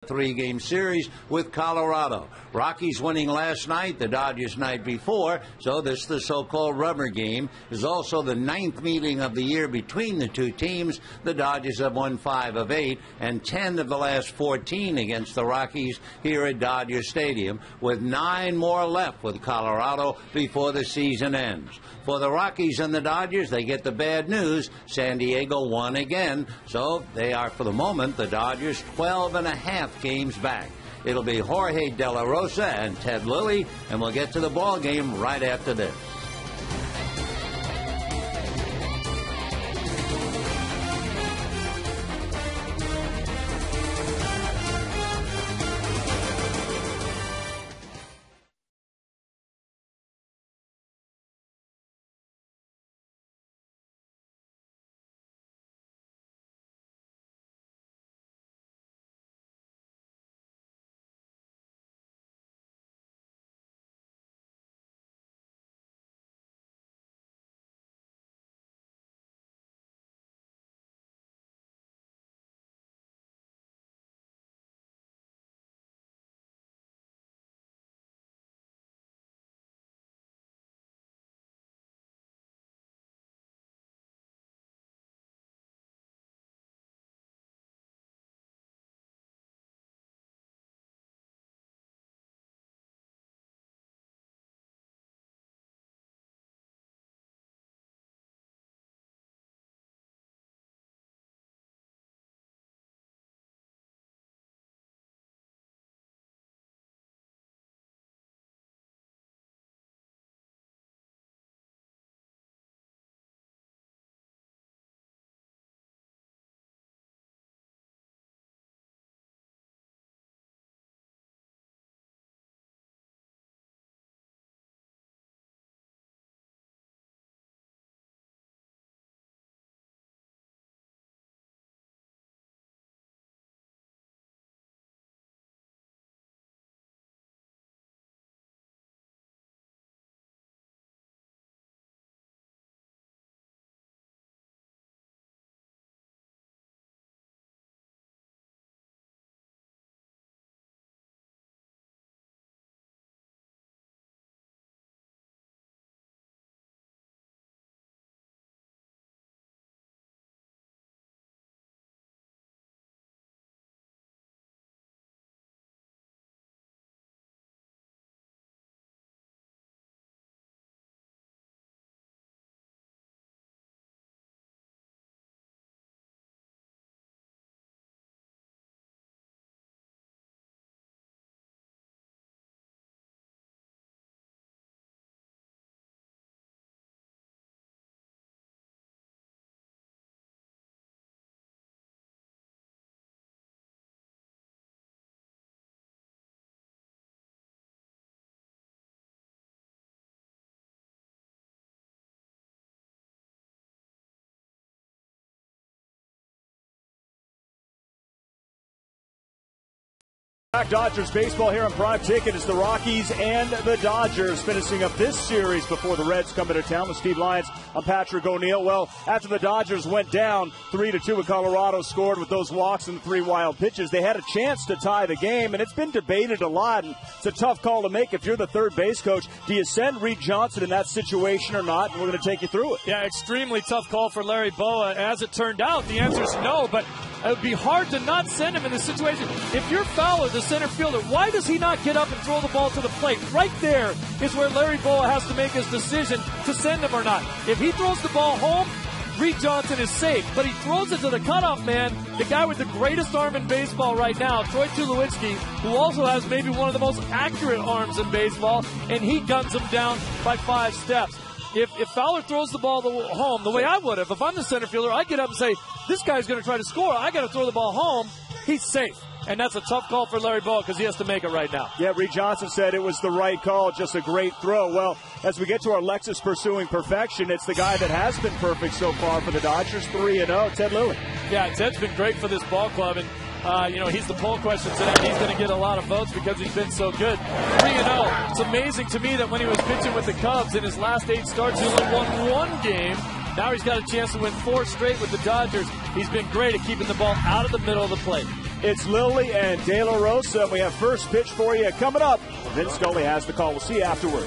3-game series with Colorado. Rockies winning last night, the Dodgers night before, so this, the so-called rubber game, is also the 9th meeting of the year between the two teams. The Dodgers have won 5 of 8 and 10 of the last 14 against the Rockies here at Dodger Stadium, with 9 more left with Colorado before the season ends. For the Rockies and the Dodgers, they get the bad news. San Diego won again, so they are, for the moment, the Dodgers 12.5 games back. It'll be Jorge De La Rosa and Ted Lilly, and we'll get to the ball game right after this. Dodgers baseball here on Prime Ticket. It's the Rockies and the Dodgers finishing up this series before the Reds come into town with Steve Lyons. I'm Patrick O'Neill. Well, after the Dodgers went down 3-2 and Colorado scored with those walks and 3 wild pitches, they had a chance to tie the game, and it's been debated a lot, and it's a tough call to make if you're the third base coach. Do you send Reed Johnson in that situation or not? And we're going to take you through it. Yeah, extremely tough call for Larry Bowa. As it turned out, the answer is no, but it would be hard to not send him in this situation. If you're Fowler, the center fielder, why does he not get up and throw the ball to the plate? Right there is where Larry Bowa has to make his decision to send him or not. If he throws the ball home, Reed Johnson is safe, but he throws it to the cutoff man, the guy with the greatest arm in baseball right now, Troy Tulowitzki, who also has maybe one of the most accurate arms in baseball, and he guns him down by 5 steps. If Fowler throws the ball home the way I would have, if I'm the center fielder, I'd get up and say, this guy's going to try to score. I got to throw the ball home. He's safe. And that's a tough call for Larry Bowa because he has to make it right now. Yeah, Reed Johnson said it was the right call, just a great throw. Well, as we get to our Lexus Pursuing Perfection, it's the guy that has been perfect so far for the Dodgers, 3-0, Ted Lilly. Yeah, Ted's been great for this ball club, and he's the poll question today. He's going to get a lot of votes because he's been so good. 3-0. It's amazing to me that when he was pitching with the Cubs in his last 8 starts, he only won 1 game. Now he's got a chance to win 4 straight with the Dodgers. He's been great at keeping the ball out of the middle of the plate. It's Lilly and De La Rosa. We have first pitch for you coming up. Vince Scully has the call. We'll see you afterwards.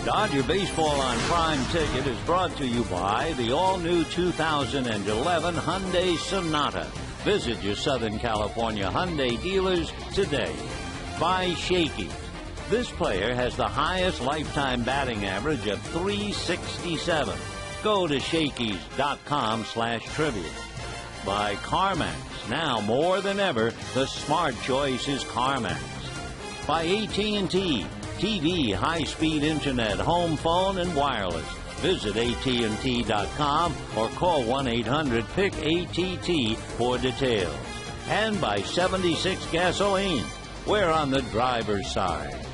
Dodger Baseball on Prime Ticket is brought to you by the all-new 2011 Hyundai Sonata. Visit your Southern California Hyundai dealers today. By Shakey's. This player has the highest lifetime batting average of .367. Go to Shakey's.com/trivia. By CarMax. Now more than ever, the smart choice is CarMax. By AT&T. TV, high-speed internet, home phone, and wireless. Visit AT&T.com or call 1-800-PIC-ATT for details. And by 76 Gasoline. We're on the driver's side.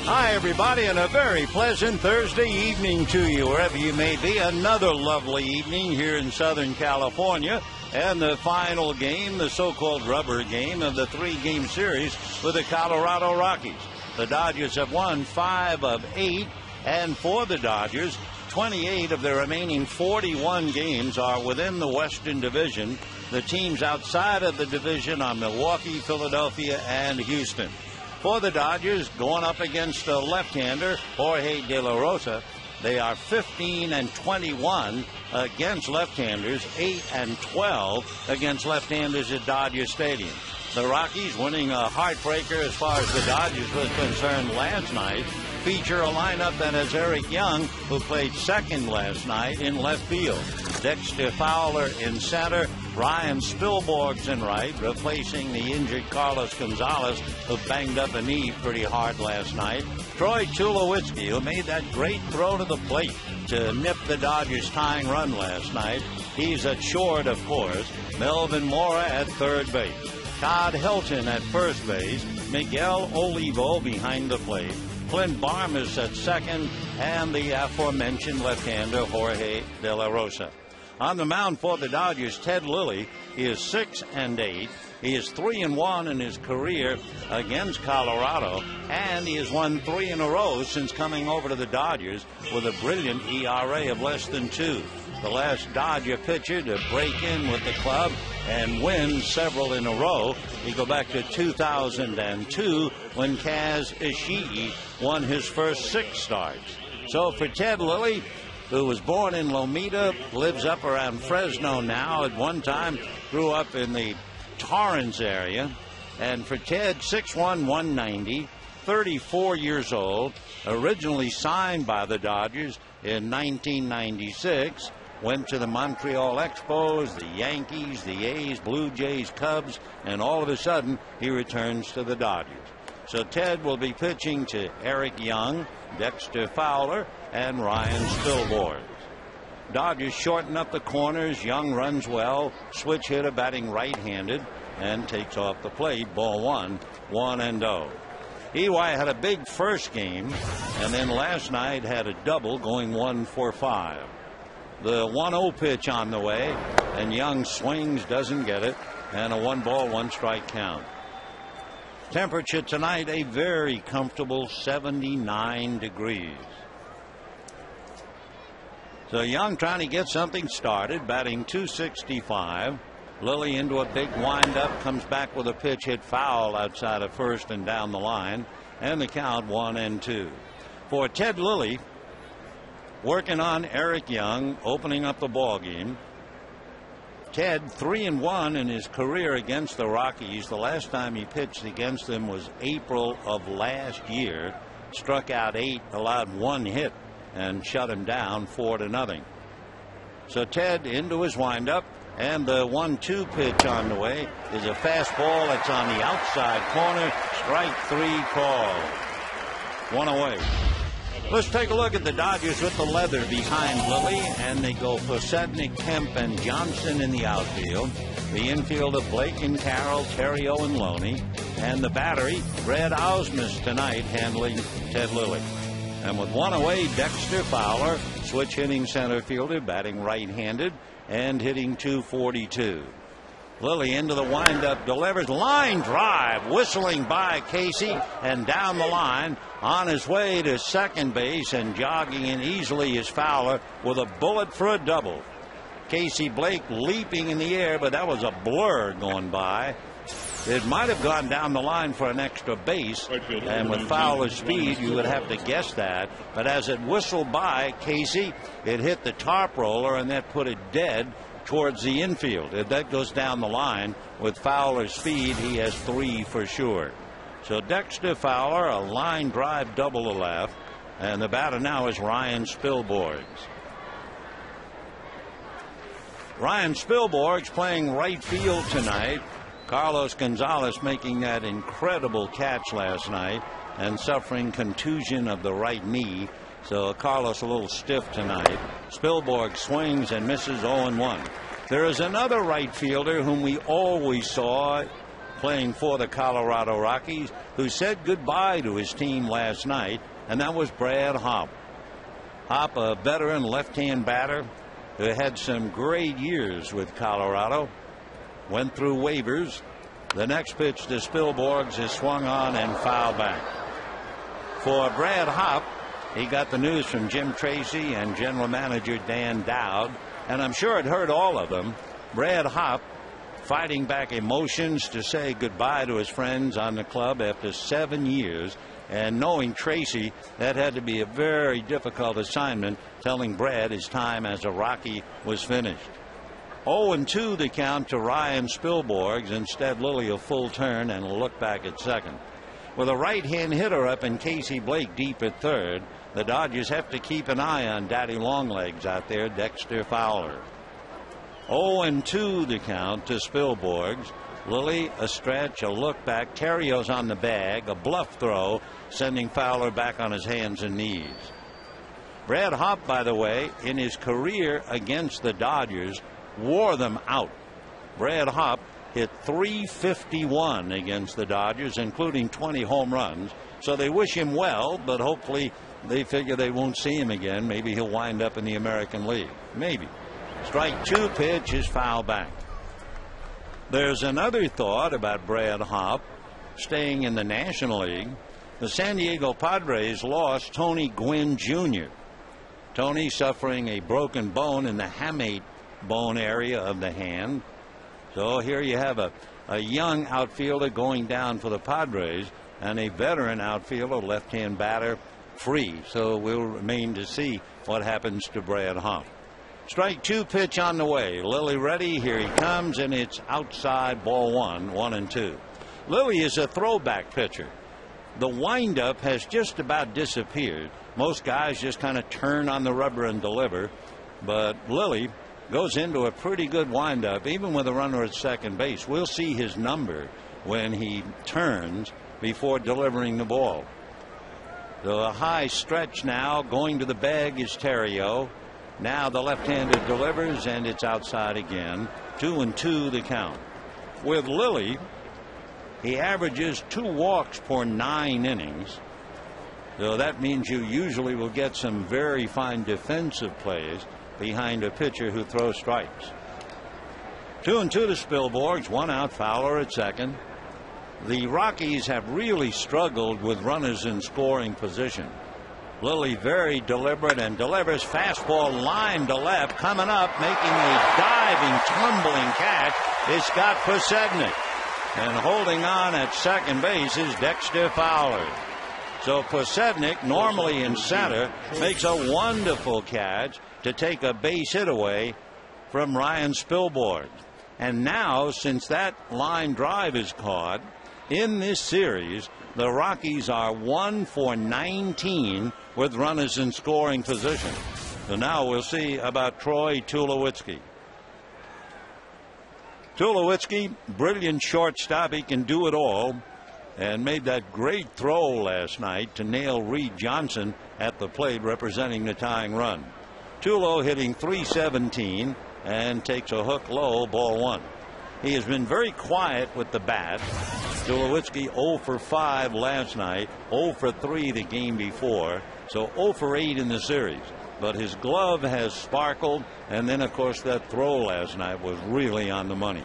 Hi, everybody, and a very pleasant Thursday evening to you, wherever you may be. Another lovely evening here in Southern California. And the final game, the so-called rubber game of the three-game series with the Colorado Rockies. The Dodgers have won 5 of 8, and for the Dodgers, 28 of their remaining 41 games are within the Western Division. The teams outside of the division are Milwaukee, Philadelphia, and Houston. For the Dodgers, going up against a left-hander, Jorge De La Rosa, they are 15-21 against left-handers, 8-12 against left-handers at Dodger Stadium. The Rockies, winning a heartbreaker as far as the Dodgers was concerned last night, feature a lineup that has Eric Young, who played second last night in left field. Dexter Fowler in center. Ryan Spilborgh's in right, replacing the injured Carlos Gonzalez, who banged up a knee pretty hard last night. Troy Tulowitzki, who made that great throw to the plate to nip the Dodgers' tying run last night. He's at short, of course. Melvin Mora at third base. Todd Helton at first base. Miguel Olivo behind the plate. Clint Barmes at second, and the aforementioned left-hander Jorge De La Rosa. On the mound for the Dodgers, Ted Lilly. He is 6-8. He is 3-1 in his career against Colorado, and he has won 3 in a row since coming over to the Dodgers with a brilliant ERA of less than 2. The last Dodger pitcher to break in with the club and win several in a row. We go back to 2002 when Kaz Ishii won his first 6 starts. So for Ted Lilly, who was born in Lomita, lives up around Fresno now, at one time grew up in the Torrance area. And for Ted, 6'1", 190, 34 years old, originally signed by the Dodgers in 1996. Went to the Montreal Expos, the Yankees, the A's, Blue Jays, Cubs, and all of a sudden he returns to the Dodgers. So Ted will be pitching to Eric Young, Dexter Fowler, and Ryan Spilborghs. Dodgers shorten up the corners. Young runs well. Switch hitter batting right-handed and takes off the plate. Ball one, 1-0. EY had a big first game, and then last night had a double going 1 for 5. The 1-0 pitch on the way, and Young swings, doesn't get it, and a 1-ball, 1-strike count. Temperature tonight, a very comfortable 79 degrees. So Young trying to get something started, batting .265. Lilly into a big windup, comes back with a pitch hit foul outside of first and down the line, and the count 1-2. For Ted Lilly, working on Eric Young, opening up the ball game. Ted 3-1 in his career against the Rockies. The last time he pitched against them was April of last year. Struck out 8, allowed 1 hit, and shut him down 4-0. So Ted into his windup, and the 1-2 pitch on the way is a fastball that's on the outside corner. Strike 3 called. 1 away. Let's take a look at the Dodgers with the leather behind Lilly, and they go Posednik, Kemp, and Johnson in the outfield. The infield of Blake and Carroll, Terrio and Loney, and the battery, Brad Ausmus tonight handling Ted Lilly. And with 1 away, Dexter Fowler, switch hitting center fielder, batting right-handed and hitting .242. Lilly into the windup, delivers line drive, whistling by Casey and down the line. On his way to second base and jogging in easily is Fowler with a bullet for a double. Casey Blake leaping in the air, but that was a blur going by. It might have gone down the line for an extra base, and with Fowler's speed, you would have to guess that. But as it whistled by Casey, it hit the top roller, and that put it dead towards the infield. If that goes down the line with Fowler's speed, he has 3 for sure. So Dexter Fowler, a line drive double to left, and the batter now is Ryan Spilborghs. Ryan Spilborghs playing right field tonight. Carlos Gonzalez making that incredible catch last night and suffering contusion of the right knee. So Carlos a little stiff tonight. Spilborghs swings and misses 0-1. There is another right fielder whom we always saw playing for the Colorado Rockies, who said goodbye to his team last night, and that was Brad Hopp. Hopp, a veteran left-hand batter who had some great years with Colorado, went through waivers. The next pitch to Spilborghs is swung on and fouled back. For Brad Hopp, he got the news from Jim Tracy and general manager Dan Dowd, and I'm sure it hurt all of them. Brad Hopp fighting back emotions to say goodbye to his friends on the club after 7 years, and knowing Tracy, that had to be a very difficult assignment, telling Brad his time as a Rocky was finished. 0-2 the count to Ryan Spilborghs. Instead, Lilly a full turn and a look back at second. With a right-hand hitter up and Casey Blake deep at third, the Dodgers have to keep an eye on Daddy Longlegs out there, Dexter Fowler. 0-2 the count to Spilborghs. Lilly a stretch, a look back. Terrio's on the bag, a bluff throw, sending Fowler back on his hands and knees. Brad Hopp, by the way, in his career against the Dodgers, wore them out. Brad Hopp hit .351 against the Dodgers, including 20 home runs. So they wish him well, but hopefully they figure they won't see him again. Maybe he'll wind up in the American League. Maybe. Strike 2 pitch is foul back. There's another thought about Brad Hopp staying in the National League. The San Diego Padres lost Tony Gwynn Jr. Tony suffering a broken bone in the hamate bone area of the hand. So here you have a young outfielder going down for the Padres and a veteran outfielder, left-hand batter, free. So we'll remain to see what happens to Brad Hopp. Strike 2 pitch on the way. Lilly ready. Here he comes, and it's outside, ball 1, 1-2. Lilly is a throwback pitcher. The windup has just about disappeared. Most guys just kind of turn on the rubber and deliver, but Lilly goes into a pretty good windup, even with a runner at second base. We'll see his number when he turns before delivering the ball. The high stretch now going to the bag is Theriot. Now the left-handed delivers, and it's outside again. 2-2 the count. With Lilly, he averages 2 walks per 9 innings. So that means you usually will get some very fine defensive plays behind a pitcher who throws strikes. 2-2 to Spilborghs, 1 out, Fowler at second. The Rockies have really struggled with runners in scoring position. Lilly very deliberate and delivers fastball line to left. Coming up, making a diving, tumbling catch is Scott Posednik. And holding on at second base is Dexter Fowler. So Posednik, normally in center, makes a wonderful catch to take a base hit away from Ryan Spilborghs. And now, since that line drive is caught, in this series, the Rockies are 1 for 19 with runners in scoring position. So now we'll see about Troy Tulowitzki. Tulowitzki, brilliant shortstop. He can do it all, and made that great throw last night to nail Reed Johnson at the plate, representing the tying run. Tulo hitting .317 and takes a hook low, ball 1. He has been very quiet with the bat. Tulowitzki 0 for 5 last night, 0 for 3 the game before, so 0 for 8 in the series. But his glove has sparkled, and then of course that throw last night was really on the money.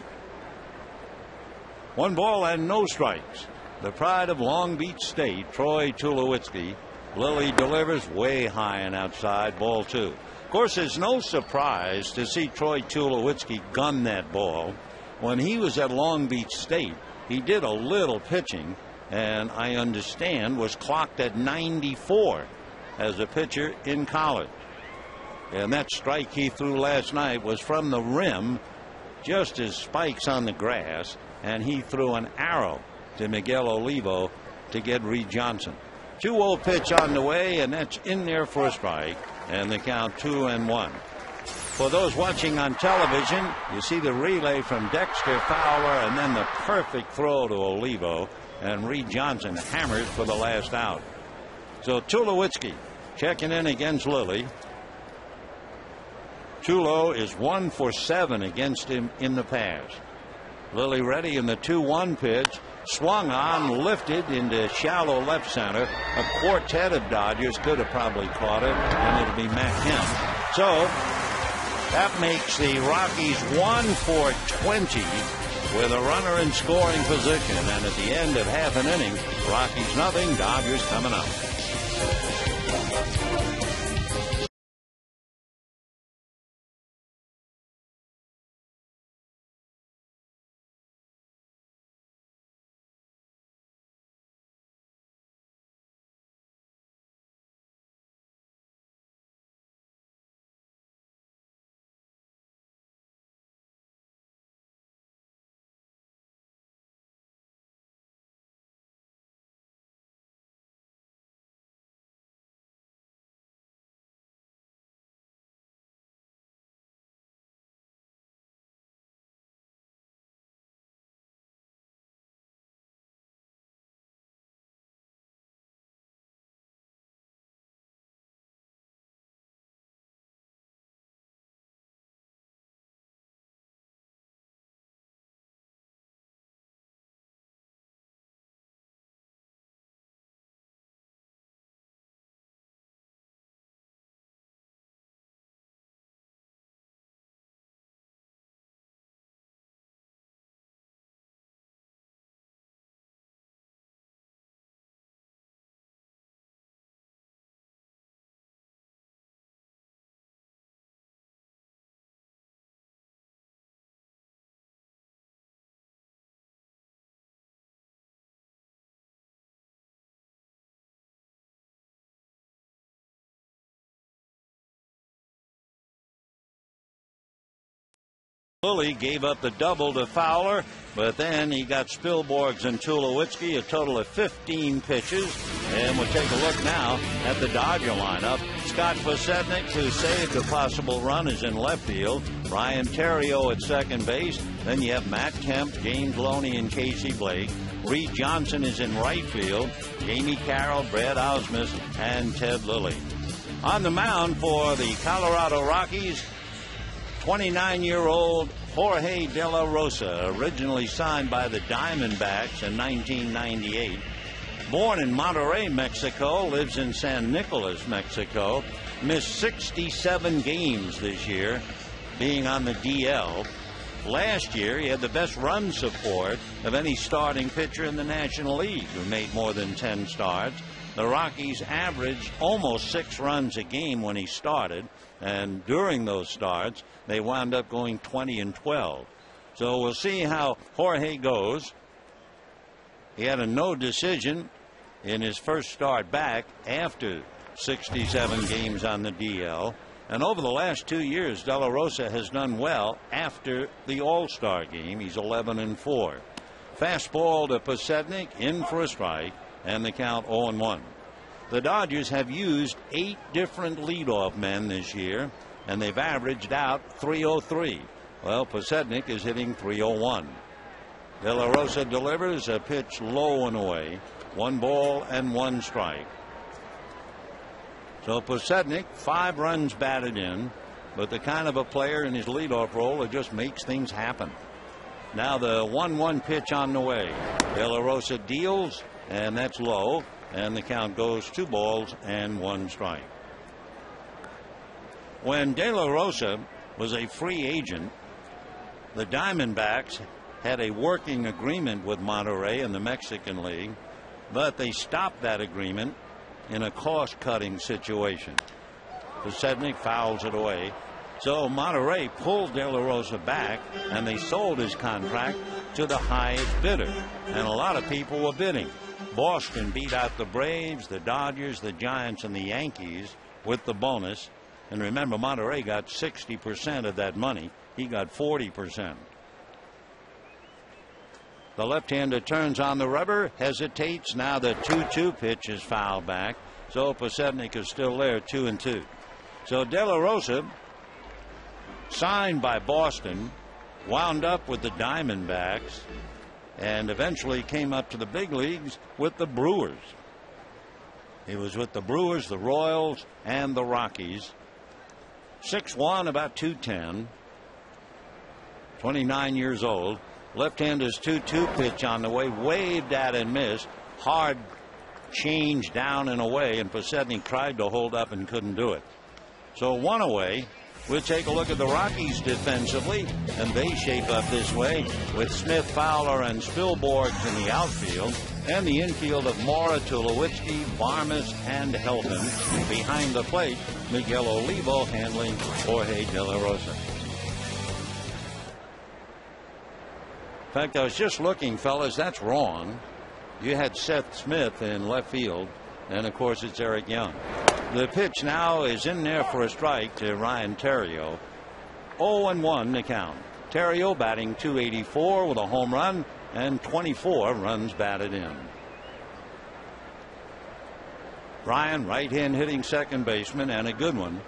1 ball and no strikes. The pride of Long Beach State, Troy Tulowitzki. Lilly delivers way high and outside, ball 2. Of course, there's no surprise to see Troy Tulowitzki gun that ball. When he was at Long Beach State, he did a little pitching, and I understand was clocked at 94 as a pitcher in college. And that strike he threw last night was from the rim, just as spikes on the grass, and he threw an arrow to Miguel Olivo to get Reed Johnson. 2-0 pitch on the way, and that's in there for a strike, and the count 2-1. For those watching on television, you see the relay from Dexter Fowler, and then the perfect throw to Olivo, and Reed Johnson hammers for the last out. So Tulowitzki checking in against Lilly. Tulo is 1 for 7 against him in the past. Lilly ready in the 2-1 pitch. Swung on, lifted into shallow left center. A quartet of Dodgers could have probably caught it, and it'll be Matt Kemp. So that makes the Rockies 1 for 20 with a runner in scoring position. And at the end of half an inning, Rockies nothing, Dodgers coming up. Lilly gave up the double to Fowler, but then he got Spilborghs and Tulowitzki, a total of 15 pitches, And we'll take a look now at the Dodger lineup. Scott Podsednik, who saved a possible run, is in left field. Ryan Theriot at second base. Then you have Matt Kemp, James Loney, and Casey Blake. Reed Johnson is in right field. Jamie Carroll, Brad Ausmus, and Ted Lilly. On the mound for the Colorado Rockies, 29-year-old Jorge De La Rosa, originally signed by the Diamondbacks in 1998. Born in Monterrey, Mexico, lives in San Nicolas, Mexico. Missed 67 games this year, being on the DL. Last year, he had the best run support of any starting pitcher in the National League, who made more than 10 starts. The Rockies averaged almost 6 runs a game when he started, and during those starts, they wound up going 20-12. So we'll see how Jorge goes. He had a no decision in his first start back after 67 games on the DL. And over the last 2 years, De La Rosa has done well after the All-Star game. He's 11-4. Fastball to Podsednik, in for a strike, and the count 0-1. The Dodgers have used 8 different leadoff men this year, and they've averaged out .303. Well, Podsednik is hitting .301. De La Rosa delivers a pitch low and away. 1 ball and 1 strike. So Podsednik, 5 runs batted in, but the kind of a player in his leadoff role that just makes things happen. Now the 1-1 pitch on the way. De La Rosa deals, and that's low, and the count goes 2 balls and 1 strike. When De La Rosa was a free agent, the Diamondbacks had a working agreement with Monterrey in the Mexican League, but they stopped that agreement in a cost-cutting situation. Podsednik fouls it away. So Monterrey pulled De La Rosa back, and they sold his contract to the highest bidder. And a lot of people were bidding. Boston beat out the Braves, the Dodgers, the Giants, and the Yankees with the bonus. And remember, Monterrey got 60% of that money. He got 40%. The left-hander turns on the rubber, hesitates. Now the 2-2 pitch is fouled back. So Podsednik is still there, 2-2. So De La Rosa, signed by Boston, wound up with the Diamondbacks, and eventually came up to the big leagues with the Brewers. He was with the Brewers, the Royals, and the Rockies. 6'1", about 210. 29 years old. Left-hander's 2-2 pitch on the way, waved at and missed. Hard change down and away, and Podsednik tried to hold up and couldn't do it. So 1 away. We'll take a look at the Rockies defensively, and they shape up this way with Smith, Fowler, and Spilborghs in the outfield, and the infield of Mora, Tulowitzki, Barmes, and Helton. Behind the plate, Miguel Olivo handling Jorge De La Rosa. In fact, I was just looking, fellas, that's wrong. You had Seth Smith in left field, and of course it's Eric Young. The pitch now is in there for a strike to Ryan Theriot. 0-1 the count. Theriot batting .284 with a home run and 24 runs batted in. Ryan, right-hand hitting second baseman, and a good one.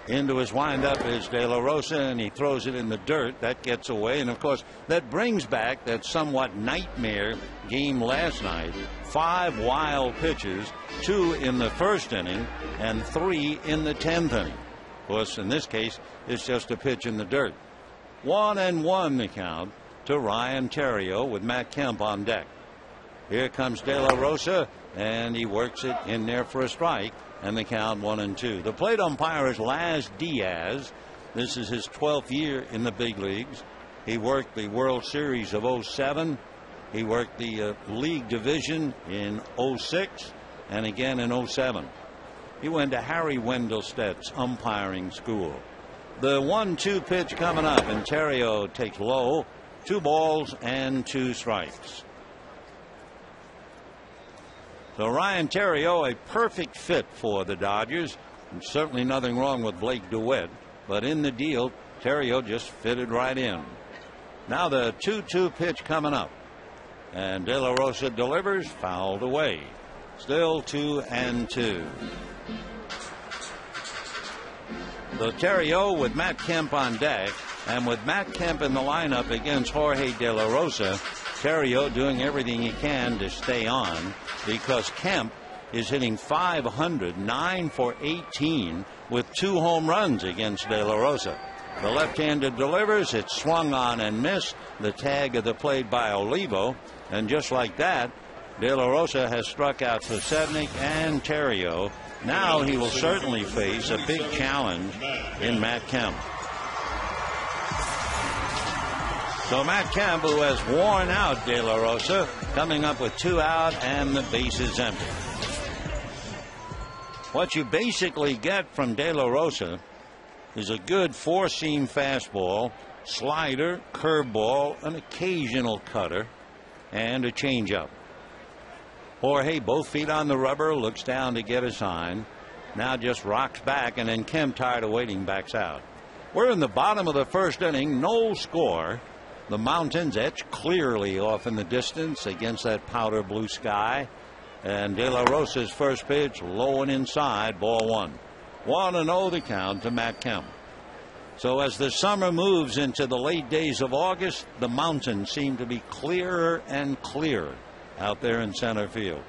Into his windup is De La Rosa, and he throws it in the dirt. That gets away, and of course that brings back that somewhat nightmare game last night. 5 wild pitches, 2 in the first inning and 3 in the 10th inning. Of course, in this case, it's just a pitch in the dirt. 1-1 the count to Ryan Theriot with Matt Kemp on deck. Here comes De La Rosa, and he works it in there for a strike, and the count 1-2. The plate umpire is Laz Diaz. This is his 12th year in the big leagues. He worked the World Series of '07. He worked the league division in '06 and again in '07. He went to Harry Wendelstedt's umpiring school. The 1-2 pitch coming up, and Theriot takes low. 2 balls and 2 strikes. So Ryan Theriot, a perfect fit for the Dodgers. And certainly nothing wrong with Blake DeWitt, but in the deal, Theriot just fitted right in. Now the 2-2 pitch coming up, and De La Rosa delivers, fouled away. Still 2-2. So Theriot with Matt Kemp on deck, and with Matt Kemp in the lineup against Jorge De La Rosa, Theriot doing everything he can to stay on, because Kemp is hitting .500, 9 for 18 with 2 home runs against De La Rosa. The left-handed delivers, it's swung on and missed. The tag of the plate by Olivo, and just like that, De La Rosa has struck out Posednik and Theriot. Now he will certainly face a big challenge in Matt Kemp. So Matt Kemp, who has worn out De La Rosa, coming up with 2 out and the bases empty. What you basically get from De La Rosa is a good 4-seam fastball, slider, curveball, an occasional cutter, and a changeup. Jorge, both feet on the rubber, looks down to get a sign. Now just rocks back, and then Kemp, tired of waiting, backs out. We're in the bottom of the first inning, no score. The mountains etch clearly off in the distance against that powder blue sky. And De La Rosa's first pitch, low and inside, ball 1. 1-0 the count to Matt Kemp. So as the summer moves into the late days of August, the mountains seem to be clearer and clearer out there in center field.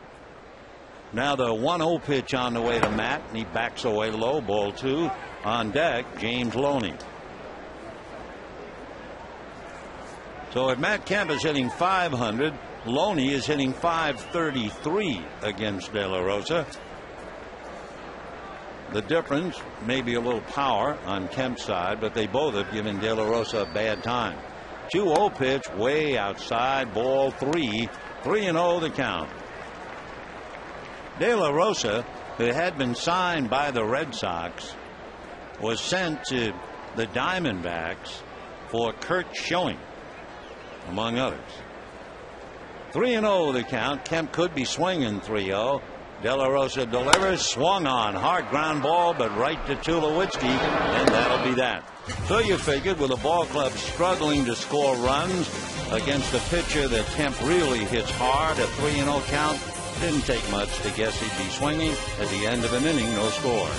Now the 1-0 pitch on the way to Matt, and he backs away low, ball 2. On deck, James Loney. So if Matt Kemp is hitting .500, Loney is hitting .533 against De La Rosa. The difference may be a little power on Kemp's side, but they both have given De La Rosa a bad time. 2-0 pitch way outside, ball 3. 3-0 the count. De La Rosa, who had been signed by the Red Sox, was sent to the Diamondbacks for Kurt Schilling, among others. 3-0 the count. Kemp could be swinging 3-0. De La Rosa delivers, swung on, hard ground ball, but right to Tulowitzki, and that'll be that. So you figured with a ball club struggling to score runs against a pitcher that Kemp really hits hard, a 3-0 count, didn't take much to guess he'd be swinging. At the end of an inning, no score.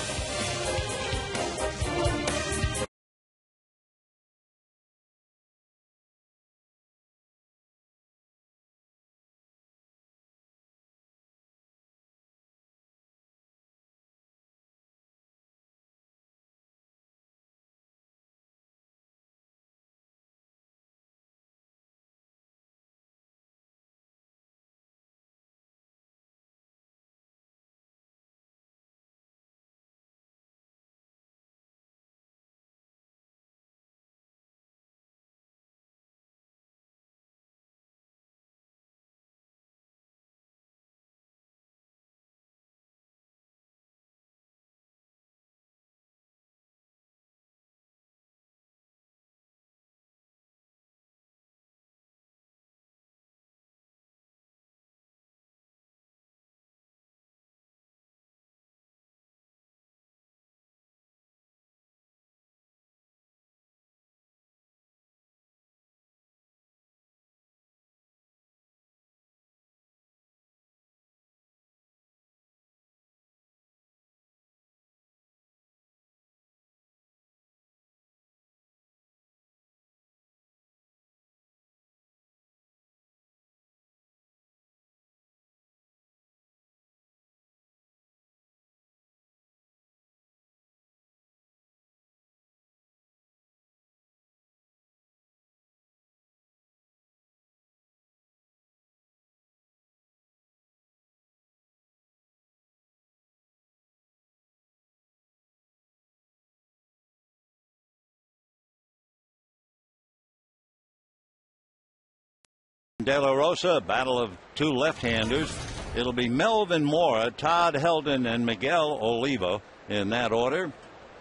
De La Rosa, a battle of 2 left-handers. It'll be Melvin Mora, Todd Helton, and Miguel Olivo in that order.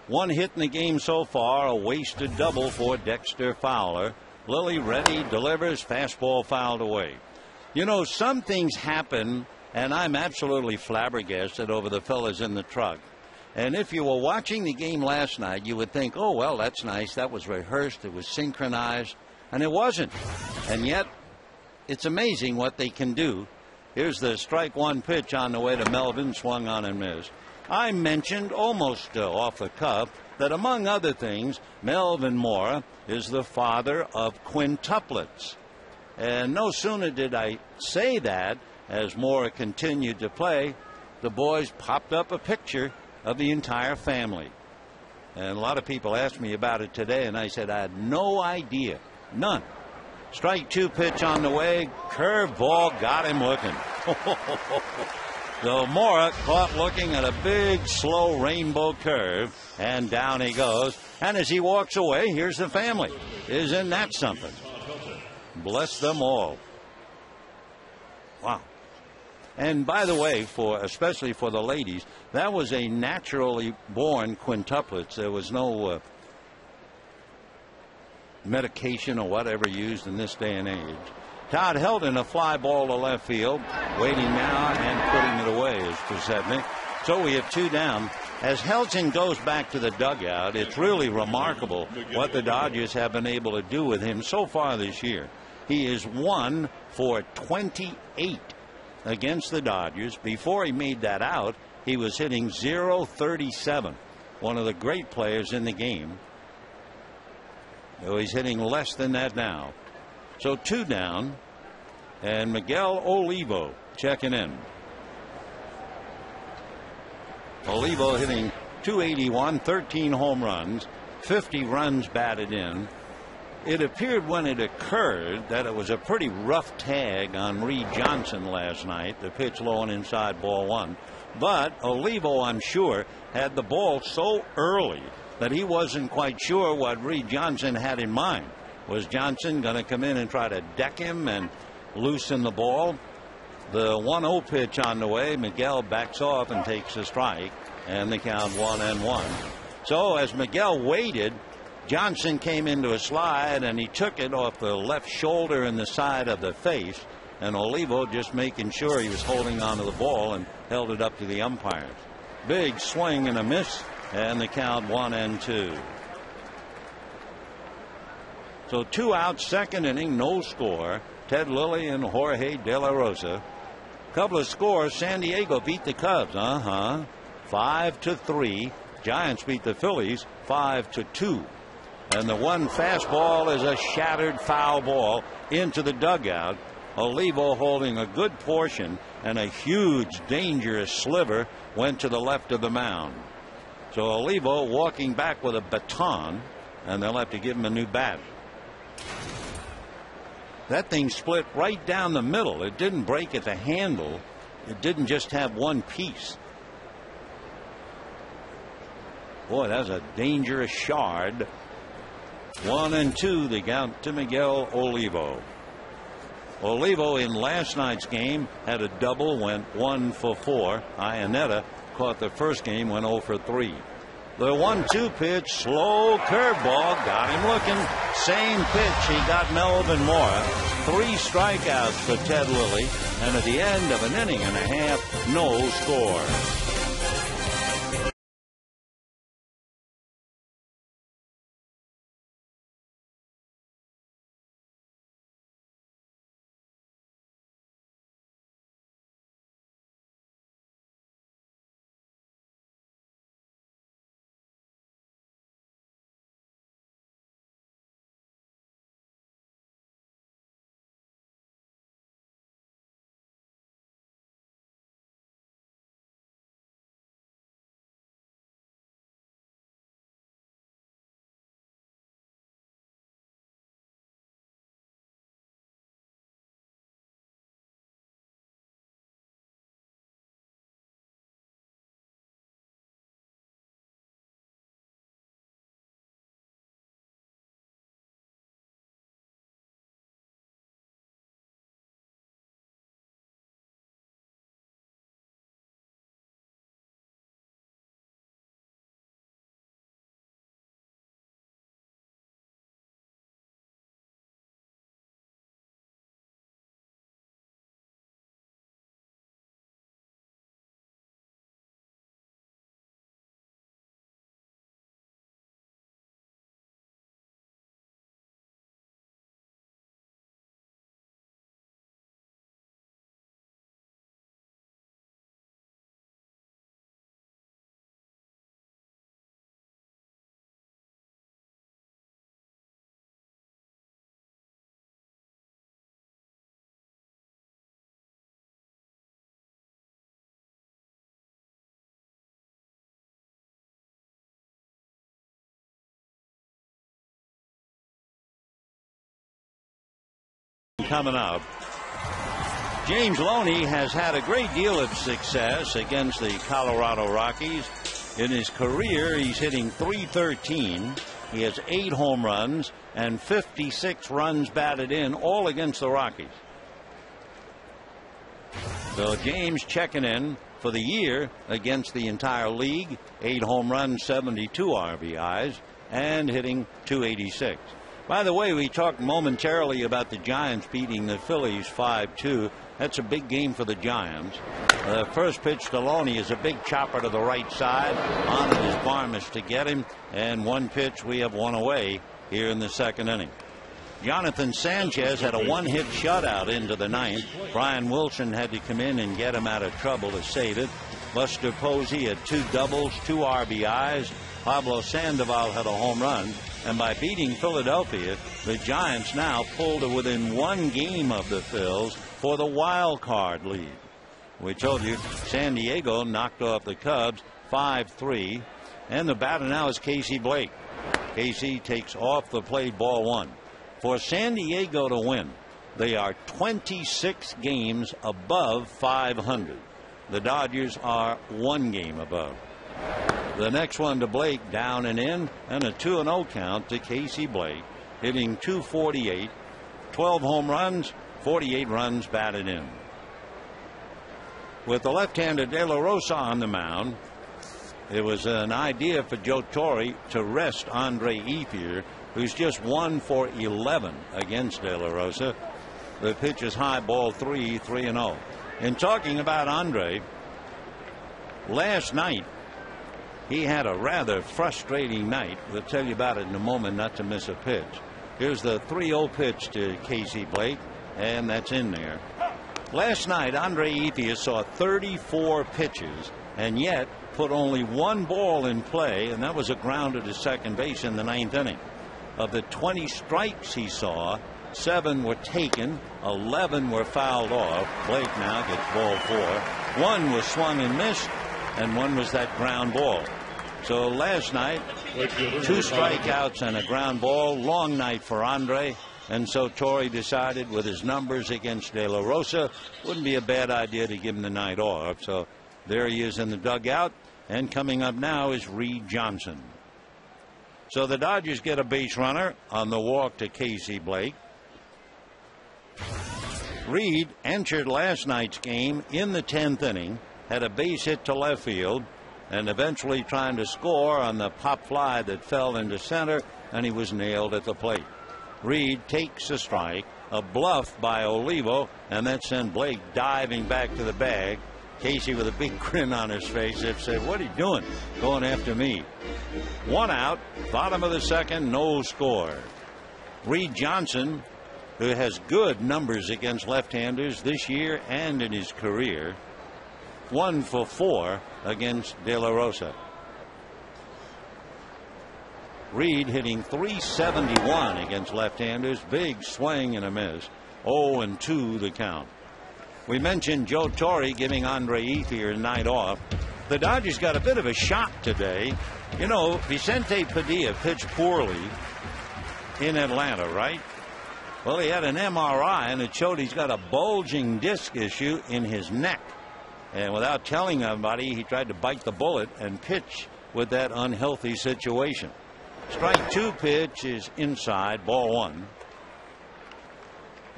1 hit in the game so far, a wasted double for Dexter Fowler. Lilly ready, delivers, fastball fouled away. You know, some things happen, and I'm absolutely flabbergasted over the fellas in the truck. And if you were watching the game last night, you would think, oh, well, that's nice. That was rehearsed. It was synchronized. And it wasn't. And yet, it's amazing what they can do Here's the strike one pitch on the way to Melvin, swung on and missed. I mentioned almost off the cuff that among other things, Melvin Mora is the father of quintuplets. And no sooner did I say that, as Mora continued to play, the boys popped up a picture of the entire family. And a lot of people asked me about it today, and I said I had no idea. None. Strike two pitch on the way. Curveball got him looking. So Mora caught looking at a big, slow rainbow curve, and down he goes. And as he walks away, here's the family. Isn't that something? Bless them all. Wow. And by the way, especially for the ladies, that was a naturally born quintuplets. There was no medication or whatever used in this day and age. Todd Heldon, a fly ball to left field, waiting now and putting it away is Prusevnik. So we have two down. As Helton goes back to the dugout, it's really remarkable what the Dodgers have been able to do with him so far this year. He is 1 for 28 against the Dodgers. Before he made that out, he was hitting .037, one of the great players in the game. So he's hitting less than that now. So two down, and Miguel Olivo checking in. Olivo hitting .281, 13 home runs, 50 runs batted in. It appeared when it occurred that it was a pretty rough tag on Reed Johnson last night, the pitch low and inside, ball one. But Olivo, I'm sure, had the ball so early that he wasn't quite sure what Reed Johnson had in mind. Was Johnson going to come in and try to deck him and loosen the ball? The 1-0 pitch on the way. Miguel backs off and takes a strike, and the count 1-1. So as Miguel waited, Johnson came into a slide, and he took it off the left shoulder and the side of the face, and Olivo just making sure he was holding onto the ball and held it up to the umpires. Big swing and a miss, and the count 1-2. So 2 outs, second inning, no score. Ted Lilly and Jorge De La Rosa. Couple of scores. San Diego beat the Cubs. 5-3. Giants beat the Phillies 5-2. And the one fastball is a shattered foul ball into the dugout. Olivo holding a good portion, and a huge, dangerous sliver went to the left of the mound. So Olivo walking back with a baton, and they'll have to give him a new bat. That thing split right down the middle. It didn't break at the handle. It didn't just have one piece. Boy, that's a dangerous shard. 1-2, the count to Miguel Olivo. Olivo in last night's game had a double, went 1 for 4. Iannetta caught the first game, went 0 for 3. The 1-2 pitch, slow curveball, got him looking. Same pitch, he got Melvin Mora. 3 strikeouts for Ted Lilly, and at the end of an inning and a half, no score. coming up. James Loney has had a great deal of success against the Colorado Rockies. In his career, he's hitting .313. He has 8 home runs and 56 runs batted in, all against the Rockies. So James checking in for the year against the entire league. 8 home runs, 72 RBIs, and hitting .286. By the way, we talked momentarily about the Giants beating the Phillies 5-2. That's a big game for the Giants. The first pitch to Loney is a big chopper to the right side. On it is Barmes to get him. And one pitch, we have one away here in the second inning. Jonathan Sanchez had a 1-hit shutout into the ninth. Brian Wilson had to come in and get him out of trouble to save it. Buster Posey had 2 doubles, 2 RBIs. Pablo Sandoval had a home run. And by beating Philadelphia, the Giants now pulled to within 1 game of the Phils for the wild card lead. We told you San Diego knocked off the Cubs 5-3. And the batter now is Casey Blake. Casey takes off the plate, ball 1. For San Diego to win, they are 26 games above 500. The Dodgers are 1 game above. The next one to Blake, down and in, and a 2-0 count to Casey Blake, hitting .248, 12 home runs, 48 runs batted in. With the left-hander De La Rosa on the mound, it was an idea for Joe Torre to rest Andre Ethier, who's just 1 for 11 against De La Rosa. The pitch is high, ball 3, 3-0. In talking about Andre, last night he had a rather frustrating night. We'll tell you about it in a moment, not to miss a pitch. Here's the 3-0 pitch to Casey Blake, and that's in there. Last night, Andre Ethier saw 34 pitches and yet put only 1 ball in play, and that was a grounder to second base in the 9th inning. Of the 20 strikes he saw, 7 were taken, 11 were fouled off. Blake now gets ball 4. 1 was swung and missed, and 1 was that ground ball. So last night, 2 strikeouts and a ground ball. Long night for Andre. And so Torre decided with his numbers against De La Rosa, wouldn't be a bad idea to give him the night off. So there he is in the dugout. And coming up now is Reed Johnson. So the Dodgers get a base runner on the walk to Casey Blake. Reed entered last night's game in the 10th inning, had a base hit to left field, and eventually trying to score on the pop fly that fell into center, and he was nailed at the plate. Reed takes a strike, a bluff by Olivo, and that sent Blake diving back to the bag. Casey with a big grin on his face said, "What are you doing going after me?" 1 out, bottom of the second, no score. Reed Johnson, who has good numbers against left-handers this year and in his career, 1 for 4 against De La Rosa. Reed hitting .371 against left-handers. Big swing and a miss. 0-2 the count. We mentioned Joe Torre giving Andre Ethier a night off. The Dodgers got a bit of a shock today. You know, Vicente Padilla pitched poorly in Atlanta, right? Well, he had an MRI and it showed he's got a bulging disc issue in his neck. And without telling anybody, he tried to bite the bullet and pitch with that unhealthy situation. Strike 2 pitch is inside, ball 1.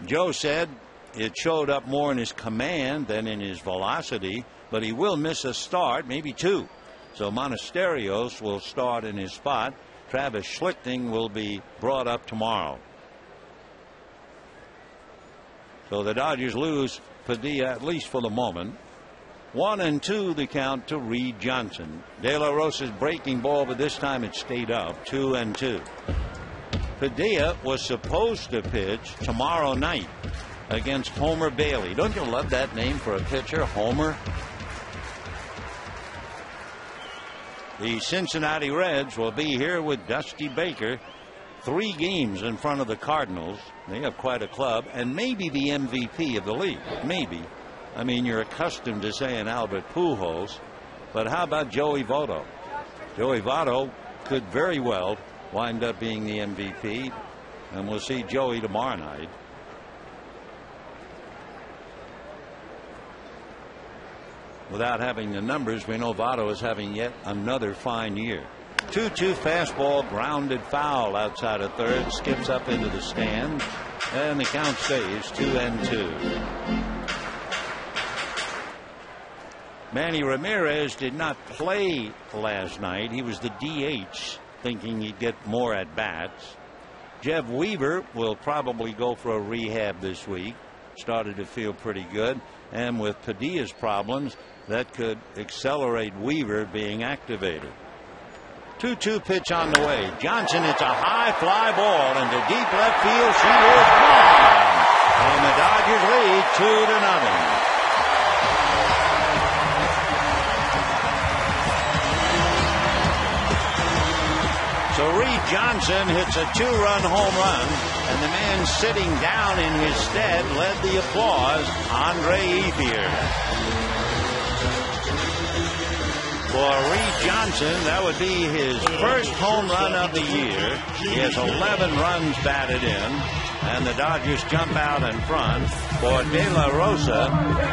Joe said it showed up more in his command than in his velocity, but he will miss a start, maybe 2. So Monasterios will start in his spot. Travis Schlichting will be brought up tomorrow. So the Dodgers lose Padilla, at least for the moment. 1-2 the count to Reed Johnson. De La Rosa's breaking ball, but this time it stayed up. 2-2. Padilla was supposed to pitch tomorrow night against Homer Bailey. Don't you love that name for a pitcher, Homer? The Cincinnati Reds will be here with Dusty Baker. 3 games in front of the Cardinals. They have quite a club, and maybe the MVP of the league. Maybe. I mean, you're accustomed to saying Albert Pujols, but how about Joey Votto? Joey Votto could very well wind up being the MVP, and we'll see Joey tomorrow night. without having the numbers, we know Votto is having yet another fine year. 2-2 fastball, grounded foul outside of third, skips up into the stand, and the count stays 2-2. Manny Ramirez did not play last night. He was the DH, thinking he'd get more at bats. Jeff Weaver will probably go for a rehab this week. Started to feel pretty good, and with Padilla's problems, that could accelerate Weaver being activated. 2-2 pitch on the way. Johnson hits a high fly ball into deep left field. She is gone, and the Dodgers lead 2-0. So Reed Johnson hits a 2-run home run, and the man sitting down in his stead led the applause, Andre Ethier. For Reed Johnson, that would be his first home run of the year. He has 11 runs batted in, and the Dodgers jump out in front. For De La Rosa,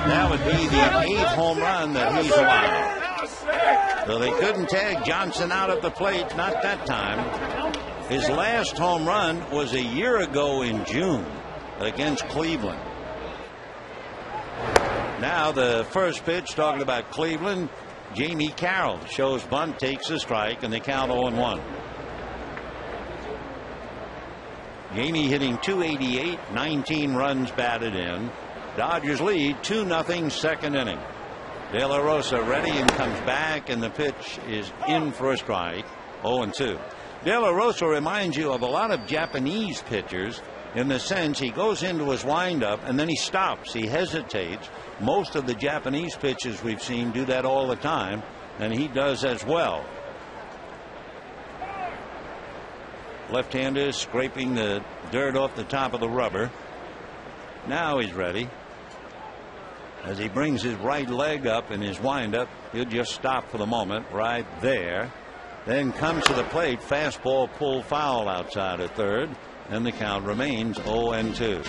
that would be the 8th home run that he's allowed. So they couldn't tag Johnson out of the plate, not that time. His last home run was a year ago in June against Cleveland. Now the first pitch, talking about Cleveland, Jamie Carroll shows bunt, takes a strike, and they count 0-1. Jamie hitting .288, 19 runs batted in. Dodgers lead 2-0 second inning. De La Rosa ready and comes back, and the pitch is in for a strike. 0-2. De La Rosa reminds you of a lot of Japanese pitchers in the sense he goes into his windup and then he stops. He hesitates. Most of the Japanese pitchers we've seen do that all the time, and he does as well. Left-hander scraping the dirt off the top of the rubber. Now he's ready. As he brings his right leg up in his windup, he'll just stop for the moment right there. Then comes to the plate, fastball pull foul outside of third, and the count remains 0-2.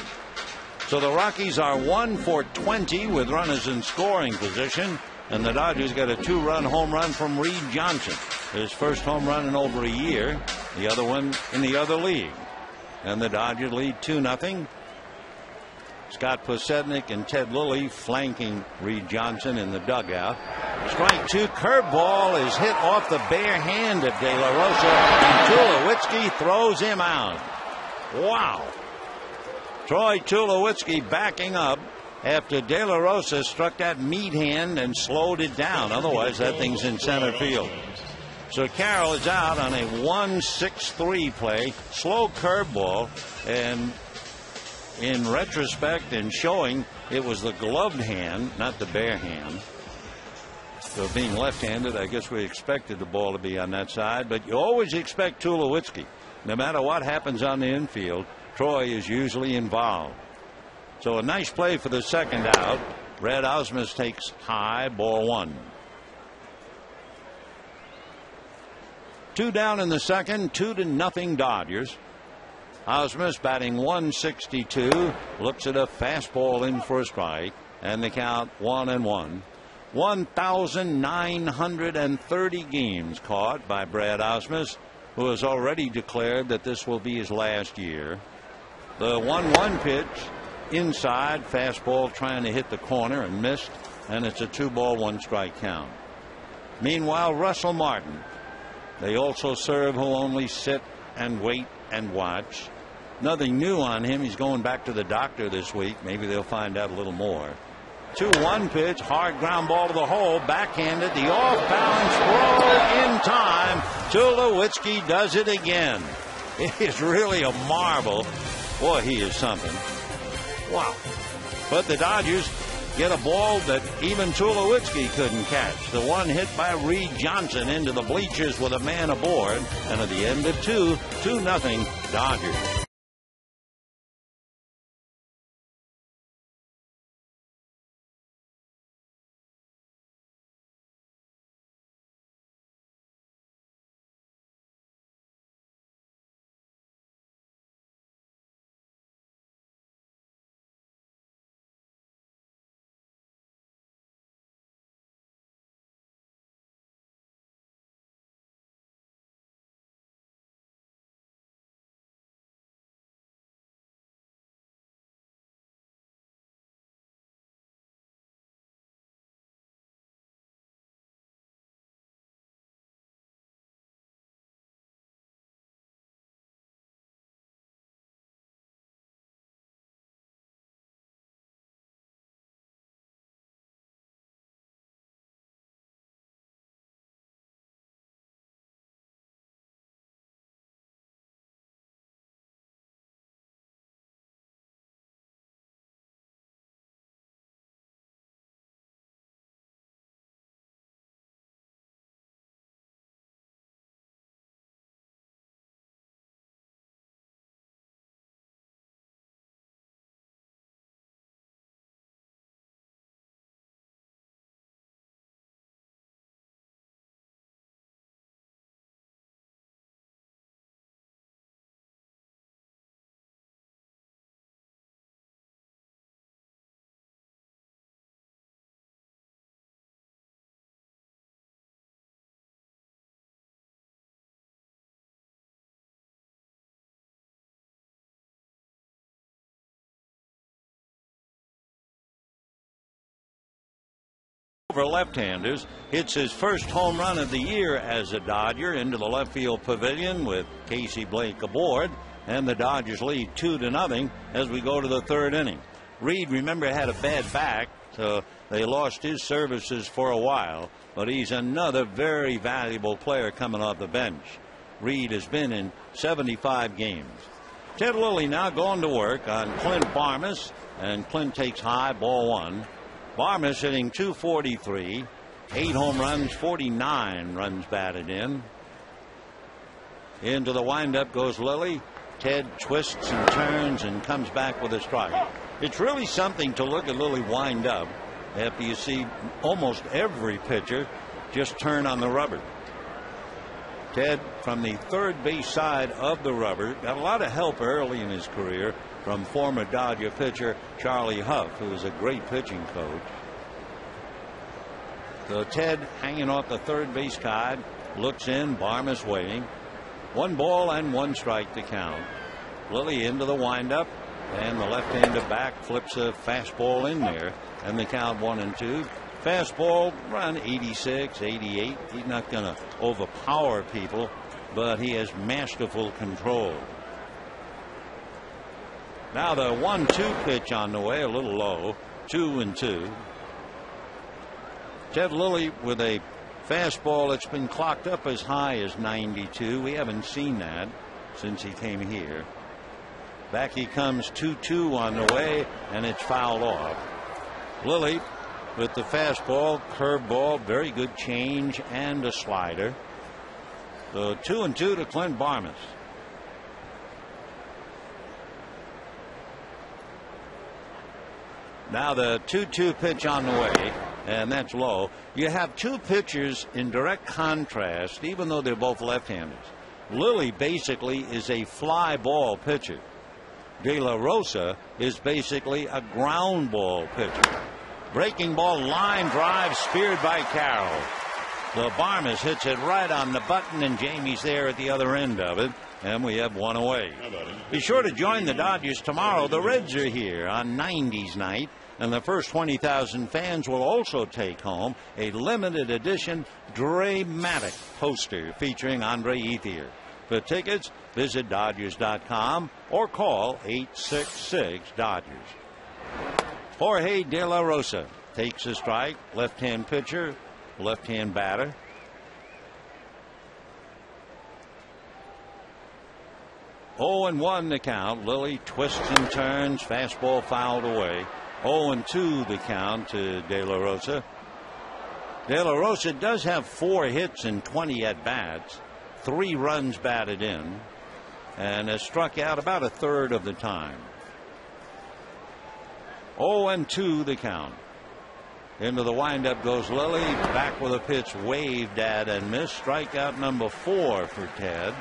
So the Rockies are 1 for 20 with runners in scoring position, and the Dodgers got a 2-run home run from Reed Johnson. His first home run in over a year, the other one in the other league. And the Dodgers lead 2-0. Scott Posednik and Ted Lilly flanking Reed Johnson in the dugout. Strike 2, curveball is hit off the bare hand of De La Rosa, and Tulowitzki throws him out. Wow. Troy Tulowitzki backing up after De La Rosa struck that meat hand and slowed it down. Otherwise, that thing's in center field. So Carroll is out on a 1-6-3 play. Slow curveball, and in retrospect and showing, it was the gloved hand, not the bare hand. So being left-handed, I guess we expected the ball to be on that side, but you always expect Tulowitzki. No matter what happens on the infield, Troy is usually involved. So a nice play for the second out. Brad Ausmus takes high, ball 1. 2 down in the second, 2-0 Dodgers. Ausmus batting 162, looks at a fastball in for a strike, and the count 1-1. 1,930 games caught by Brad Ausmus, who has already declared that this will be his last year. The 1-1 pitch inside, fastball trying to hit the corner and missed, and it's a 2-ball 1-strike count. Meanwhile, Russell Martin, they also serve, who only sit and wait and watch. Nothing new on him. He's going back to the doctor this week. Maybe they'll find out a little more. 2-1 pitch, hard ground ball to the hole, backhanded, the off-balance throw in time. Tulowitzki does it again. It is really a marvel. Boy, he is something. Wow. But the Dodgers get a ball that even Tulowitzki couldn't catch. The one hit by Reed Johnson into the bleachers with a man aboard. And at the end of 2-0 Dodgers. For left-handers, hits his first home run of the year as a Dodger into the left field pavilion with Casey Blake aboard, and the Dodgers lead 2-0 as we go to the third inning. Reed, remember, had a bad back, so they lost his services for a while, but he's another very valuable player coming off the bench. Reed has been in 75 games. Ted Lilly now going to work on Clint Barmas, and Clint takes high, ball one. Barmas hitting .243, 8 home runs, 49 runs batted in. Into the windup goes Lilly. Ted twists and turns and comes back with a strike. It's really something to look at Lilly wind up after you see almost every pitcher just turn on the rubber. Ted, from the third base side of the rubber, got a lot of help early in his career from former Dodger pitcher Charlie Huff, who was a great pitching coach. So Ted hanging off the third base side, looks in, Barmas waiting. 1 ball and 1 strike to count. Lilly into the windup, and the left-handed back flips a fastball in there, and the count 1-2. Fastball run 86, 88. He's not going to overpower people, but he has masterful control. Now the 1-2 pitch on the way, a little low, 2-2. Ted Lilly with a fastball that's been clocked up as high as 92. We haven't seen that since he came here. Back he comes, 2-2 on the way, and it's fouled off. Lilly with the fastball, curveball, very good change, and a slider. So 2-2 to Clint Barmas. Now the 2-2 pitch on the way, and that's low. You have two pitchers in direct contrast, even though they're both left-handers. Lilly basically is a fly ball pitcher. De La Rosa is basically a ground ball pitcher. Breaking ball, line drive, speared by Carroll. The Barmas hits it right on the button, and Jamie's there at the other end of it, and we have one away. Be sure to join the Dodgers tomorrow. The Reds are here on 90s night, and the first 20,000 fans will also take home a limited edition Dramatic poster featuring Andre Ethier. For tickets, visit Dodgers.com or call 866-DODGERS. Jorge De La Rosa takes a strike. Left-hand pitcher, left-hand batter. Oh, 0-1 the count. Lilly twists and turns. Fastball fouled away. 0-2 the count to De La Rosa. De La Rosa does have 4 hits and 20 at-bats. 3 runs batted in, and has struck out about a third of the time. 0-2 the count. Into the windup goes Lilly. Back with a pitch waved at and missed. Strikeout number 4 for Ted.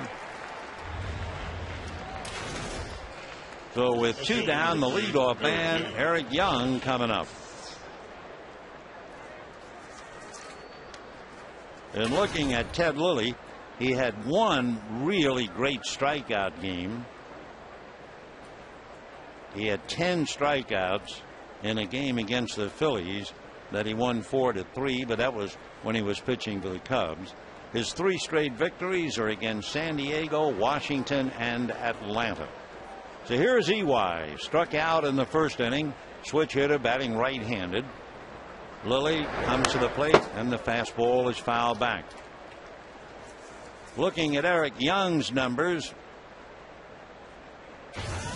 So with 2 down, the leadoff man, Eric Young, coming up. And looking at Ted Lilly, he had 1 really great strikeout game. He had 10 strikeouts in a game against the Phillies that he won 4-3, but that was when he was pitching for the Cubs. His 3 straight victories are against San Diego, Washington, and Atlanta. So here's EY, struck out in the first inning, switch hitter batting right-handed. Lilly comes to the plate, and the fastball is fouled back. Looking at Eric Young's numbers,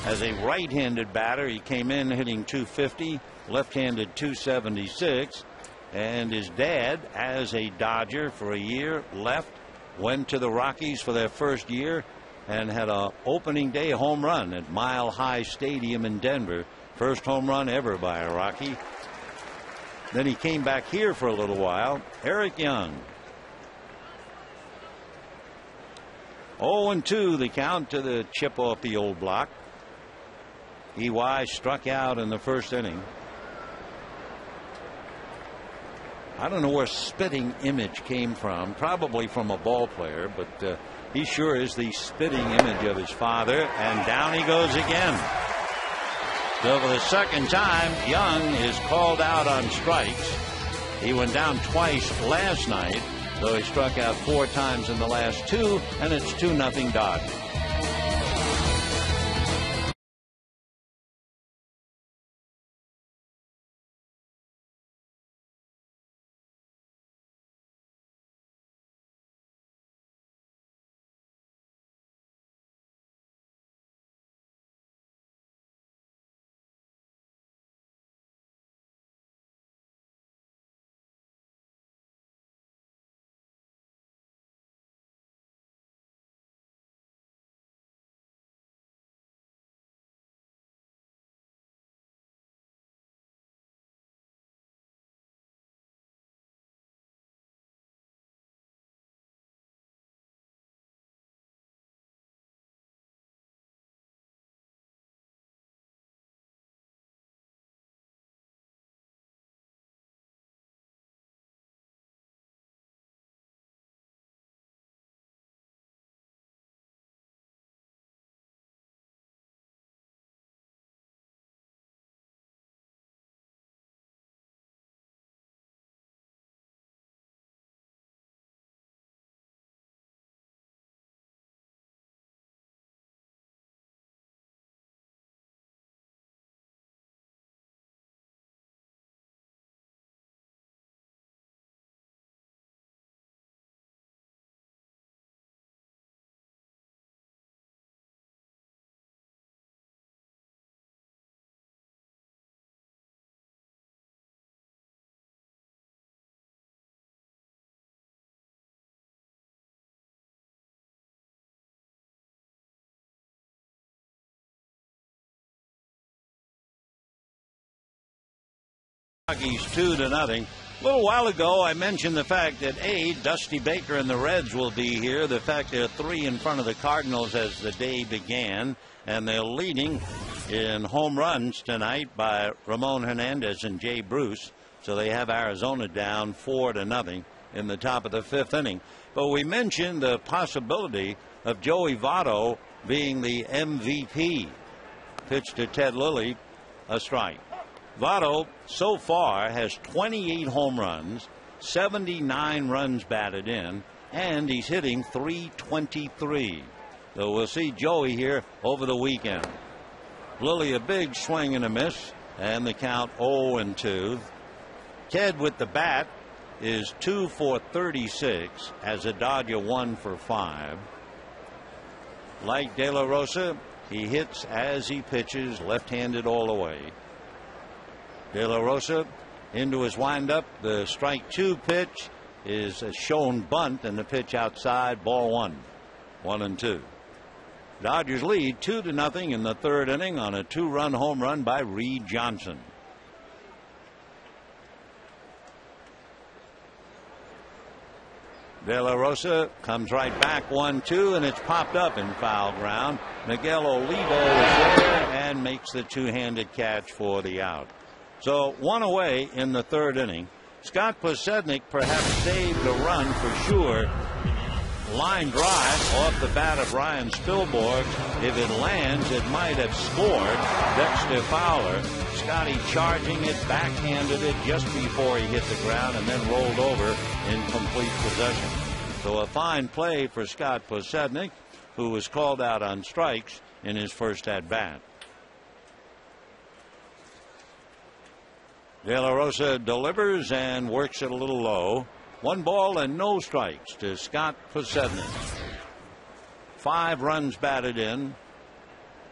as a right-handed batter, he came in hitting .250, left-handed .276, and his dad, as a Dodger for a year, left, went to the Rockies for their first year, and had a opening day home run at Mile High Stadium in Denver. First home run ever by a Rocky. Then he came back here for a little while. Eric Young. 0-2 the count to the chip off the old block. EY struck out in the first inning. I don't know where spitting image came from. Probably from a ball player, but he sure is the spitting image of his father. And down he goes again. So for the second time, Young is called out on strikes. He went down twice last night, though he struck out 4 times in the last 2, and it's 2-0 Dodgers. Rockies 2-0. A little while ago, I mentioned the fact that Dusty Baker and the Reds will be here. The fact they're 3 in front of the Cardinals as the day began, and they're leading in home runs tonight by Ramon Hernandez and Jay Bruce. So they have Arizona down 4-0 in the top of the 5th inning. But we mentioned the possibility of Joey Votto being the MVP. Pitch to Ted Lilly, a strike. Votto so far has 28 home runs, 79 runs batted in, and he's hitting .323. So we'll see Joey here over the weekend. Lilly a big swing and a miss, and the count 0-2. Ted with the bat is 2 for 36 as a Dodger 1 for 5. Like De La Rosa, he hits as he pitches, left-handed all the way. De La Rosa into his windup. The strike 2 pitch is a shown bunt, and the pitch outside, ball 1. 1-2. Dodgers lead 2-0 in the 3rd inning on a 2-run home run by Reed Johnson. De La Rosa comes right back 1-2, and it's popped up in foul ground. Miguel Olivo is there and makes the two-handed catch for the out. So 1 away in the 3rd inning. Scott Podsednik perhaps saved a run for sure. Line drive off the bat of Ryan Spilborg. If it lands, it might have scored. Dexter Fowler. Scotty charging it, backhanded it just before he hit the ground, and then rolled over in complete possession. So a fine play for Scott Podsednik, who was called out on strikes in his first at bat. De La Rosa delivers and works it a little low. 1 ball and no strikes to Scott Podsednik. 5 runs batted in.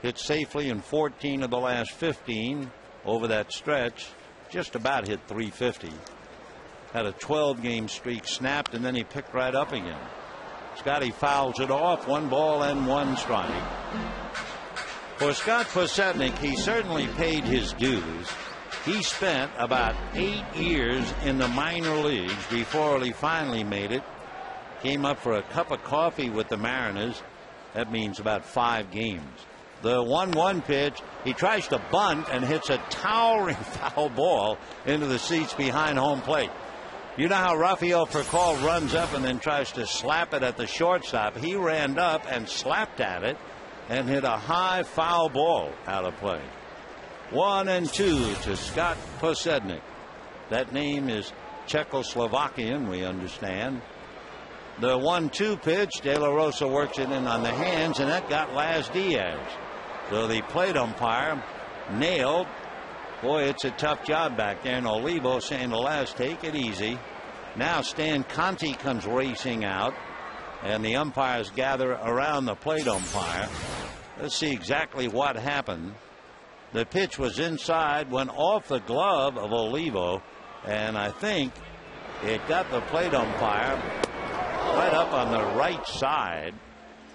Hit safely in 14 of the last 15 over that stretch. Just about hit .350. Had a 12-game streak snapped, and then he picked right up again. Scotty fouls it off. 1 ball and 1 strike. For Scott Podsednik, he certainly paid his dues. He spent about 8 years in the minor leagues before he finally made it. Came up for a cup of coffee with the Mariners. That means about 5 games. The 1-1 pitch, he tries to bunt and hits a towering foul ball into the seats behind home plate. You know how Rafael Furcal runs up and then tries to slap it at the shortstop. He ran up and slapped at it and hit a high foul ball out of play. 1-2 to Scott Podsednik. That name is Czechoslovakian, we understand. The 1-2 pitch, De La Rosa works it in on the hands, and that got Laz Diaz. So the plate umpire nailed. Boy, it's a tough job back there. And Olivo saying to Laz, take it easy. Now Stan Conti comes racing out, and the umpires gather around the plate umpire. Let's see exactly what happened. The pitch was inside, went off the glove of Olivo, and I think it got the plate umpire right up on the right side,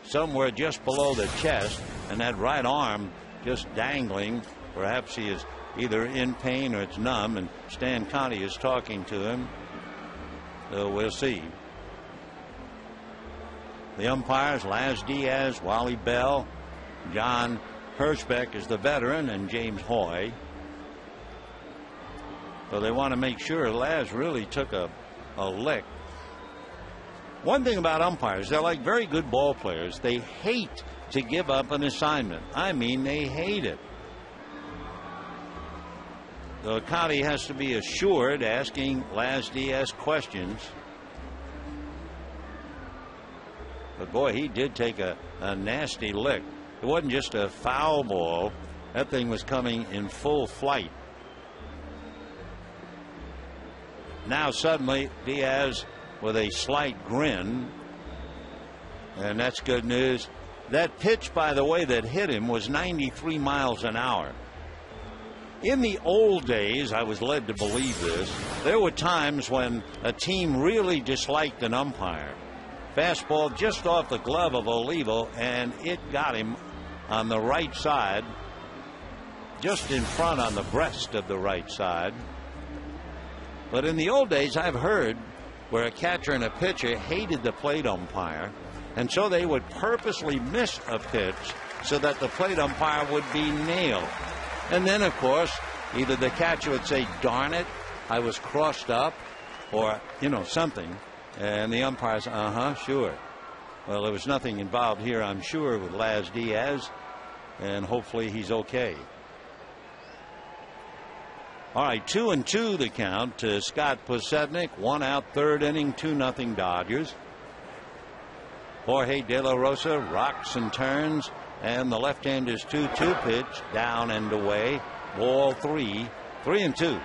somewhere just below the chest, and that right arm just dangling. Perhaps he is either in pain or it's numb, and Stan Conti is talking to him. So we'll see. The umpires, Laz Diaz, Wally Bell, John Hirschbeck is the veteran, and James Hoy. So they want to make sure Laz really took a lick. One thing about umpires, they're like very good ball players. They hate to give up an assignment. I mean, they hate it. So Conti has to be assured, asking Laz Diaz questions. But boy, he did take a nasty lick. It wasn't just a foul ball. That thing was coming in full flight. Now suddenly Diaz with a slight grin, and that's good news. That pitch, by the way, that hit him was 93 miles an hour. In the old days, I was led to believe this, there were times when a team really disliked an umpire. Fastball just off the glove of Olivo, and it got him on the right side, just in front on the breast of the right side. But in the old days, I've heard where a catcher and a pitcher hated the plate umpire, and so they would purposely miss a pitch so that the plate umpire would be nailed. And then, of course, either the catcher would say, darn it, I was crossed up, or, something. And the umpire's, sure. Well, there was nothing involved here, I'm sure, with Laz Diaz, and hopefully he's okay. All right, 2-2 the count to Scott Podsednik. 1 out, third inning, 2-0 Dodgers. Jorge De La Rosa rocks and turns, and the left-hander's 2-2 pitch down and away. Ball 3, 3-2.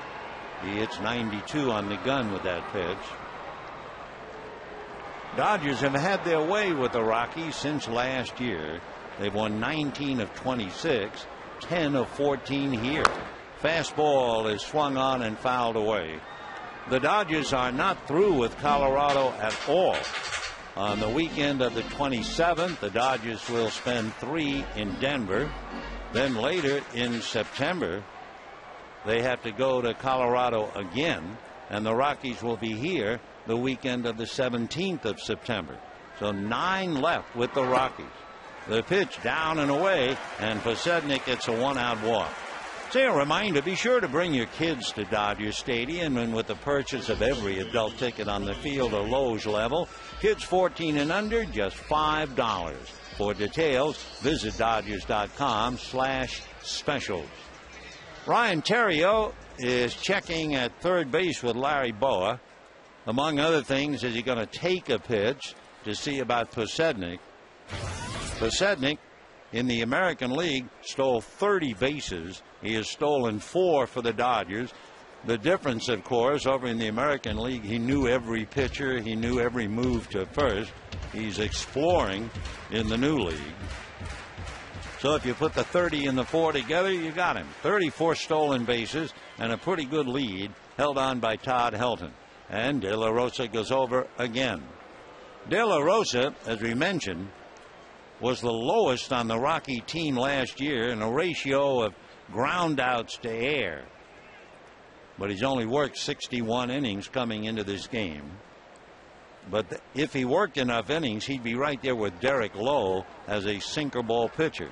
He hits 92 on the gun with that pitch. Dodgers have had their way with the Rockies since last year. They've won 19 of 26, 10 of 14 here. Fastball is swung on and fouled away. The Dodgers are not through with Colorado at all. On the weekend of the 27th, the Dodgers will spend 3 in Denver. Then later in September, they have to go to Colorado again, and the Rockies will be here the weekend of the 17th of September. So 9 left with the Rockies. The pitch down and away, and Podsednik gets a 1-out walk. Say, a reminder, be sure to bring your kids to Dodger Stadium, and with the purchase of every adult ticket on the field or loge level, kids 14 and under, just $5. For details, visit Dodgers.com/specials. Ryan Theriot is checking at third base with Larry Boa. Among other things, is he going to take a pitch to see about Podsednik? Podsednik, in the American League, stole 30 bases. He has stolen 4 for the Dodgers. The difference, of course, over in the American League, he knew every pitcher. He knew every move to first. He's exploring in the new league. So if you put the 30 and the 4 together, you got him. 34 stolen bases and a pretty good lead held on by Todd Helton. And De La Rosa goes over again. De La Rosa, as we mentioned, was the lowest on the Rocky team last year in a ratio of ground outs to air. But he's only worked 61 innings coming into this game. But if he worked enough innings, he'd be right there with Derek Lowe as a sinker ball pitcher.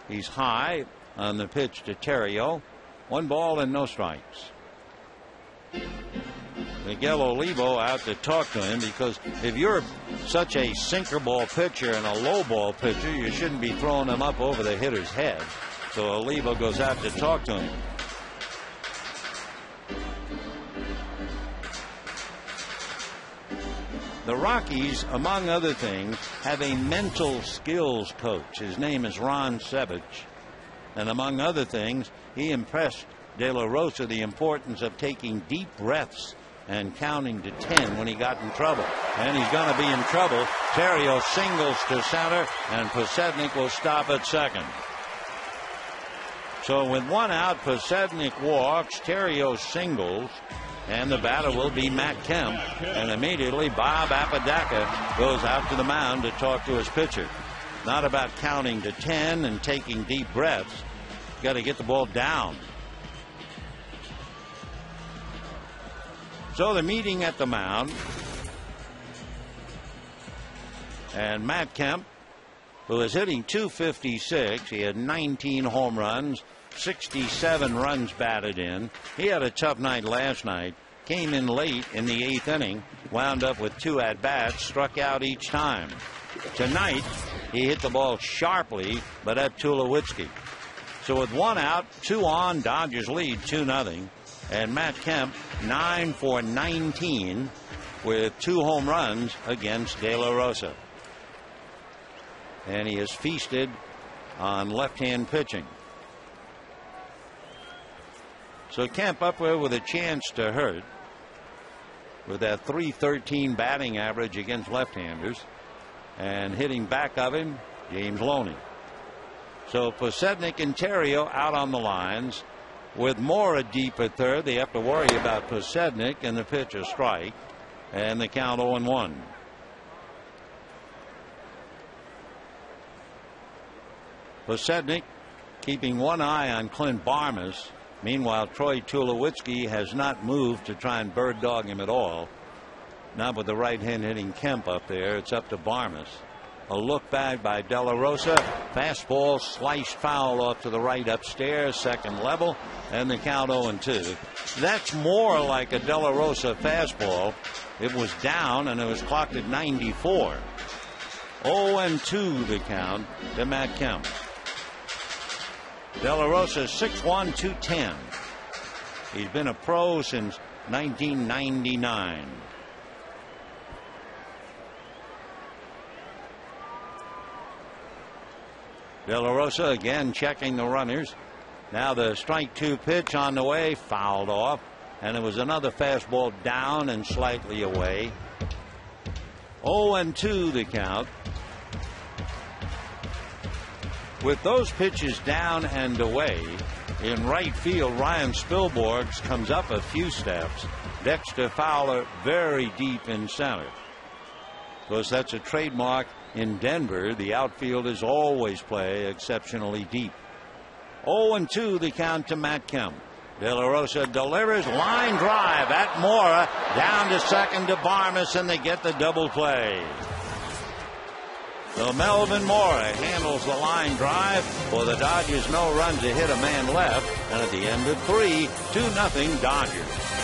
He's high on the pitch to Theriot. 1 ball and no strikes. Miguel Olivo out to talk to him, because if you're such a sinker ball pitcher and a low ball pitcher, you shouldn't be throwing them up over the hitter's head. So Olivo goes out to talk to him. The Rockies, among other things, have a mental skills coach. His name is Ron Sevich. And among other things, he impressed De La Rosa the importance of taking deep breaths and counting to 10 when he got in trouble. And he's going to be in trouble. Theriot singles to center, and Posednik will stop at second. So with one out, Posednik walks, Theriot singles, and the batter will be Matt Kemp. And immediately Bob Apodaca goes out to the mound to talk to his pitcher. Not about counting to 10 and taking deep breaths. Got to get the ball down. So the meeting at the mound. And Matt Kemp, who is hitting .256, he had 19 home runs, 67 runs batted in. He had a tough night last night. Came in late in the 8th inning, wound up with 2 at-bats, struck out each time. Tonight, he hit the ball sharply, but at Tulowitzki. So with 1 out, 2 on, Dodgers lead 2-0. And Matt Kemp, 9 for 19 with 2 home runs against De La Rosa. And he has feasted on left-hand pitching. So Kemp up there with a chance to hurt with that .313 batting average against left-handers. And hitting back of him, James Loney. So Posednik and Theriot out on the lines. With Mora deep at third, they have to worry about Posednik, and the pitch a strike, and the count 0-1. Posednik keeping one eye on Clint Barmes. Meanwhile, Troy Tulowitzki has not moved to try and bird dog him at all. Not with the right hand hitting Kemp up there. It's up to Barmes. A look back by De La Rosa. Fastball sliced foul off to the right upstairs, second level, and the count 0-2. That's more like a De La Rosa fastball. It was down and it was clocked at 94. 0-2 the count to Matt Kemp. De La Rosa 6'1", 210. He's been a pro since 1999. De La Rosa again checking the runners. Now the strike 2 pitch on the way, fouled off, and it was another fastball down and slightly away. 0-2 the count. With those pitches down and away, in right field, Ryan Spilborghs comes up a few steps. Dexter Fowler very deep in center. Of course, that's a trademark in Denver. The outfielders always play exceptionally deep. 0-2 the count to Matt Kemp. De La Rosa delivers, line drive at Mora, down to second to Barmes, and they get the double play. So Melvin Mora handles the line drive for the Dodgers. No runs to hit, a man left, and at the end of 3, 2-0 Dodgers.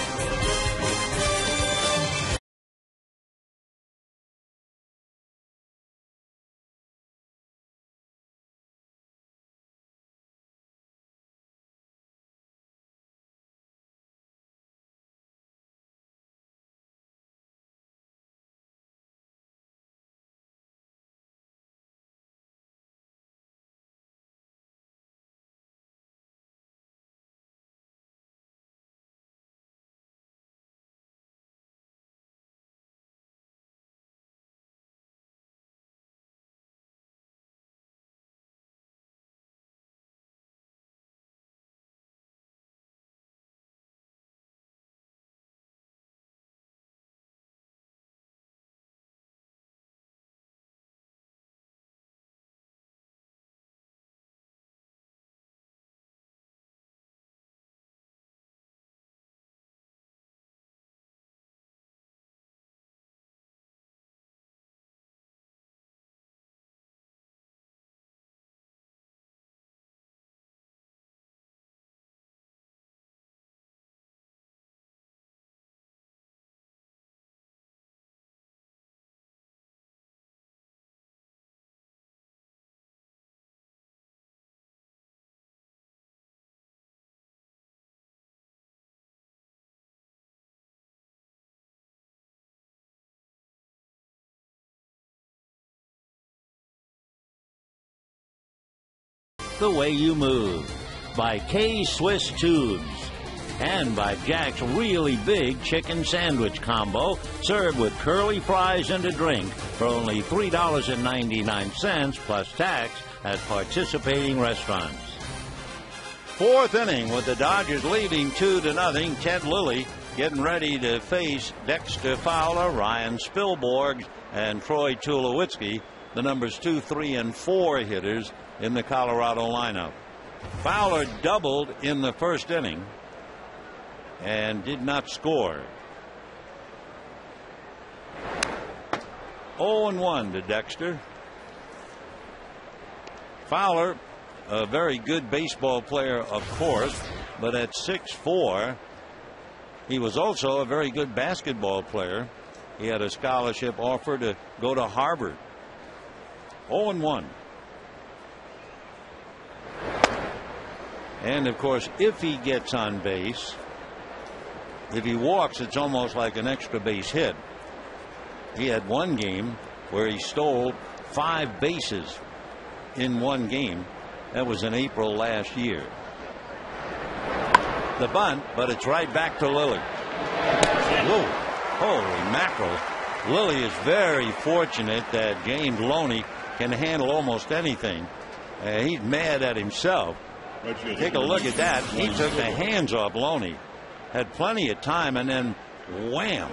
the way you move. By K-Swiss Tubes. And by Jack's really big chicken sandwich combo, served with curly fries and a drink for only $3.99 plus tax at participating restaurants. Fourth inning with the Dodgers leading 2-0. Ted Lilly getting ready to face Dexter Fowler, Ryan Spilborghs, and Troy Tulowitzki, the numbers 2, 3, and 4 hitters in the Colorado lineup. Fowler doubled in the first inning and did not score. 0-1 to Dexter. Fowler, a very good baseball player, of course, but at 6'4", he was also a very good basketball player. He had a scholarship offer to go to Harvard. 0-1. And of course, if he gets on base, if he walks, it's almost like an extra base hit. He had one game where he stole 5 bases in one game. That was in April last year. The bunt, but it's right back to Lilly. Whoa, holy mackerel. Lilly is very fortunate that James Loney can handle almost anything. He's mad at himself. Take a look at that. He took the hands off Loney. Had plenty of time, and then wham.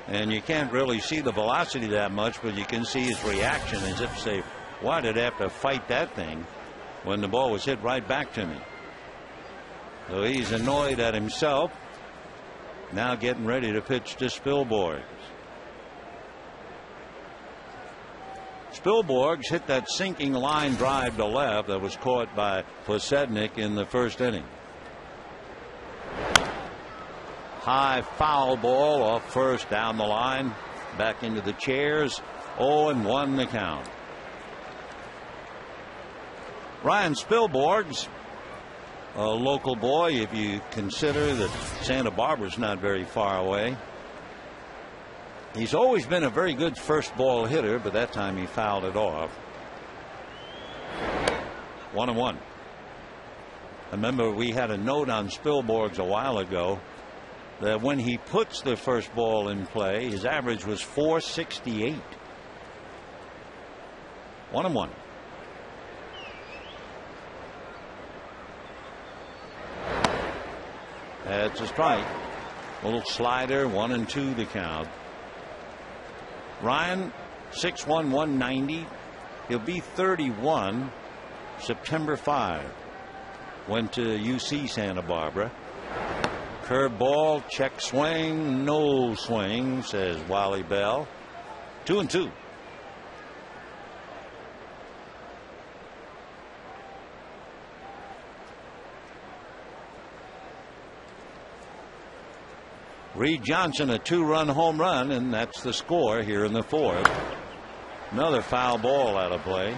And you can't really see the velocity that much, but you can see his reaction as if to say, why did I have to fight that thing when the ball was hit right back to me? So he's annoyed at himself. Now getting ready to pitch to Spilborghs. Spilborghs hit that sinking line drive to left that was caught by Posednik in the first inning. High foul ball off first down the line. Back into the chairs. 0-1 the count. Ryan Spilborghs, a local boy, if you consider that Santa Barbara's not very far away. He's always been a very good first ball hitter, but that time he fouled it off. 1-1. I remember we had a note on Spilborghs a while ago that when he puts the first ball in play, his average was .468. 1-1. That's a strike. Little slider, 1-2 the count. Ryan, 6'1", 190. He'll be 31 September 5. Went to UC Santa Barbara. Curve ball, check swing, no swing, says Wally Bell. 2-2. Reed Johnson, a 2-run home run, and that's the score here in the fourth. Another foul ball out of play.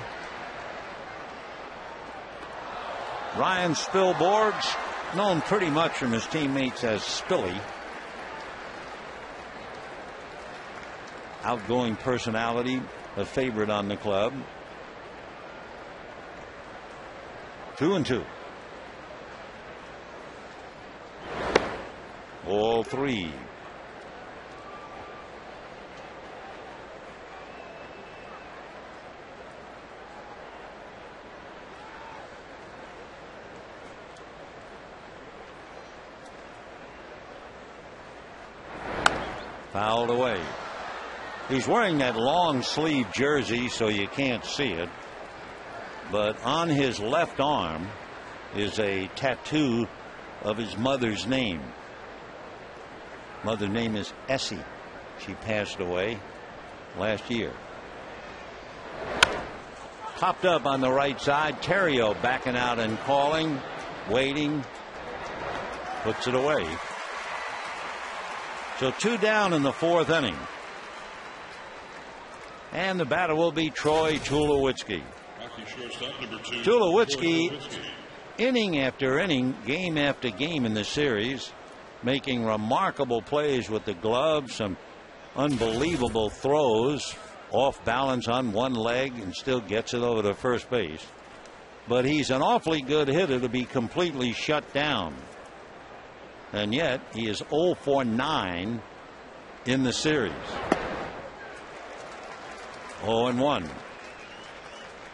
Ryan Spilborghs, known pretty much from his teammates as Spilly. Outgoing personality, a favorite on the club. 2-2. Ball 3. Fouled away. He's wearing that long sleeve jersey so you can't see it, but on his left arm is a tattoo of his mother's name. Mother's name is Essie. She passed away last year. Popped up on the right side. Terrio backing out and calling, waiting, puts it away. So 2 down in the fourth inning. And the batter will be Troy Tulowitzki. Tulowitzki, inning after inning, game after game in the series, making remarkable plays with the glove, some unbelievable throws, off balance on one leg, and still gets it over to first base. but he's an awfully good hitter to be completely shut down. And yet he is 0 for 9 in the series. 0 and 1.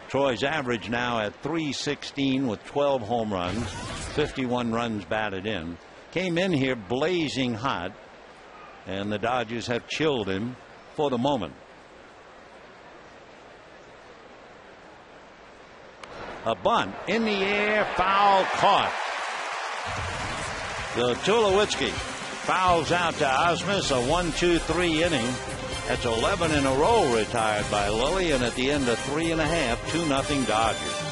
Troy's average now at .316 with 12 home runs, 51 runs batted in. Came in here blazing hot, and the Dodgers have chilled him for the moment. A bunt in the air, foul caught. So Tulowitzki fouls out to Osmus, a 1-2-3 inning. That's 11 in a row retired by Lilly, and at the end of 3.5, 2-0 Dodgers.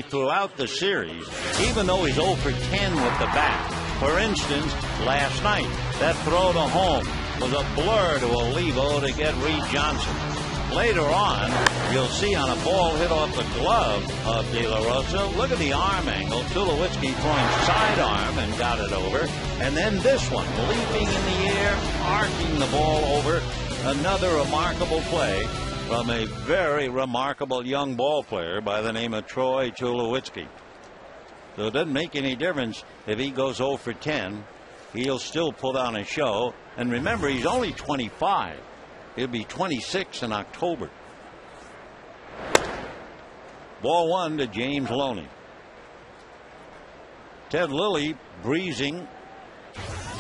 Throughout the series, even though he's 0 for 10 with the bat. For instance, last night, that throw to home was a blur to Olivo to get Reed Johnson. Later on, you'll see on a ball hit off the glove of De La Rosa, look at the arm angle. Tulowitzki throwing sidearm and got it over. And then this one, leaping in the air, arcing the ball over. Another remarkable play from a very remarkable young ball player by the name of Troy Tulowitzki. So it doesn't make any difference if he goes 0 for 10. He'll still put on a show. And remember, he's only 25. He'll be 26 in October. Ball 1 to James Loney. Ted Lilly, breezing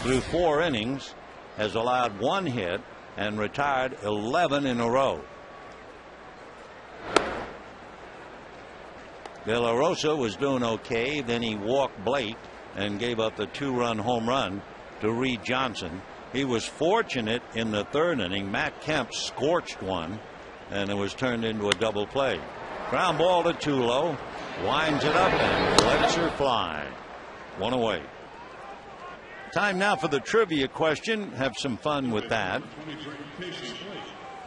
through 4 innings, has allowed 1 hit and retired 11 in a row. De La Rosa was doing okay. Then he walked Blake and gave up the 2-run home run to Reed Johnson. He was fortunate in the 3rd inning. Matt Kemp scorched one, and it was turned into a double play. Ground ball to Tulo. Winds it up and lets her fly. 1 away. Time now for the trivia question. Have some fun with that.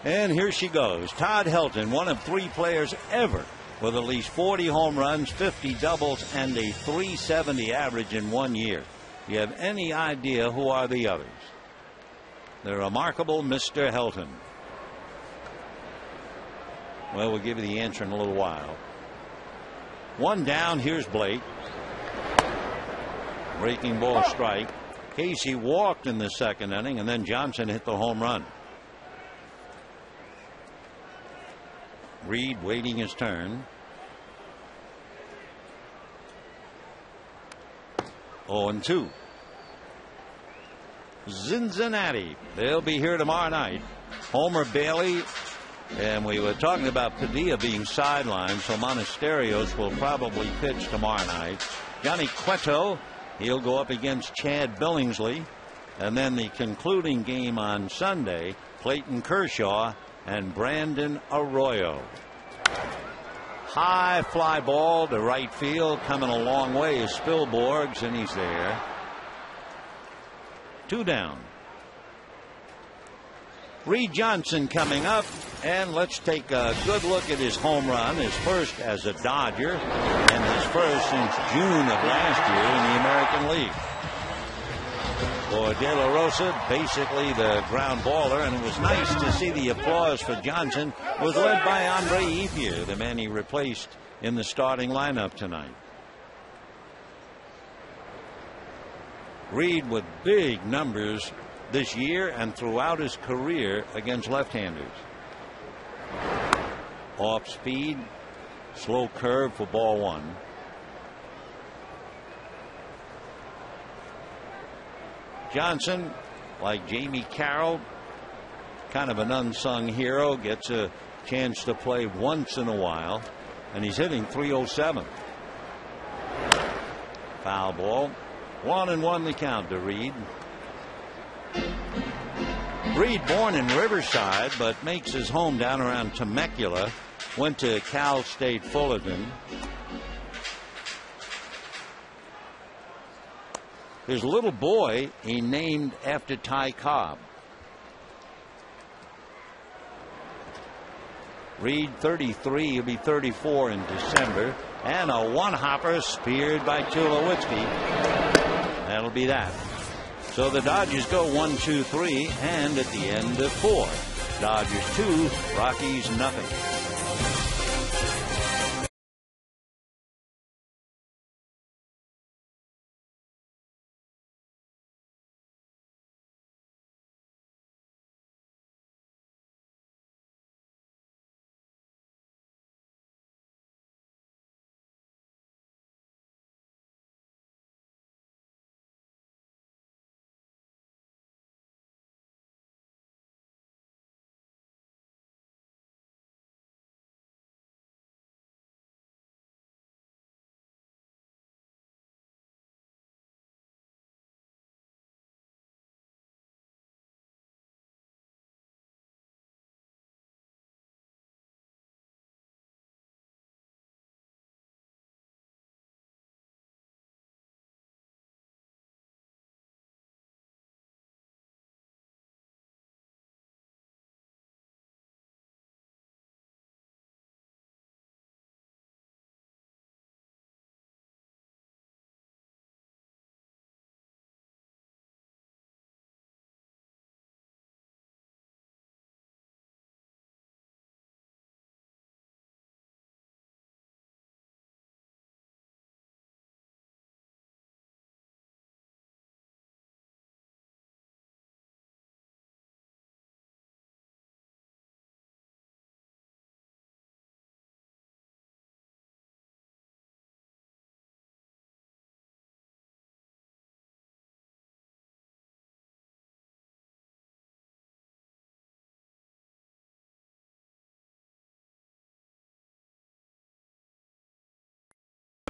And here she goes. Todd Helton, one of 3 players ever with at least 40 home runs, 50 doubles, and a .370 average in 1 year. Do you have any idea who are the others? The remarkable Mr. Helton. Well, we'll give you the answer in a little while. 1 down. Here's Blake. Breaking ball strike. Casey walked in the 2nd inning, and then Johnson hit the home run. Reed waiting his turn. 0-2. Cincinnati. They'll be here tomorrow night. Homer Bailey. And we were talking about Padilla being sidelined, so Monasterios will probably pitch tomorrow night. Johnny Cueto, he'll go up against Chad Billingsley. And then the concluding game on Sunday, Clayton Kershaw and Brandon Arroyo. High fly ball to right field. Coming a long way is Spilborghs, and he's there. 2 down. Reed Johnson coming up, and let's take a good look at his home run, his first as a Dodger, and his first since June of last year in the American League. For De La Rosa, basically the ground baller, and it was nice to see the applause for Johnson was led by Andre Ethier, the man he replaced in the starting lineup tonight. Reed with big numbers this year and throughout his career against left-handers. Off speed, slow curve for ball one. Johnson, like Jamie Carroll, kind of an unsung hero, gets a chance to play once in a while, and he's hitting .307. Foul ball. 1-1 the count to Reed. Reed, born in Riverside, but makes his home down around Temecula. Went to Cal State Fullerton. His little boy he named after Ty Cobb. Reed 33, he'll be 34 in December, and a one-hopper speared by Tulowitzki. That'll be that. So the Dodgers go 1-2-3, and at the end of 4. Dodgers 2, Rockies nothing.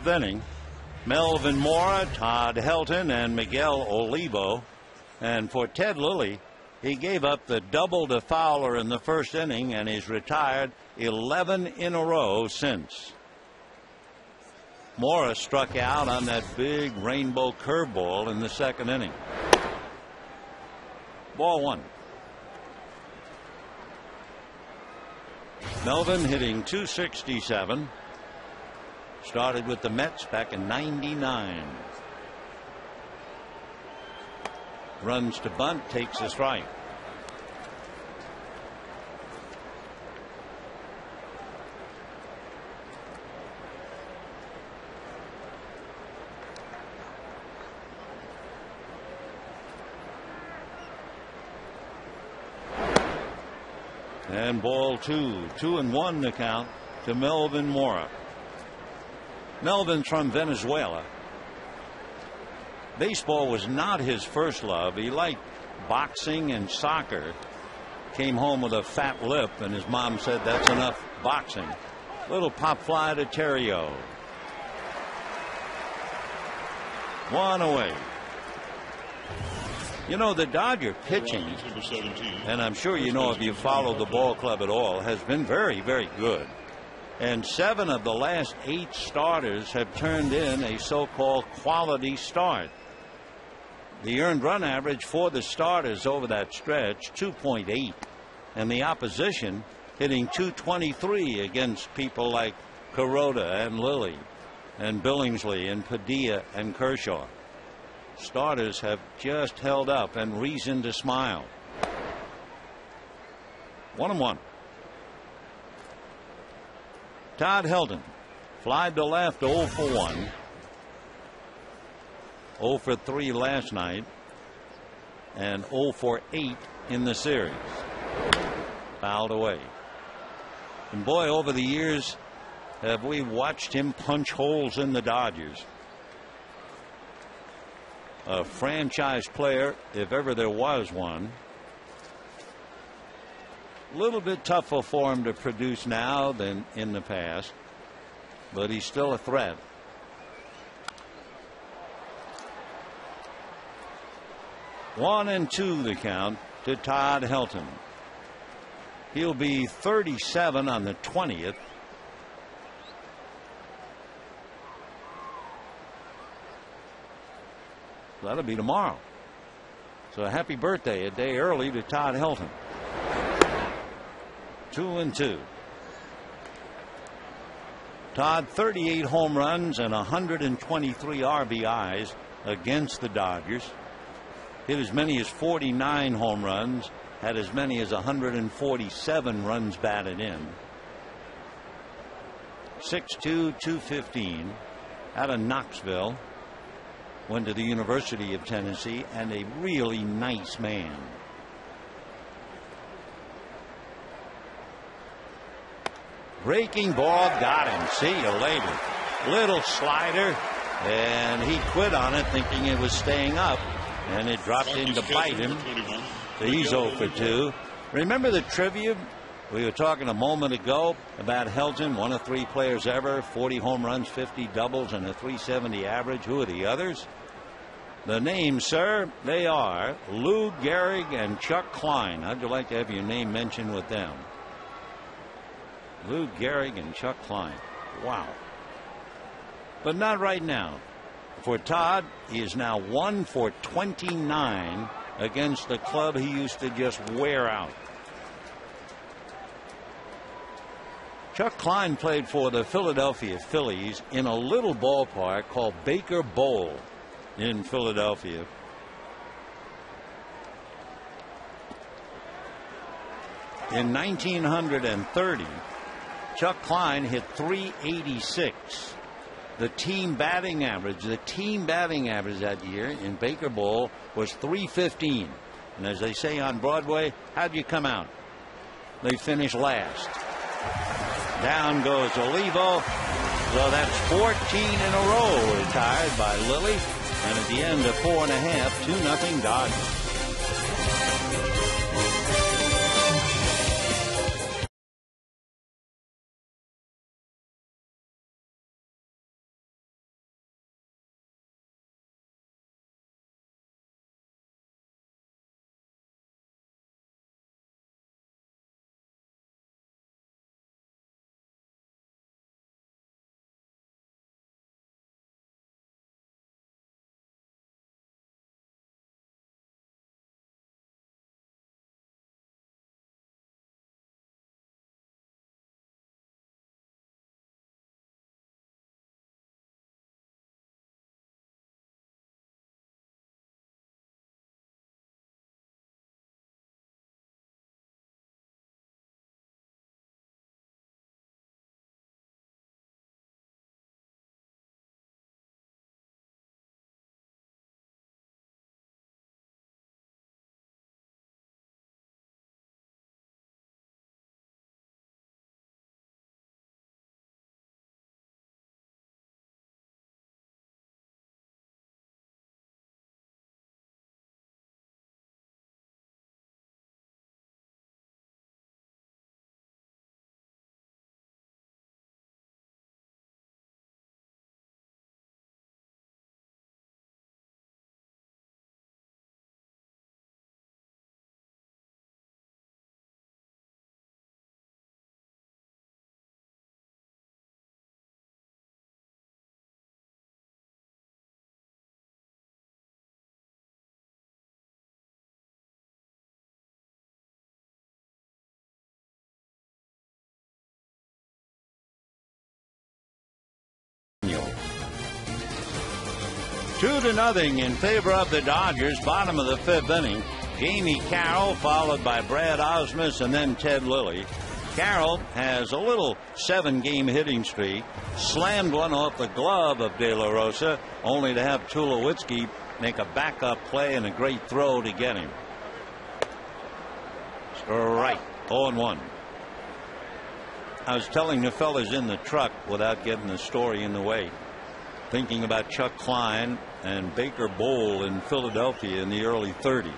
Inning, Melvin Mora, Todd Helton, and Miguel Olivo. And for Ted Lilly, he gave up the double to Fowler in the first inning, and he's retired 11 in a row since. Mora struck out on that big rainbow curveball in the second inning. Ball one. Melvin hitting .267. Started with the Mets back in '99. Runs to bunt, takes a strike. And ball two. 2-1 the count to Melvin Mora. Melvin's from Venezuela. Baseball was not his first love. He liked boxing and soccer. Came home with a fat lip, and his mom said, "That's enough boxing." Little pop fly to Terrio. One away. You know, the Dodger pitching, and I'm sure you know if you follow the ball club at all, has been very, very good. And 7 of the last 8 starters have turned in a so-called quality start. The earned run average for the starters over that stretch, 2.8. and the opposition hitting .223 against people like Kuroda and Lilly and Billingsley and Padilla and Kershaw. Starters have just held up and reason to smile. 1-1. Todd Helton flied to left, 0 for 1. 0 for 3 last night and 0 for 8 in the series. Fouled away. And boy, over the years have we watched him punch holes in the Dodgers. A franchise player, if ever there was one. A little bit tougher for him to produce now than in the past, but he's still a threat. One and two the count to Todd Helton. He'll be 37 on the 20th. That'll be tomorrow. So happy birthday a day early to Todd Helton. 2-2. Todd, 38 home runs and 123 RBIs against the Dodgers. Hit as many as 49 home runs, had as many as 147 runs batted in. 6'2", 215, out of Knoxville. Went to the University of Tennessee, and a really nice man. Breaking ball, got him. See you later. Little slider, and he quit on it thinking it was staying up, and it dropped in to bite him. So he's 0 for 2. Remember the trivia we were talking a moment ago about Helton, one of 3 players ever, 40 home runs, 50 doubles, and a .370 average. Who are the others? The names, sir, they are Lou Gehrig and Chuck Klein. How'd you like to have your name mentioned with them? Lou Gehrig and Chuck Klein. Wow. But not right now. For Todd, he is now 1 for 29 against the club he used to just wear out. Chuck Klein played for the Philadelphia Phillies in a little ballpark called Baker Bowl in Philadelphia. In 1930, Chuck Klein hit .386. The team batting average that year in Baker Bowl was .315. And as they say on Broadway, how'd you come out? They finished last. Down goes Olivo. So that's 14 in a row retired by Lilly. And at the end of 4 1/2, 2-0 Dodgers. 2-0 in favor of the Dodgers. Bottom of the 5th inning. Jamie Carroll followed by Brad Osmus and then Ted Lilly. Carroll has a little 7-game hitting streak. Slammed one off the glove of De La Rosa, only to have Tulowitzki make a backup play and a great throw to get him. Strike. 0-1. I was telling the fellas in the truck, without getting the story in the way, thinking about Chuck Klein and Baker Bowl in Philadelphia in the early 30s.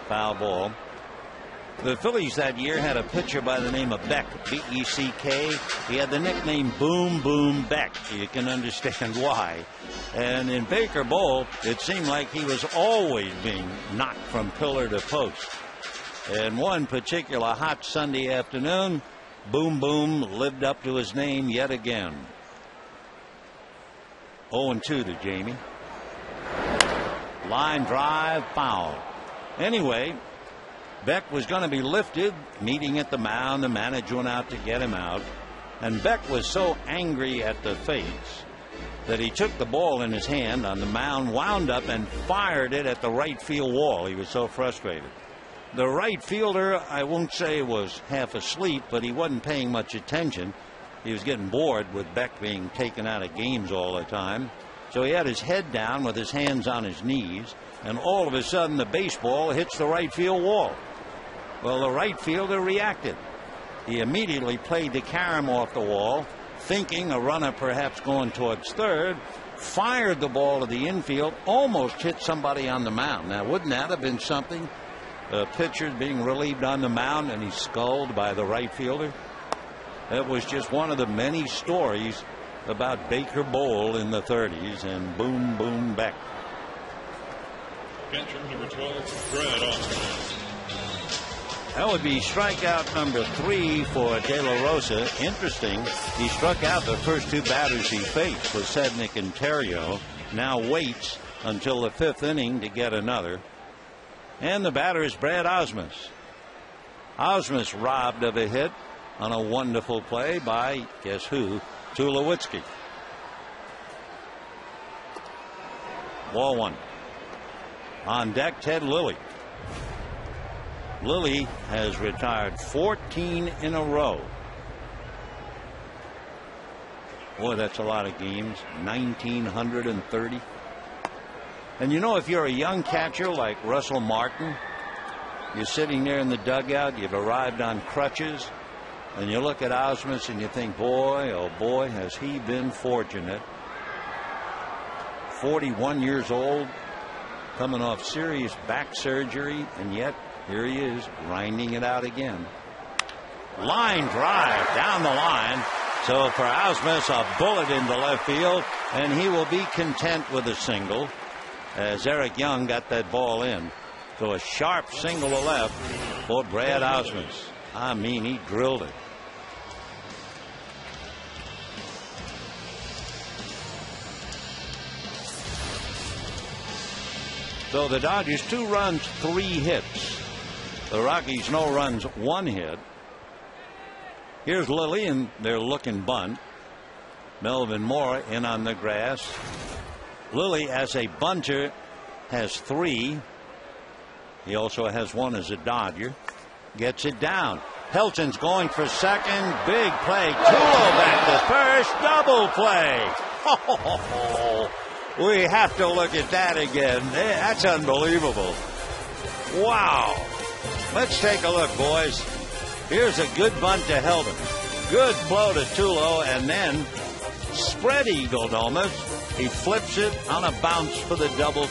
Foul ball. The Phillies that year had a pitcher by the name of Beck, B-E-C-K. He had the nickname Boom Boom Beck. You can understand why. And in Baker Bowl, it seemed like he was always being knocked from pillar to post. And one particular hot Sunday afternoon, Boom Boom lived up to his name yet again. 0-2 to Jamie. Line drive, foul. Anyway, Beck was going to be lifted, meeting at the mound. The manager went out to get him out. And Beck was so angry at the Phillies that he took the ball in his hand on the mound, wound up, and fired it at the right field wall. He was so frustrated. The right fielder, I won't say was half asleep, but he wasn't paying much attention. He was getting bored with Beck being taken out of games all the time. So he had his head down with his hands on his knees, and all of a sudden the baseball hits the right field wall. Well, the right fielder reacted. He immediately played to carry him off the wall, thinking a runner perhaps going towards third, fired the ball to the infield, almost hit somebody on the mound. Now, wouldn't that have been something? The pitcher being relieved on the mound and he's sculled by the right fielder. That was just one of the many stories about Baker Bowl in the 30s and Boom Boom Beck. Catcher number 12, Brad Osmus. That would be strikeout number 3 for De La Rosa. Interesting, he struck out the first 2 batters he faced with Sednick and Terrio. Now waits until the 5th inning to get another. And the batter is Brad Osmus. Osmus robbed of a hit on a wonderful play by, guess who, Tulowitzki. Ball 1. On deck, Ted Lilly. Lilly has retired 14 in a row. Boy, that's a lot of games. 1,930. And you know, if you're a young catcher like Russell Martin, you're sitting there in the dugout, you've arrived on crutches, and you look at Osmus and you think, boy, oh boy, has he been fortunate. 41 years old, coming off serious back surgery, and yet here he is grinding it out again. Line drive down the line. So for Osmus, a bullet into left field, and he will be content with a single as Eric Young got that ball in. So a sharp single to left for Brad Osmus. I mean, he drilled it. So the Dodgers 2 runs, 3 hits. The Rockies no runs, 1 hit. Here's Lilly and they're looking bunt. Melvin Moore in on the grass. Lilly as a bunter has 3. He also has 1 as a Dodger. Gets it down. Helton's going for second. Big play. Tulo back to first. Double play. Oh, we have to look at that again. That's unbelievable. Wow. Let's take a look, boys. Here's a good bunt to Helton. Good blow to Tulo, and then spread eagle almost. He flips it on a bounce for the double.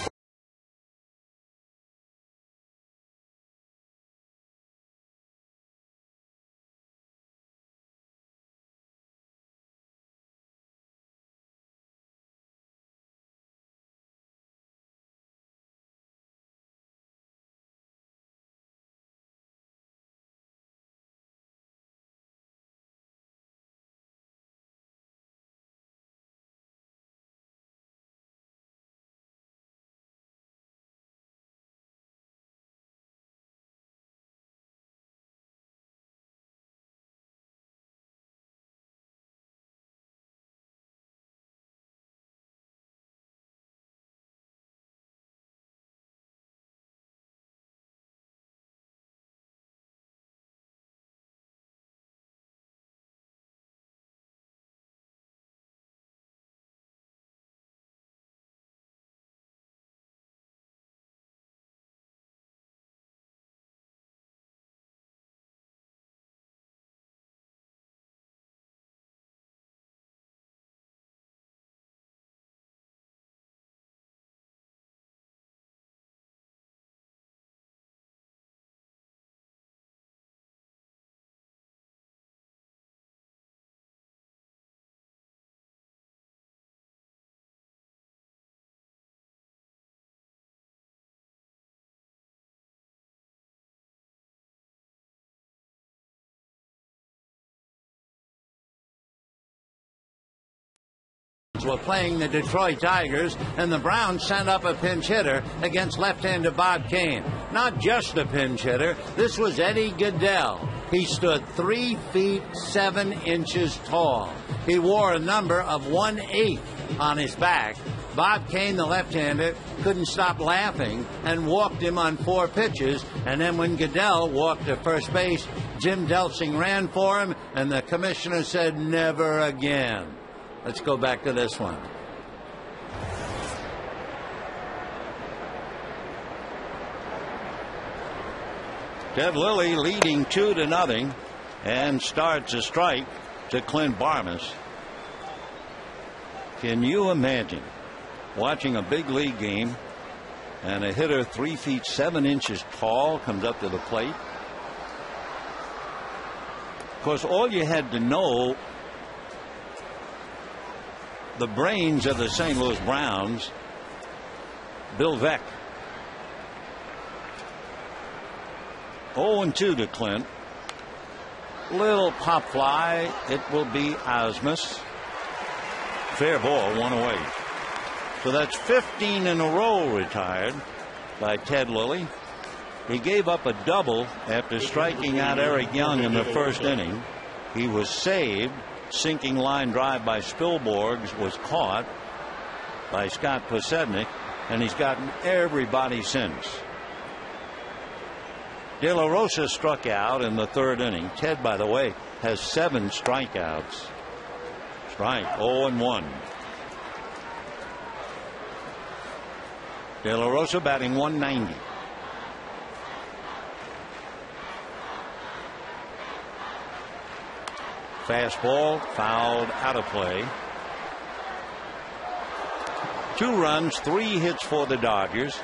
Browns were playing the Detroit Tigers, and the Browns sent up a pinch hitter against left-hander Bob Kane. Not just a pinch hitter, this was Eddie Goodell. He stood 3 feet 7 inches tall. He wore a number of 1/8 on his back. Bob Kane, the left-hander, couldn't stop laughing and walked him on 4 pitches. And then when Goodell walked to first base, Jim Delsing ran for him, and the commissioner said, "Never again." Let's go back to this one. Ted Lilly leading 2-0 and starts a strike to Clint Barnes. Can you imagine watching a big league game and a hitter 3 feet 7 inches tall comes up to the plate? Of course, all you had to know, the brains of the St. Louis Browns, Bill Veeck. 0-2 to Clint. Little pop fly. It will be Osmus. Fair ball, 1 away. So that's 15 in a row retired by Ted Lilly. He gave up a double after striking out Eric Young in the first inning. He was saved. Sinking line drive by Spilborghs was caught by Scott Posednik, and he's gotten everybody since. De La Rosa struck out in the 3rd inning. Ted, by the way, has 7 strikeouts. Strike 0-1. De La Rosa batting 190. Fastball fouled out of play. 2 runs, 3 hits for the Dodgers.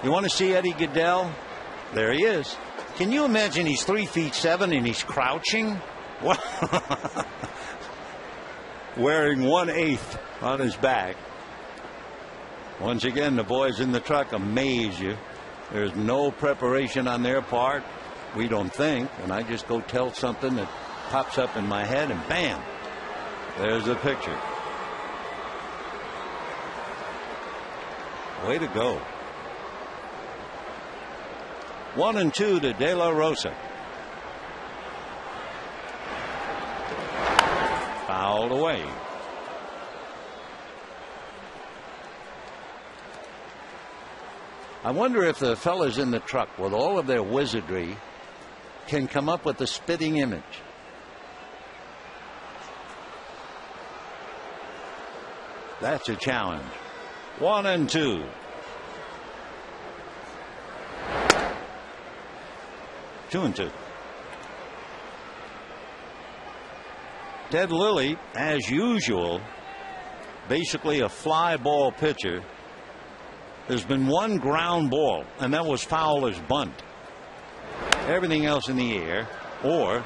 You want to see Eddie Goodell? There he is. Can you imagine he's 3 feet 7 and he's crouching? Wearing 1/8 on his back. Once again, the boys in the truck amaze you. There's no preparation on their part. We don't think, and I just go tell something that pops up in my head, and bam, there's a picture. Way to go. 1-2 to De La Rosa. Fouled away. I wonder if the fellas in the truck, with all of their wizardry, can come up with a spitting image. That's a challenge. 1-2. Two and two. Ted Lilly, as usual, basically a fly ball pitcher. There's been 1 ground ball, and that was Fowler's bunt. Everything else in the air or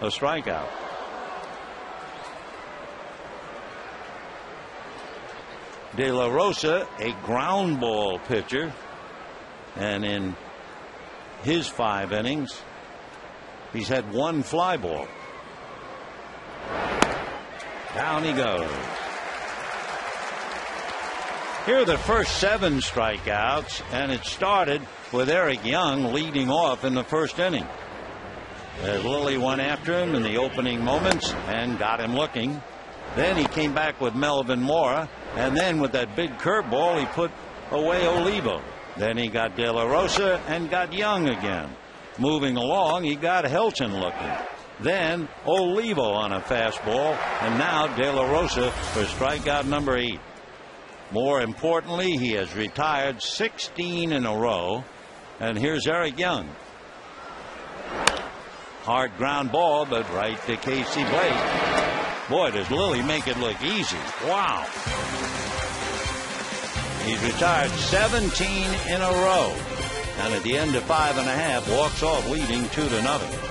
a strikeout. De La Rosa, a ground ball pitcher, and in his 5 innings, he's had 1 fly ball. Down he goes. Here are the first 7 strikeouts, and it started with Eric Young leading off in the first inning. As Lilly went after him in the opening moments and got him looking. Then he came back with Melvin Mora, and then with that big curveball he put away Olivo. Then he got De La Rosa and got Young again. Moving along, he got Helton looking. Then Olivo on a fastball, and now De La Rosa for strikeout number 8. More importantly, he has retired 16 in a row. And here's Eric Young. Hard ground ball, but right to Casey Blake. Boy, does Lilly make it look easy. Wow. He's retired 17 in a row. And at the end of 5.5, walks off leading 2-0.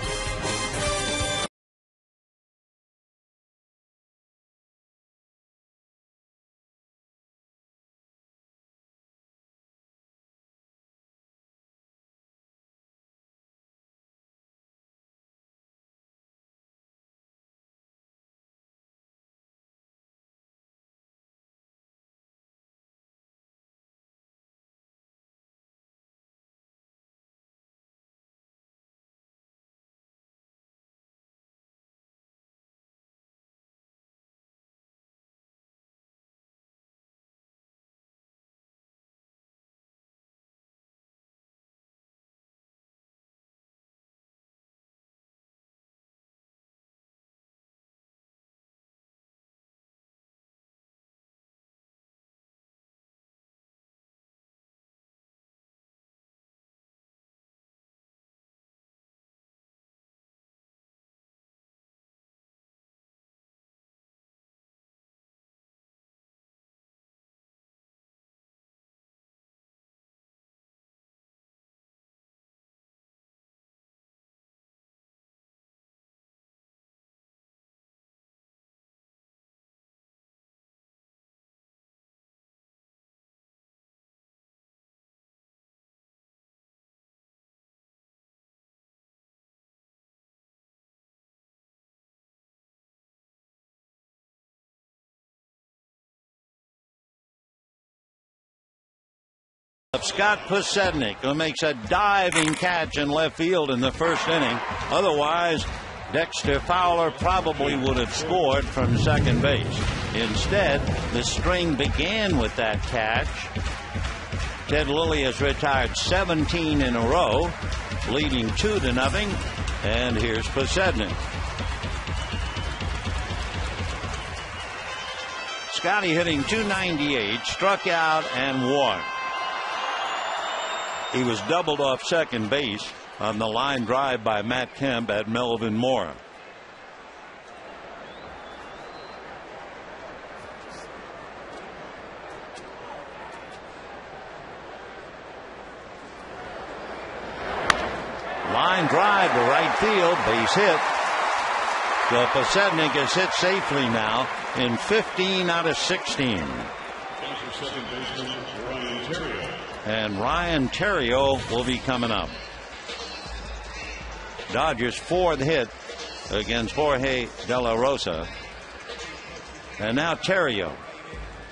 Scott Posednik, who makes a diving catch in left field in the first inning. Otherwise, Dexter Fowler probably would have scored from second base. Instead, the string began with that catch. Ted Lilly has retired 17 in a row, leading 2-0. And here's Posednik. Scotty hitting .298, struck out and won. He was doubled off second base on the line drive by Matt Kemp at Melvin Mora. Line drive to right field, base hit. So Posednik is hit safely now in 15 out of 16. And Ryan Theriot will be coming up. Dodgers' fourth hit against Jorge De La Rosa. And now Theriot.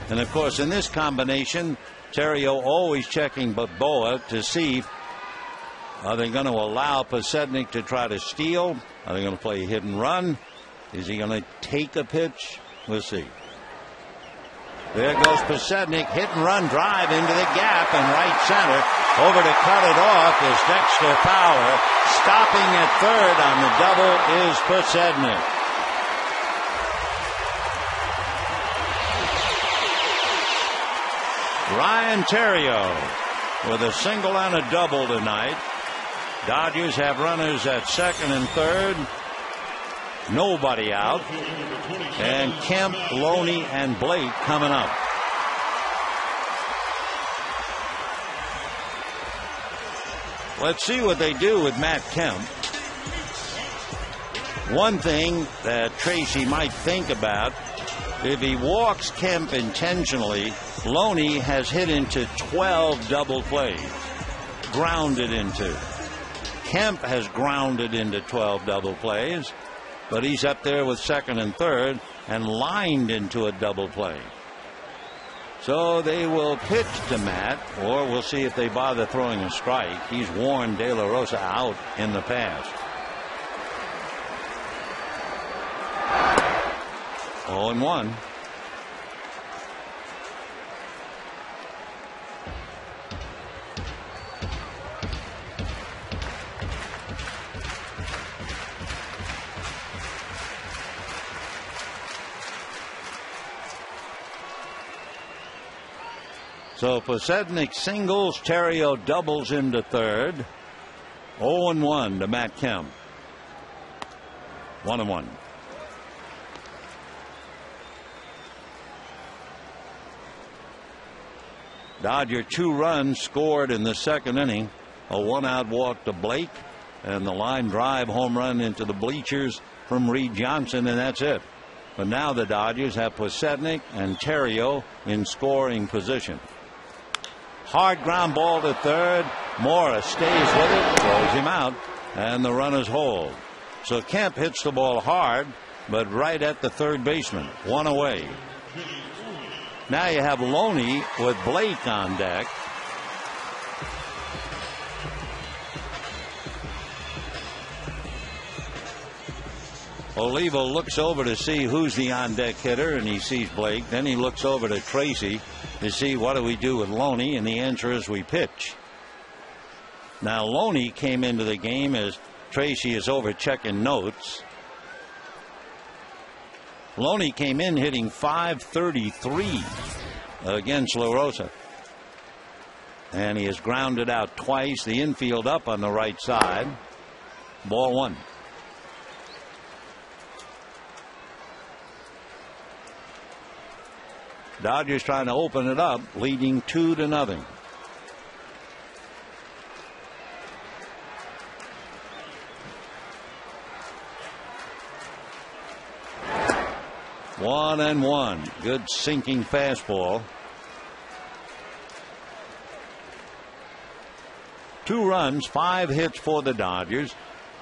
And of course, in this combination, Theriot always checking Boa to see, are they going to allow Posednik to try to steal? Are they going to play hit and run? Is he going to take a pitch? We'll see. There goes Posednik, hit and run drive into the gap in right center. Over to cut it off is Dexter Fowler. Stopping at third on the double is Posednik. Ryan Theriot with a single and a double tonight. Dodgers have runners at second and third. Nobody out. And Kemp, Loney, and Blake coming up. Let's see what they do with Matt Kemp. One thing that Tracy might think about, if he walks Kemp intentionally, Loney has hit into 12 double plays. Grounded into. Kemp has grounded into 12 double plays. But he's up there with second and third and lined into a double play. So they will pitch to Matt, or we'll see if they bother throwing a strike. He's worn De La Rosa out in the past. 0-1. So Posednik singles, Theriot doubles into third. 0-1 to Matt Kemp. 1-1. Dodger 2 runs scored in the second inning. A 1-out walk to Blake and the line drive home run into the bleachers from Reed Johnson, and that's it. But now the Dodgers have Posednik and Theriot in scoring position. Hard ground ball to third. Mora stays with it, throws him out, and the runners hold. So Kemp hits the ball hard, but right at the third baseman. 1 away. Now you have Loney with Blake on deck. Olivo looks over to see who's the on-deck hitter, and he sees Blake. Then he looks over to Tracy to see what do we do with Loney, and the answer is we pitch. Now Loney came into the game as Tracy is over checking notes. Loney came in hitting .533 against La Rosa, and he has grounded out twice. The infield up on the right side. Ball 1. Dodgers trying to open it up, leading 2-0. One and one. Good sinking fastball. 2 runs, 5 hits for the Dodgers.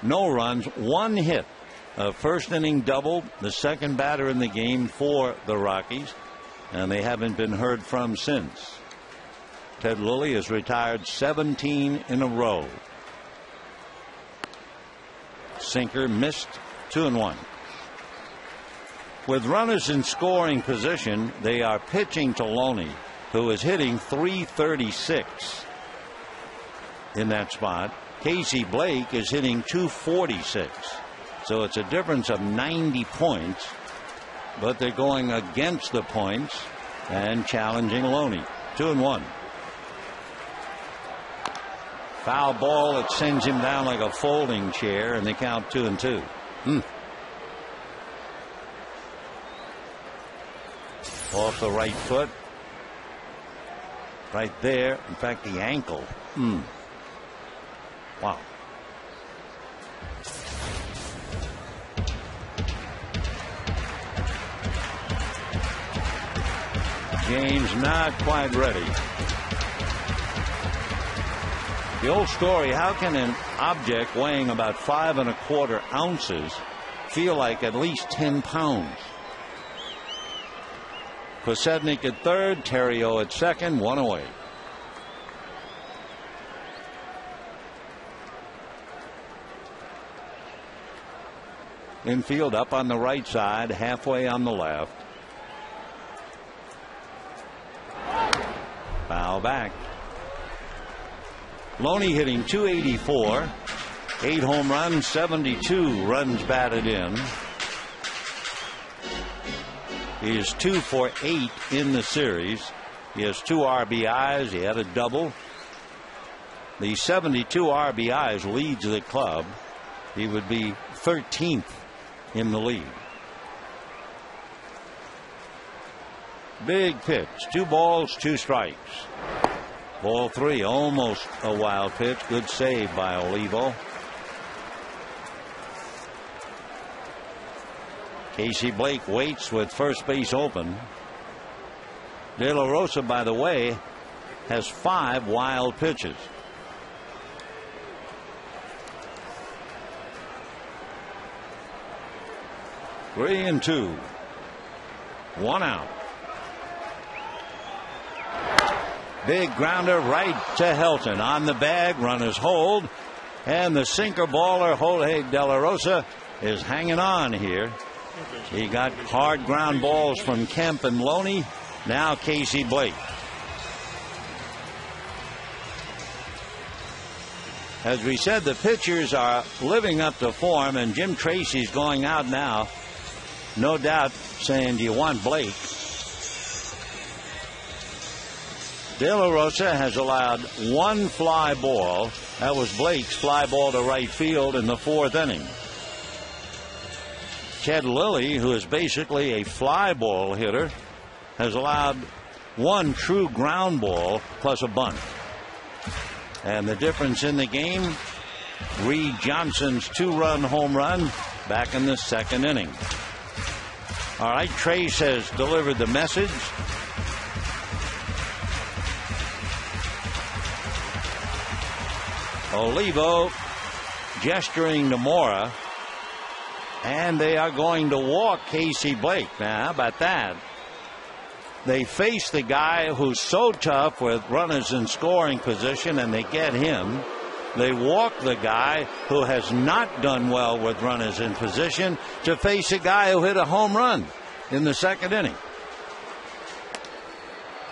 No runs, 1 hit. A first inning double, the second batter in the game for the Rockies. And they haven't been heard from since. Ted Lilly has retired 17 in a row. Sinker missed, 2-1. With runners in scoring position, they are pitching to Loney, who is hitting .336 in that spot. Casey Blake is hitting .246. So it's a difference of 90 points, but they're going against the points and challenging Loney. 2-1. Foul ball that sends him down like a folding chair, and they count 2-2. Off the right foot. Right there. In fact, the ankle. Wow. James not quite ready. The old story, how can an object weighing about 5 1/4 ounces feel like at least 10 pounds? Posednik at third, Theriot at second, 1 away. Infield up on the right side, halfway on the left. Foul back. Loney hitting .284, 8 home runs, 72 runs batted in. He is 2 for 8 in the series. He has 2 RBIs. He had a double. The 72 RBIs leads the club. He would be 13th in the league. Big pitch. 2 balls, 2 strikes. Ball 3, almost a wild pitch. Good save by Olivo. Casey Blake waits with first base open. De La Rosa, by the way, has 5 wild pitches. Three and 2. 1 out. Big grounder right to Helton. On the bag, runners hold. And the sinker baller, Jorge De La Rosa, is hanging on here. He got hard ground balls from Kemp and Loney. Now Casey Blake. As we said, the pitchers are living up to form, and Jim Tracy's going out now, no doubt saying, do you want Blake? De La Rosa has allowed 1 fly ball. That was Blake's fly ball to right field in the 4th inning. Ted Lilly, who is basically a fly ball hitter, has allowed 1 true ground ball plus a bunt. And the difference in the game, Reed Johnson's 2-run home run back in the 2nd inning. All right, Trace has delivered the message. Olivo gesturing to Mora. And they are going to walk Casey Blake. Now, how about that? They face the guy who's so tough with runners in scoring position, and they get him. They walk the guy who has not done well with runners in position to face a guy who hit a home run in the 2nd inning.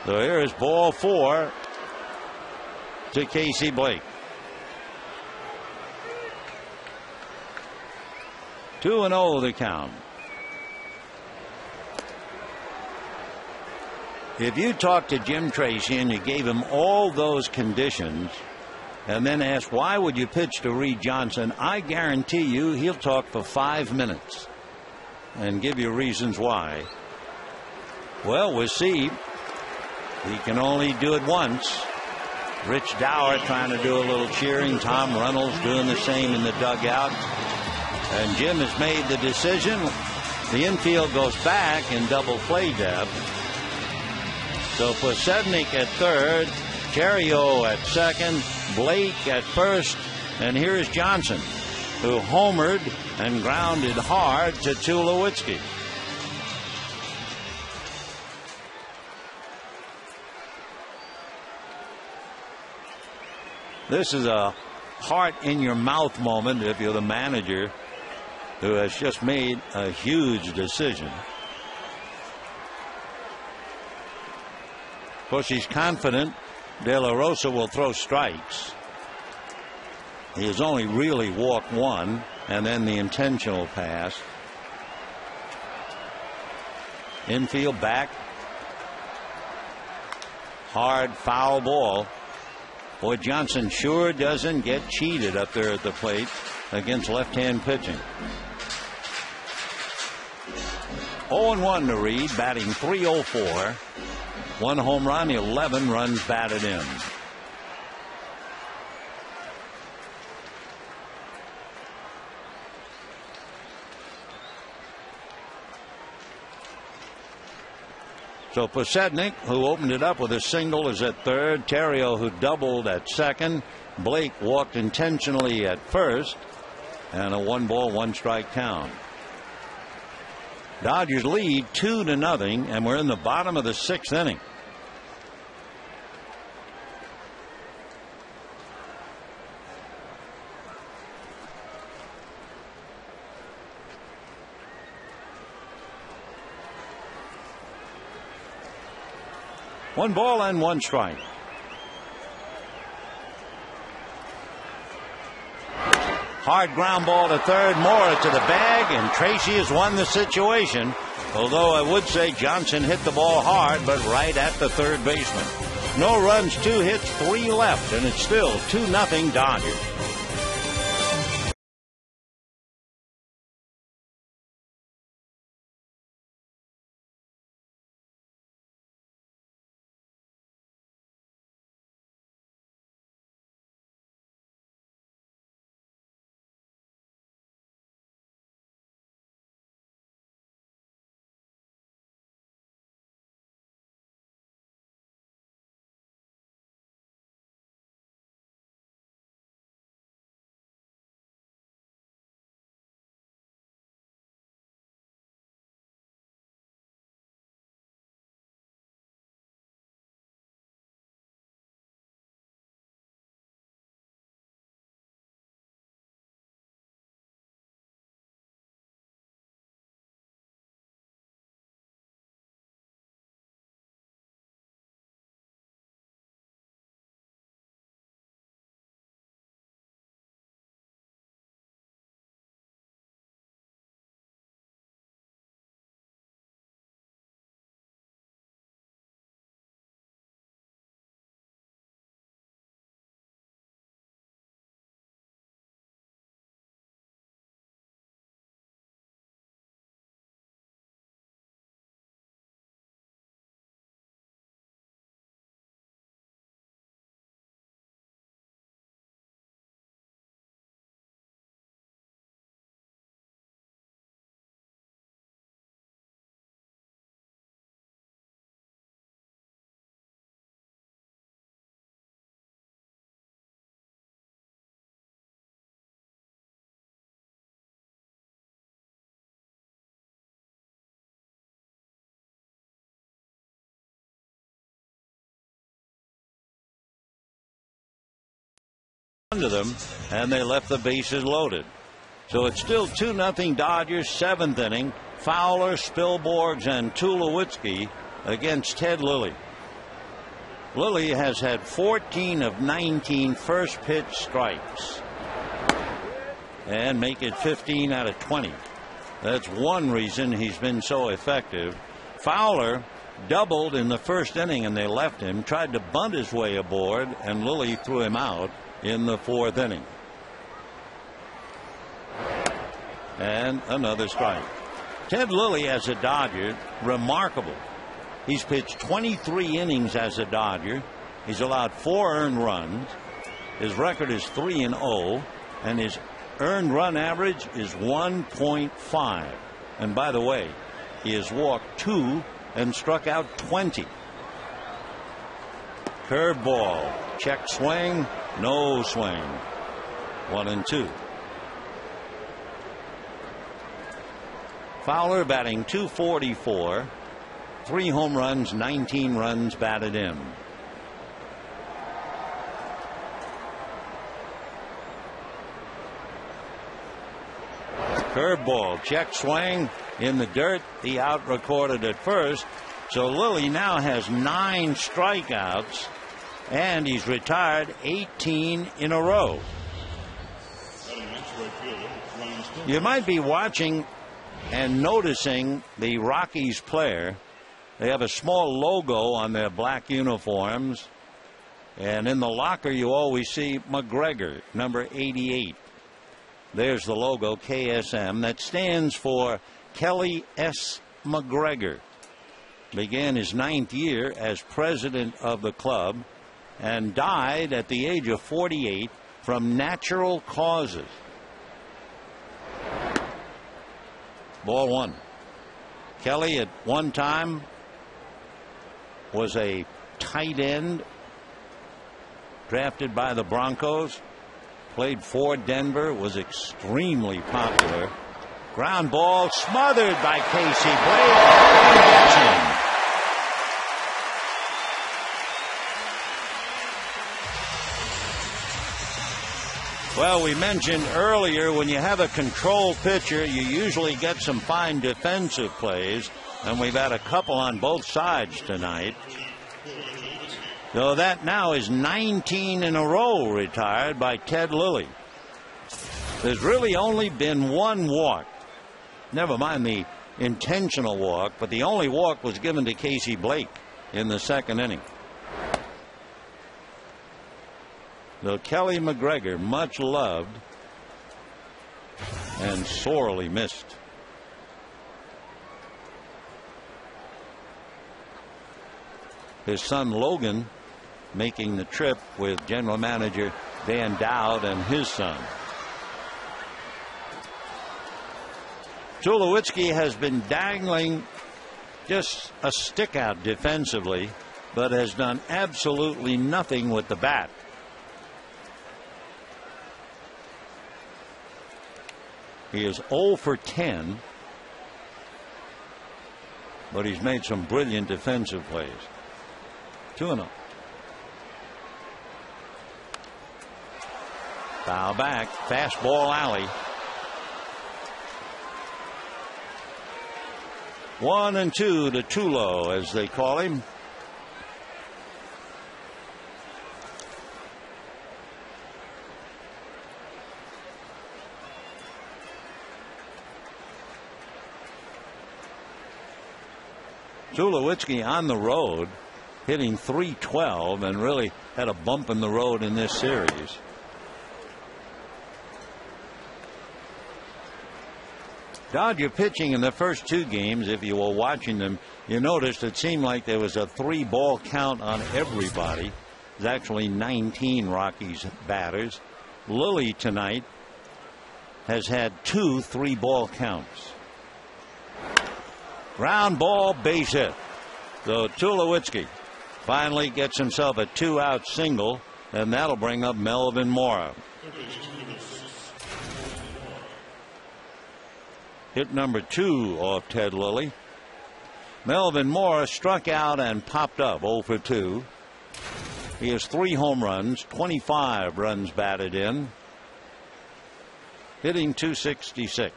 So here is ball 4 to Casey Blake. 2-0 the count. If you talk to Jim Tracy and you gave him all those conditions and then asked why would you pitch to Reed Johnson, I guarantee you he'll talk for 5 minutes and give you reasons why. Well, we'll see. He can only do it once. Rich Dower trying to do a little cheering. Tom Reynolds doing the same in the dugout. And Jim has made the decision. The infield goes back in double play depth. So Posednik at third, Theriot at second, Blake at first, and here is Johnson, who homered and grounded hard to Tulowitzki. This is a heart in your mouth moment if you're the manager who has just made a huge decision. Of course, he's confident De La Rosa will throw strikes. He has only really walked one, and then the intentional pass. Infield back. Hard foul ball. Boy, Johnson sure doesn't get cheated up there at the plate against left-hand pitching. 0-1 to Reed, batting .304. 1 home run, 11 runs batted in. So Posednik, who opened it up with a single, is at third. Terrio, who doubled, at second. Blake walked intentionally at first. And a 1-ball, 1-strike count. Dodgers lead 2-0, and we're in the bottom of the 6th inning. One ball and 1 strike. Hard ground ball to third. Mora to the bag, and Tracy has won the situation. Although I would say Johnson hit the ball hard, but right at the third baseman. No runs, 2 hits, 3 left, and it's still 2-0 Dodgers. To them, and they left the bases loaded. So it's still 2-0 Dodgers, 7th inning. Fowler, Spilborghs, and Tulowitzki against Ted Lilly. Lilly has had 14 of 19 first pitch strikes and make it 15 out of 20. That's one reason he's been so effective. Fowler doubled in the first inning and they left him, tried to bunt his way aboard, and Lilly threw him out in the 4th inning. And another strike. Ted Lilly as a Dodger, remarkable. He's pitched 23 innings as a Dodger. He's allowed 4 earned runs. His record is 3-0, and his earned run average is 1.5. And by the way, he has walked 2 and struck out 20. Curveball, check swing, no swing. 1-2. Fowler batting .244, 3 home runs, 19 runs batted in. Curveball, check swing in the dirt. He out recorded at first. So Lilly now has 9 strikeouts, and he's retired 18 in a row. You might be watching and noticing the Rockies player. They have a small logo on their black uniforms, and in the locker you always see McGregor, number 88. There's the logo, KSM. That stands for Kelly S. McGregor. Began his 9th year as president of the club and died at the age of 48 from natural causes. Ball 1. Kelly at one time was a tight end drafted by the Broncos. Played for Denver, was extremely popular. Ground ball smothered by Casey Blake. And gets him. Well, we mentioned earlier when you have a control pitcher, you usually get some fine defensive plays, and we've had a couple on both sides tonight. So that now is 19 in a row retired by Ted Lilly. There's really only been one walk. Never mind the intentional walk, but the only walk was given to Casey Blake in the 2nd inning. So Kelly McGregor, much loved and sorely missed. His son Logan making the trip with general manager Dan Dowd and his son. Tulowitzki has been dangling just a stick out defensively, but has done absolutely nothing with the bat. He is 0 for 10, but he's made some brilliant defensive plays. 2-0. Foul back, fastball alley. 1-2 to Tulo, as they call him. Tulowitzki on the road, hitting .312, and really had a bump in the road in this series. Dodger pitching in the first 2 games, if you were watching them, you noticed it seemed like there was a 3-ball count on everybody. There's actually 19 Rockies batters. Lilly tonight has had 2 3-ball counts. Ground ball, base hit. So Tulowitzki finally gets himself a 2-out single, and that'll bring up Melvin Mora. Hit number 2 off Ted Lilly. Melvin Mora struck out and popped up 0 for 2. He has 3 home runs, 25 runs batted in, hitting .266.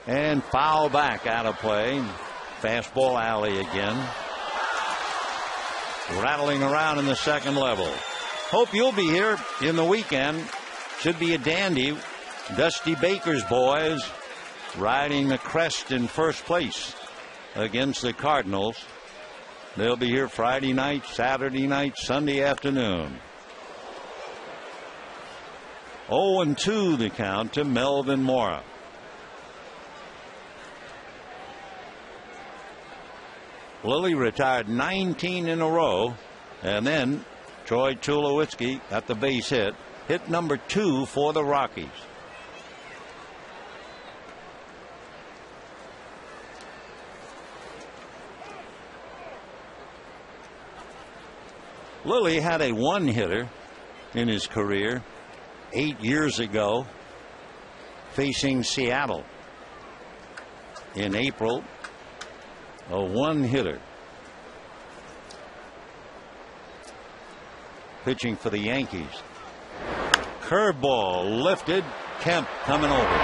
And foul back out of play. Fastball alley again. Rattling around in the 2nd level. Hope you'll be here in the weekend. Should be a dandy. Dusty Baker's boys riding the crest in first place against the Cardinals. They'll be here Friday night, Saturday night, Sunday afternoon. 0-2 the count to Melvin Mora. Lilly retired 19 in a row, and then Troy Tulowitzki got the base hit. Hit number 2 for the Rockies. Lilly had a 1-hitter in his career 8 years ago, facing Seattle in April. A 1-hitter. pitching for the Yankees. Curveball lifted. Kemp coming over.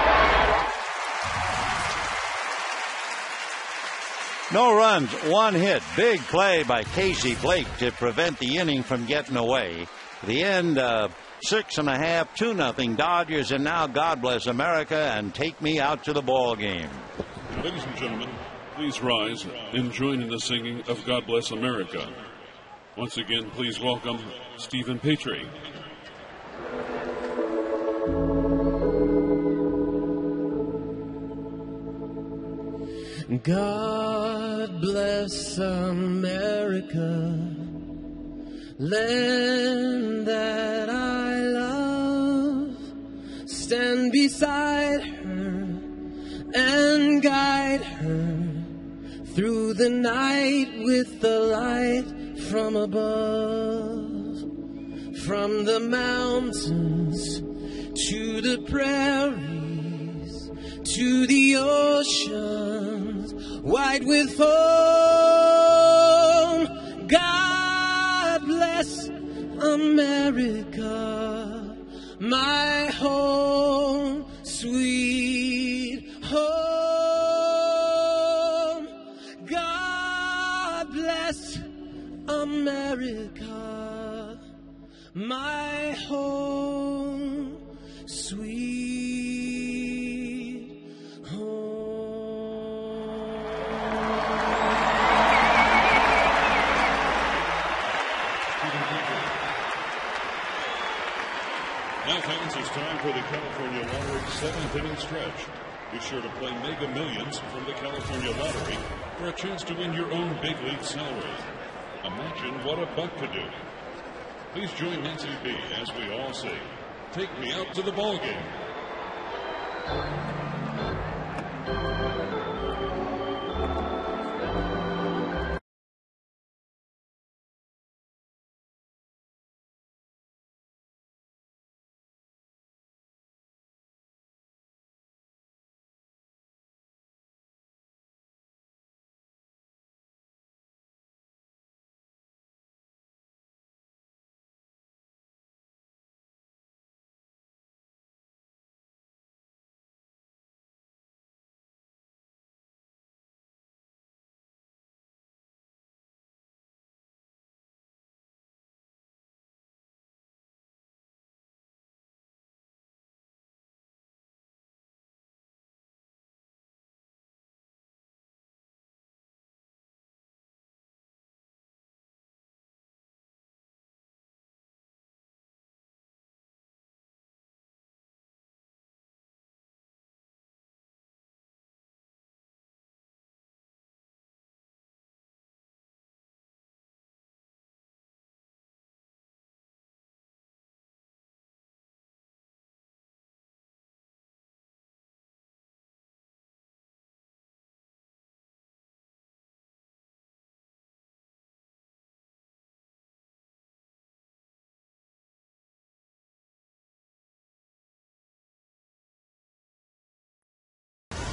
No runs, 1 hit. Big play by Casey Blake to prevent the inning from getting away. The end, 6.5, 2-0 Dodgers, and now God bless America and take me out to the ball game. Ladies and gentlemen, please rise and join in the singing of God Bless America. Once again, please welcome Stephen Petrie. God bless America, land that I love. Stand beside her and guide her through the night with the light from above. From the mountains to the prairies to the oceans white with foam. God bless America, my home, sweet home. God bless America, my home, sweet home. Now, fans, it's time for the California Lottery 7th inning stretch. Be sure to play Mega Millions from the California Lottery for a chance to win your own big league salary. Imagine what a buck could do. Please join Nancy B. as we all sing, "Take Me Out to the Ball Game."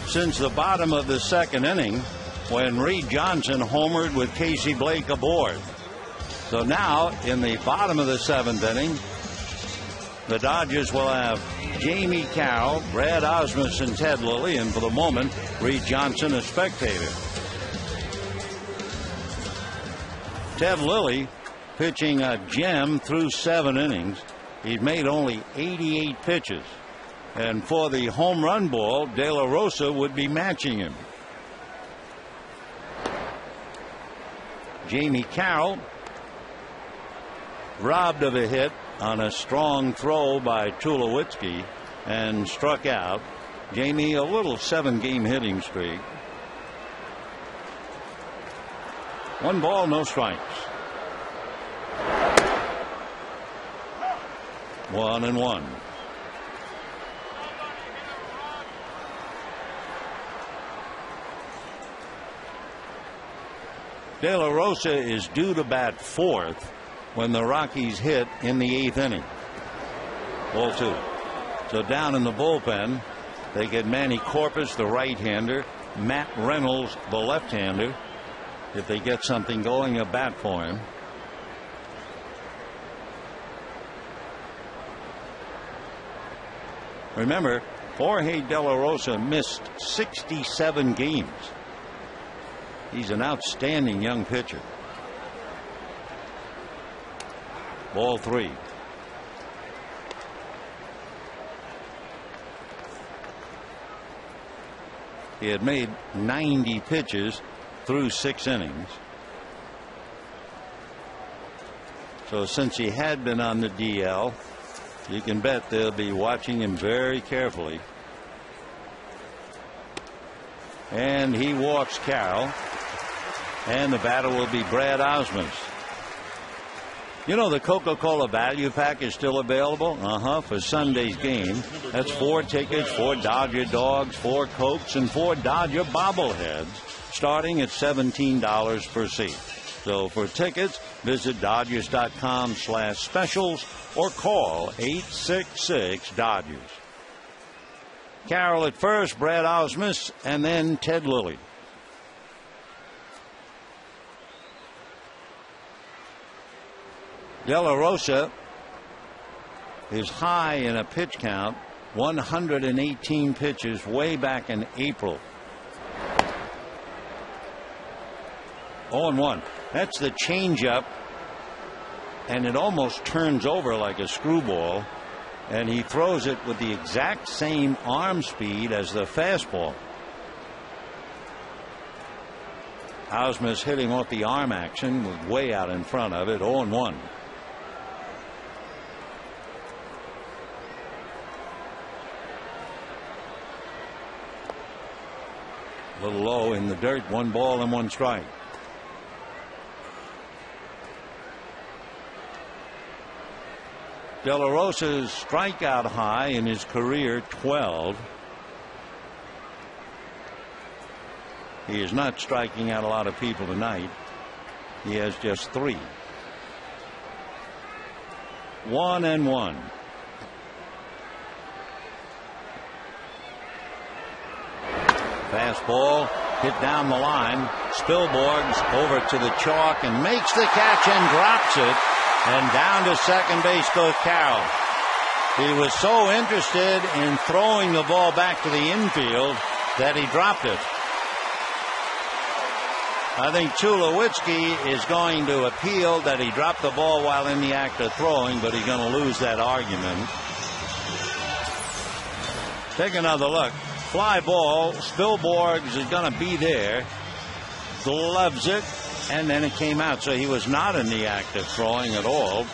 Since the bottom of the 2nd inning, when Reed Johnson homered with Casey Blake aboard. So now, in the bottom of the 7th inning, the Dodgers will have Jamie Carroll, Brad Osmus, and Ted Lilly, and for the moment, Reed Johnson a spectator. Ted Lilly pitching a gem through 7 innings. He's made only 88 pitches. And for the home run ball, De La Rosa would be matching him. Jamie Carroll robbed of a hit on a strong throw by Tulowitzki and struck out. Jamie, a little 7-game hitting streak. 1 ball, no strikes. 1-1. De La Rosa is due to bat 4th when the Rockies hit in the 8th inning. Ball 2. So down in the bullpen, they get Manny Corpus, the right-hander, Matt Reynolds, the left-hander. If they get something going, a bat for him. Remember, Jorge De La Rosa missed 67 games. He's an outstanding young pitcher. Ball 3. He had made 90 pitches through 6 innings. So since he had been on the DL, you can bet they'll be watching him very carefully. And he walks Carroll. And the batter will be Brad Ausmus. You know, the Coca-Cola value pack is still available for Sunday's game. That's 4 tickets, 4 Dodger dogs, 4 Cokes, and 4 Dodger bobbleheads, starting at $17 per seat. So for tickets, visit Dodgers.com/specials or call 866-DODGERS. Carroll at first, Brad Ausmus, and then Ted Lilly. De La Rosa is high in a pitch count, 118 pitches way back in April. 0-1. That's the changeup, and it almost turns over like a screwball, and he throws it with the exact same arm speed as the fastball. Ausmus hitting off the arm action was way out in front of it. 0-1. A little low in the dirt. 1 ball and 1 strike. De La Rosa's strikeout high in his career, 12. He is not striking out a lot of people tonight. He has just 3. 1-1. Fastball hit down the line. Spilborgh's over to the chalk and makes the catch and drops it. And down to second base goes Carroll. He was so interested in throwing the ball back to the infield that he dropped it. I think Tulowitzki is going to appeal that he dropped the ball while in the act of throwing, but he's going to lose that argument. Take another look. Fly ball. Spilborghs is going to be there. Gloves it, and then it came out. So he was not in the act of throwing at all.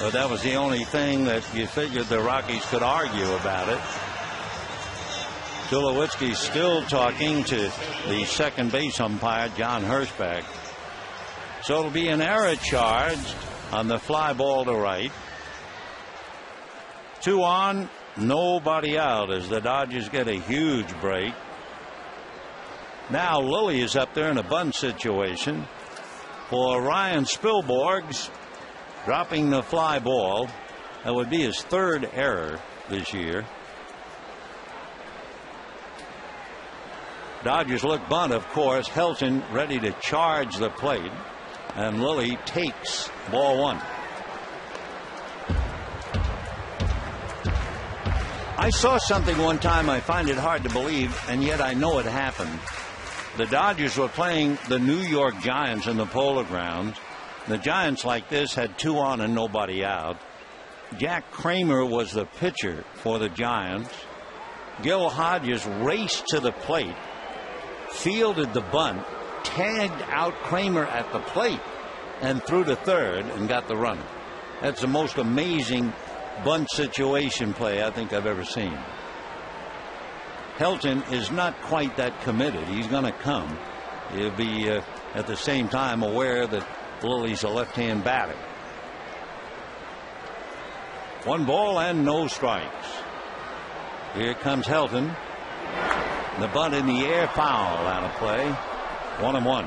But that was the only thing that you figured the Rockies could argue about it. Tulowitzki still talking to the second base umpire, John Hirschbeck. So it'll be an error charged on the fly ball to right. 2 on, nobody out as the Dodgers get a huge break. Now Lilly is up there in a bunt situation for Ryan Spilborghs, dropping the fly ball. That would be his 3rd error this year. Dodgers look bunt, of course. Helton ready to charge the plate, and Lilly takes ball 1. I saw something one time I find it hard to believe, and yet I know it happened. The Dodgers were playing the New York Giants in the Polo Grounds. The Giants, like this, had 2 on and nobody out. Jack Kramer was the pitcher for the Giants. Gil Hodges raced to the plate, fielded the bunt, tagged out Kramer at the plate, and threw to third and got the runner. That's the most amazing bunt situation play I think I've ever seen. Helton is not quite that committed. He's going to come. He'll be at the same time aware that Lilly's a left-hand batter. 1 ball and no strikes. Here comes Helton. The bunt in the air, foul, out of play. 1-1.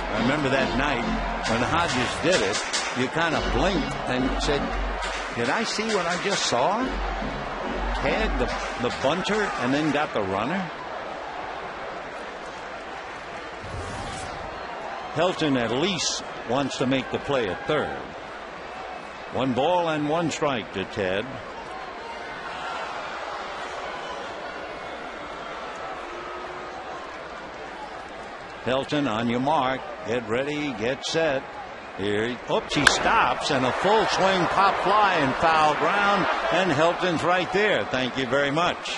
I remember that night when Hodges did it, you kind of blinked and said, did I see what I just saw? Tagged the bunter and then got the runner? Helton at least wants to make the play at third. 1 ball and 1 strike to Ted. Helton, on your mark, get ready, get set. Here, oops, he stops, and a full swing pop fly and foul ground, and Helton's right there. Thank you very much.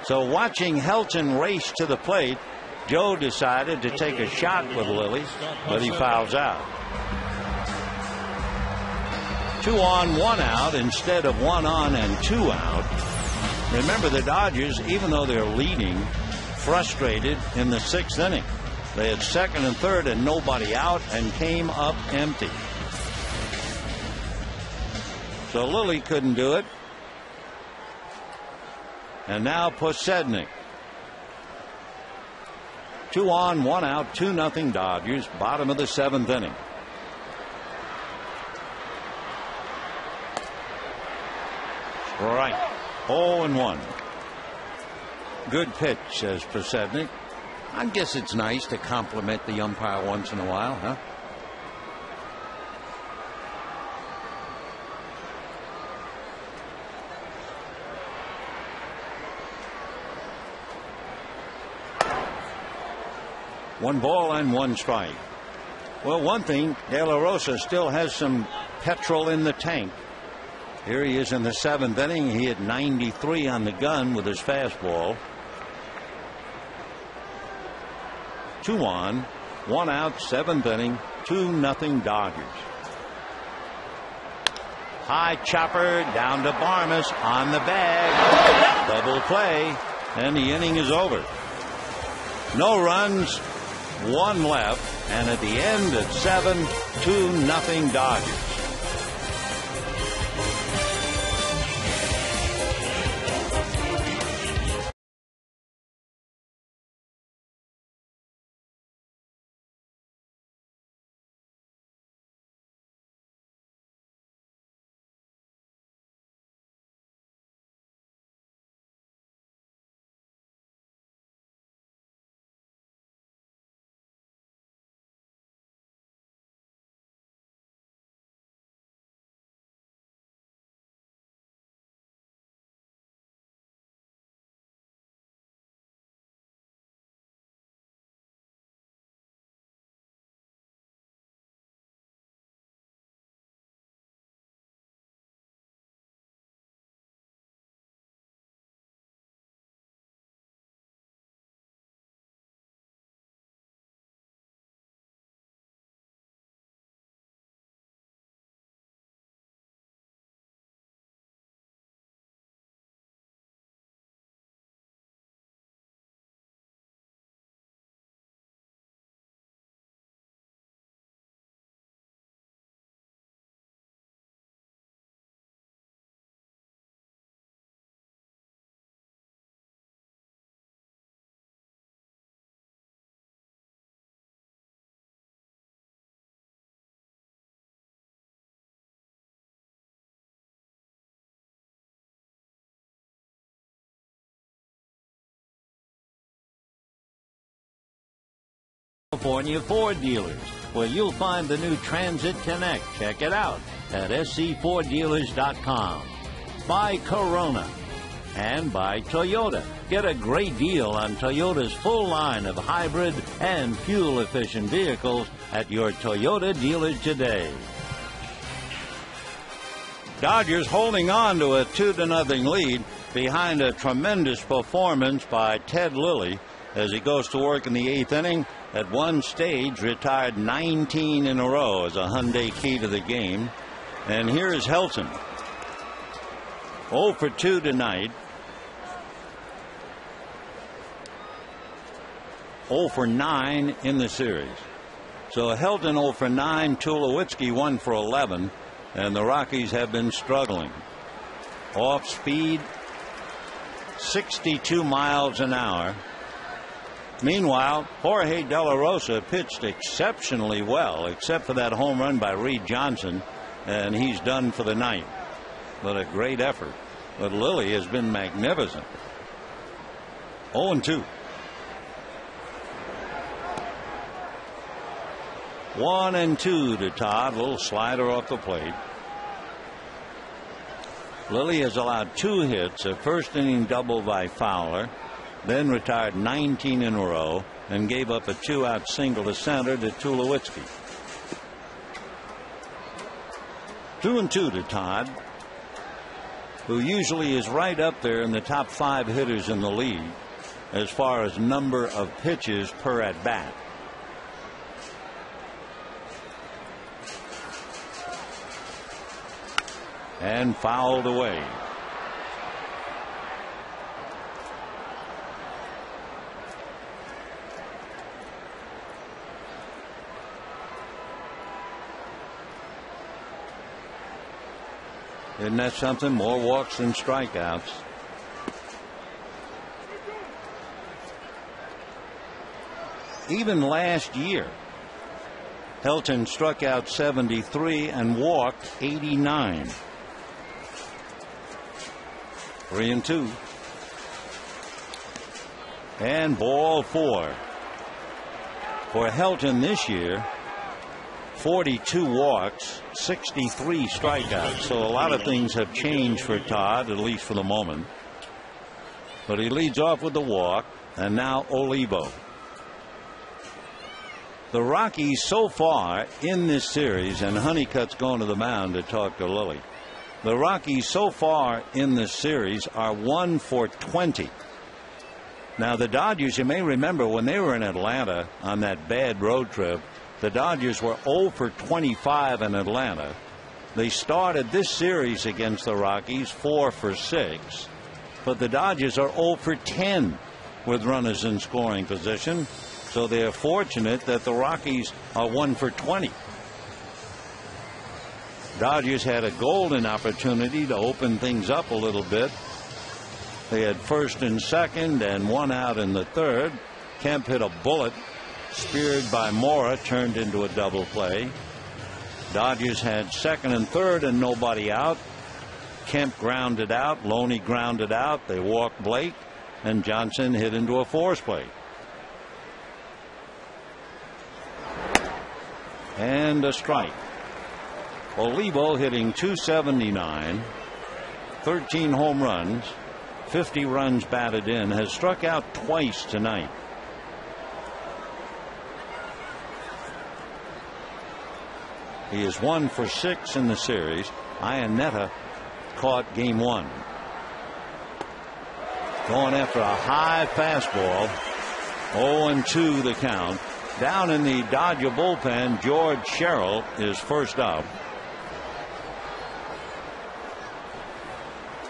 So watching Helton race to the plate, Joe decided to take a shot with Lilly, but he fouls out. 2 on, 1 out instead of 1 on and 2 out. Remember, the Dodgers, even though they're leading, frustrated in the 6th inning. They had 2nd and 3rd and nobody out and came up empty. So Lilly couldn't do it. And now Posednik. 2 on, 1 out, 2-0 Dodgers, bottom of the 7th inning. Right. 0-1. Good pitch, says Posednik. I guess it's nice to compliment the umpire once in a while, huh? One ball and 1 strike. Well, one thing, De La Rosa still has some petrol in the tank. Here he is in the 7th inning. He hit 93 on the gun with his fastball. 2 on, 1 out, 7th inning, 2-0 Dodgers. High chopper down to Barmes on the bag. Double play, and the inning is over. No runs, 1 left, and at the end at 7, 2-0 Dodgers. California Ford dealers, where you'll find the new Transit Connect. Check it out at scforddealers.com. By Corona and by Toyota. Get a great deal on Toyota's full line of hybrid and fuel-efficient vehicles at your Toyota dealer today. Dodgers holding on to a 2-0 lead behind a tremendous performance by Ted Lilly as he goes to work in the 8th inning. At one stage, retired 19 in a row as a Hyundai key to the game. And here is Helton. 0 for 2 tonight. 0 for 9 in the series. So Helton 0 for 9, Tulowitzki 1 for 11, and the Rockies have been struggling. Off speed, 62 miles an hour. Meanwhile, Jorge De La Rosa pitched exceptionally well, except for that home run by Reed Johnson, and he's done for the night. But a great effort. But Lilly has been magnificent. 0-2. 1-2 to Todd. A little slider off the plate. Lilly has allowed 2 hits, a first inning double by Fowler, then retired 19 in a row and gave up a 2-out single to center to Tulowitzki. 2-2 to Todd, who usually is right up there in the top 5 hitters in the league as far as number of pitches per at bat. And fouled away. Isn't that something? More walks than strikeouts. Even last year, Helton struck out 73 and walked 89. 3-2. And ball 4. For Helton this year, 42 walks, 63 strikeouts. So a lot of things have changed for Todd, at least for the moment. But he leads off with the walk, and now Olivo. The Rockies so far in this series, and Honeycutt's going to the mound to talk to Lilly. The Rockies so far in this series are 1 for 20. Now the Dodgers, you may remember when they were in Atlanta on that bad road trip, the Dodgers were 0 for 25 in Atlanta. They started this series against the Rockies 4 for 6, but the Dodgers are 0 for 10 with runners in scoring position. So they're fortunate that the Rockies are 1 for 20. Dodgers had a golden opportunity to open things up a little bit. They had first and second and 1 out in the third. Kemp hit a bullet, speared by Mora, turned into a double play. Dodgers had second and third and nobody out. Kemp grounded out, Loney grounded out. They walked Blake, and Johnson hit into a force play. And a strike. Olivo hitting .279, 13 home runs, 50 runs batted in, has struck out twice tonight. He is 1 for 6 in the series. Iannetta caught game 1. Going after a high fastball. 0-2 the count. Down in the Dodger bullpen, George Sherrill is first up.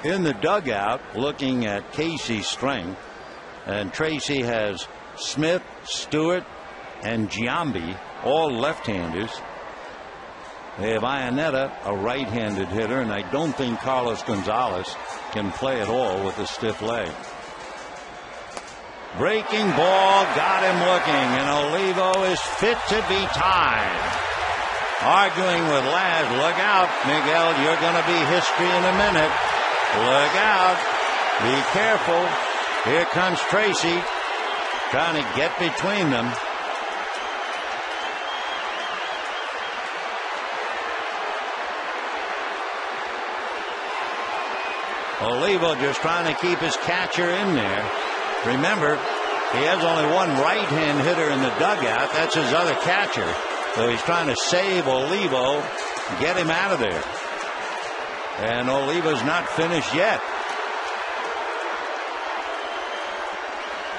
In the dugout, looking at Casey's strength, and Tracy has Smith, Stewart, and Giambi, all left-handers. They have Iannetta, a right-handed hitter, and I don't think Carlos Gonzalez can play at all with a stiff leg. Breaking ball, got him looking, and Olivo is fit to be tied. Arguing with Laz, look out, Miguel, you're going to be history in a minute. Look out, be careful. Here comes Tracy, trying to get between them. Olivo just trying to keep his catcher in there. Remember, he has only one right-hand hitter in the dugout. That's his other catcher. So he's trying to save Olivo, get him out of there. And Olivo's not finished yet.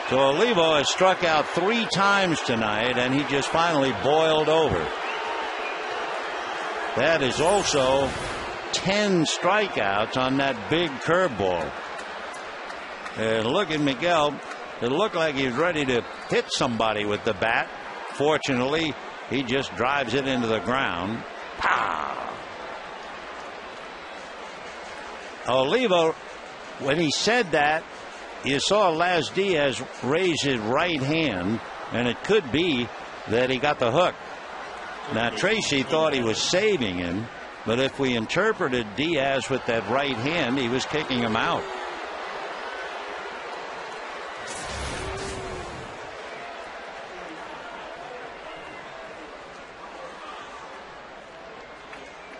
So Olivo has struck out 3 times tonight, and he just finally boiled over. That is also 10 strikeouts on that big curveball. And look at Miguel. It looked like he was ready to hit somebody with the bat. Fortunately, he just drives it into the ground. Pow! Olivo, when he said that, you saw Laz Diaz raise his right hand, and it could be that he got the hook. Now, Tracy thought he was saving him, but if we interpreted Diaz with that right hand, he was kicking him out.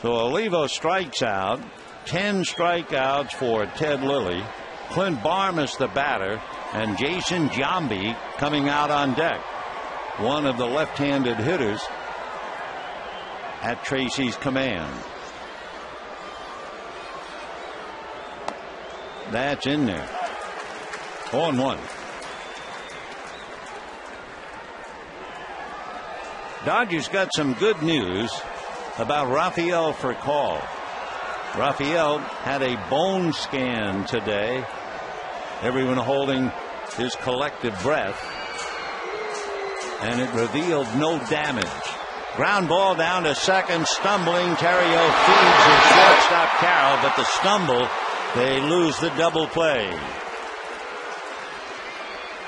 So Olivo strikes out. 10 strikeouts for Ted Lilly. Clint Barmas the batter, and Jason Giambi coming out on deck. One of the left-handed hitters at Tracy's command. That's in there. 0-1. Dodgers got some good news about Rafael Furcal. Rafael had a bone scan today. Everyone holding his collective breath. And it revealed no damage. Ground ball down to second. Stumbling. Terrio feeds his shortstop Carroll, but the stumble, they lose the double play.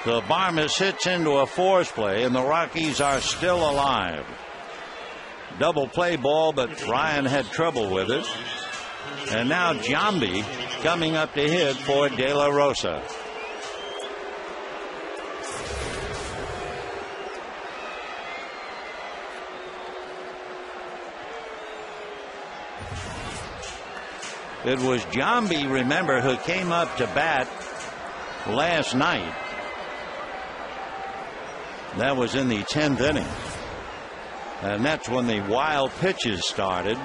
The Barmas hits into a force play, and the Rockies are still alive. Double play ball, but Ryan had trouble with it. And now Giambi coming up to hit for De La Rosa. It was Giambi, remember, who came up to bat last night. That was in the 10th inning. And that's when the wild pitches started.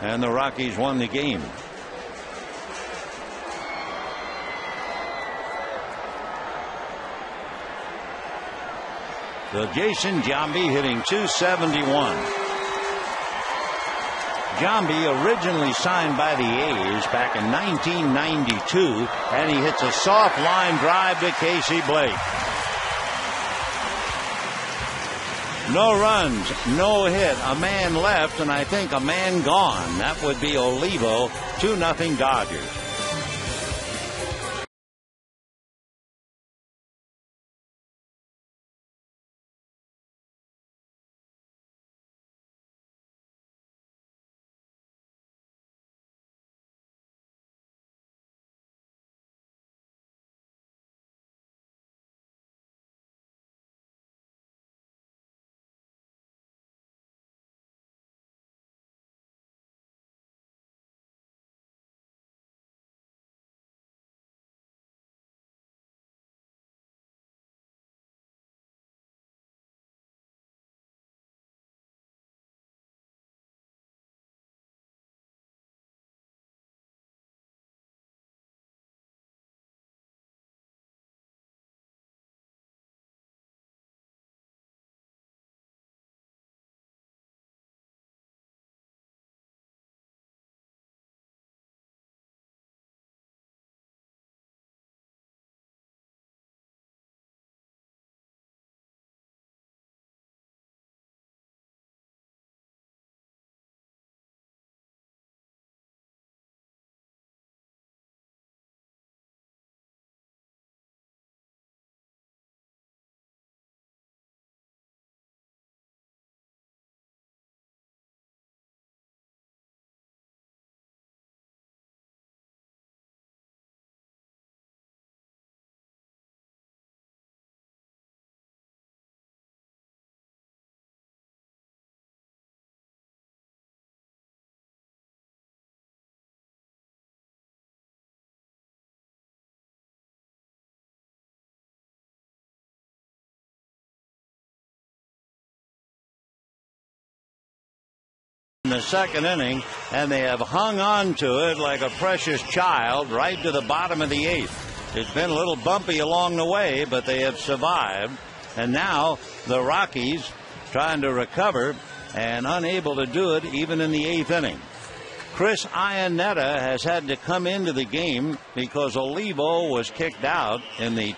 And the Rockies won the game. So Jason Giambi hitting .271. Giambi originally signed by the A's back in 1992, and he hits a soft line drive to Casey Blake. No runs, no hit, a man left, and I think a man gone. That would be Olivo. 2-0 Dodgers. In the second inning, and they have hung on to it like a precious child right to the bottom of the eighth. It's been a little bumpy along the way, but they have survived. And now the Rockies trying to recover and unable to do it even in the eighth inning. Chris Iannetta has had to come into the game because Olivo was kicked out in the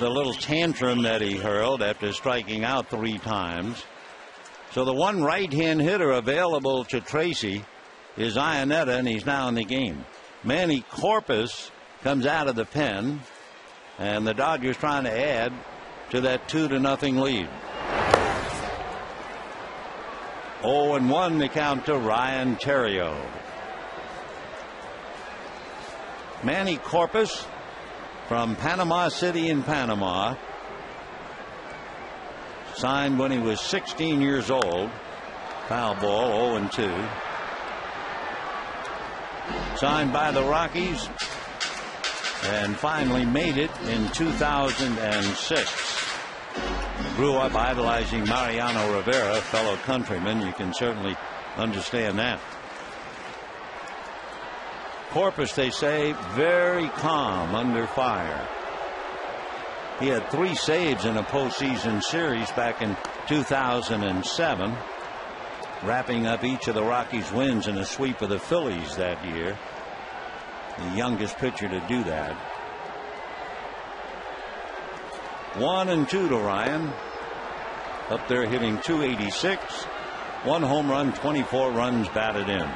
little tantrum that he hurled after striking out 3 times. So the one right-hand hitter available to Tracy is Iannetta, and he's now in the game. Manny Corpus comes out of the pen, and the Dodgers trying to add to that 2-0 lead. 0-1 the count to Ryan Terrio. Manny Corpus from Panama City in Panama. Signed when he was 16 years old. Foul ball, 0-2. Signed by the Rockies and finally made it in 2006. Grew up idolizing Mariano Rivera, fellow countryman. You can certainly understand that. Corpus, they say, very calm under fire. He had 3 saves in a postseason series back in 2007, wrapping up each of the Rockies' wins in a sweep of the Phillies that year. The youngest pitcher to do that. 1-2 to Ryan. Up there hitting .286. 1 home run, 24 runs batted in.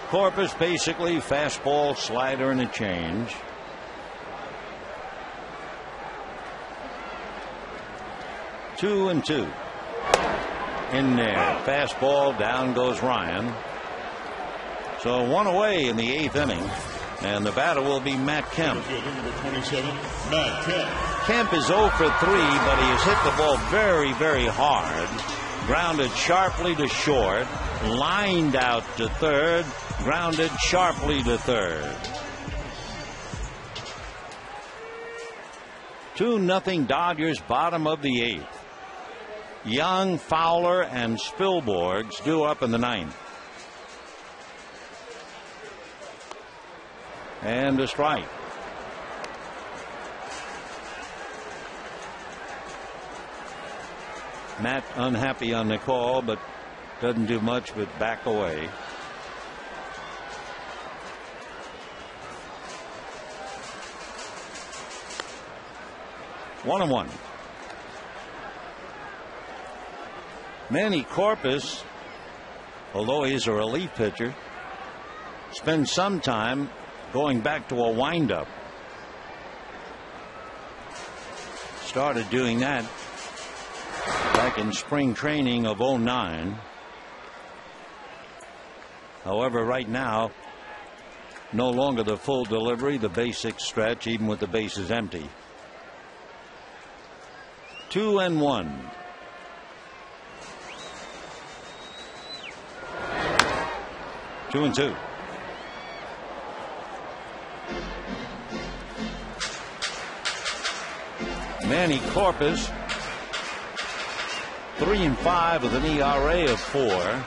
Corpus basically fastball, slider, and a change. Two and two. In there. Fastball, down goes Ryan. So 1 away in the 8th inning. And the batter will be Matt Kemp. Kemp is 0 for 3, but he has hit the ball very, very hard. Grounded sharply to short. Lined out to third. Grounded sharply to third. 2-0 Dodgers, bottom of the 8th. Young, Fowler, and Spilborghs due up in the 9th. And a strike. Matt unhappy on the call, but doesn't do much but back away. One and one. Manny Corpus, although he's a relief pitcher, spends some time going back to a windup. Started doing that back in spring training of 09. However, right now, no longer the full delivery, the basic stretch, even with the bases empty. 2-1. Two and two. Manny Corpus, 3-5 with an ERA of 4.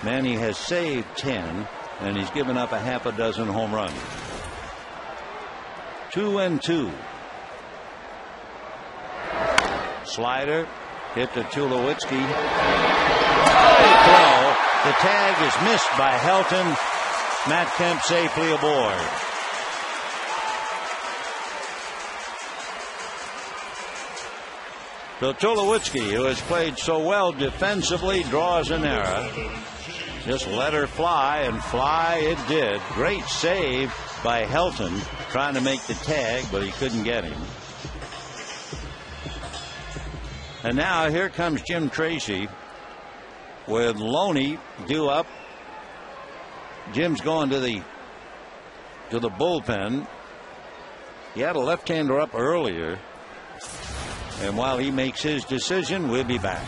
Manny has saved 10, and he's given up a half a dozen home runs. 2-2. Slider hit to Tulowitzki. Throw. The tag is missed by Helton. Matt Kemp safely aboard. So Tulowitzki, who has played so well defensively, draws an error. Just let her fly, and fly it did. Great save by Helton, trying to make the tag, but he couldn't get him. And now here comes Jim Tracy with Loney due up. Jim's going to the bullpen. He had a left-hander up earlier. And while he makes his decision, we'll be back.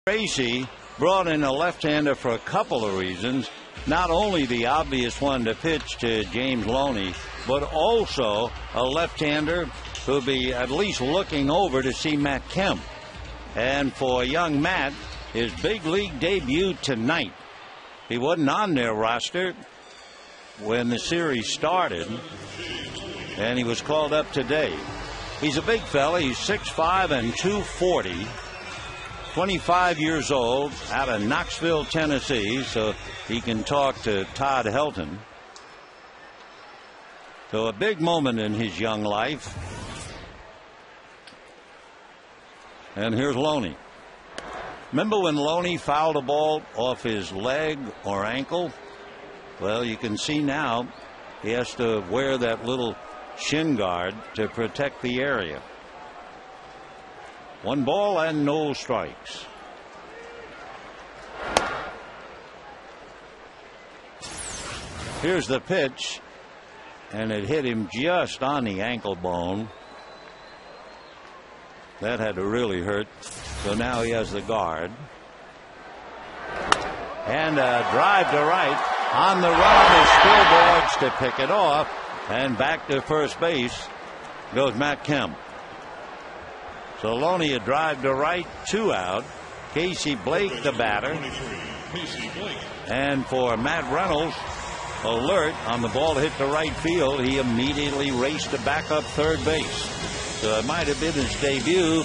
Tracy brought in a left-hander for a couple of reasons. Not only the obvious one to pitch to James Loney, but also a left-hander who'll be at least looking over to see Matt Kemp. And for young Matt, his big league debut tonight. He wasn't on their roster when the series started, and he was called up today. He's a big fella. He's 6'5" and 240. 25 years old, out of Knoxville, Tennessee, so he can talk to Todd Helton. So a big moment in his young life. And here's Loney. Remember when Loney fouled a ball off his leg or ankle? Well, you can see now he has to wear that little shin guard to protect the area. 1 ball and no strikes. Here's the pitch, and it hit him just on the ankle bone. That had to really hurt. So now he has the guard. And a drive to right. On the run is Stillborgs to pick it off. And back to first base goes Matt Kemp. So Loney a drive to right, 2 out. Casey Blake the batter. And for Matt Reynolds, alert on the ball hit to right field. He immediately raced to back up third base. So it might have been his debut,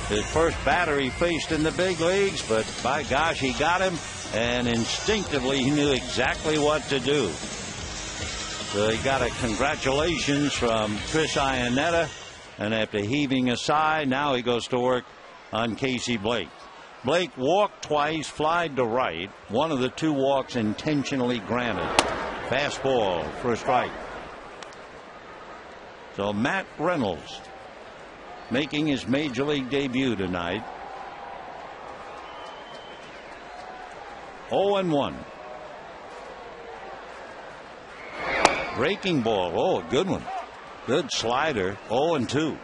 his first batter he faced in the big leagues, but by gosh, he got him, and instinctively he knew exactly what to do. So he got a congratulations from Chris Iannetta. And after heaving a sigh, now he goes to work on Casey Blake. Blake walked twice, flied to right. One of the 2 walks intentionally granted. Fastball for a strike. So Matt Reynolds making his major league debut tonight. 0-1. Breaking ball. Oh, a good one. Good slider. 0-2.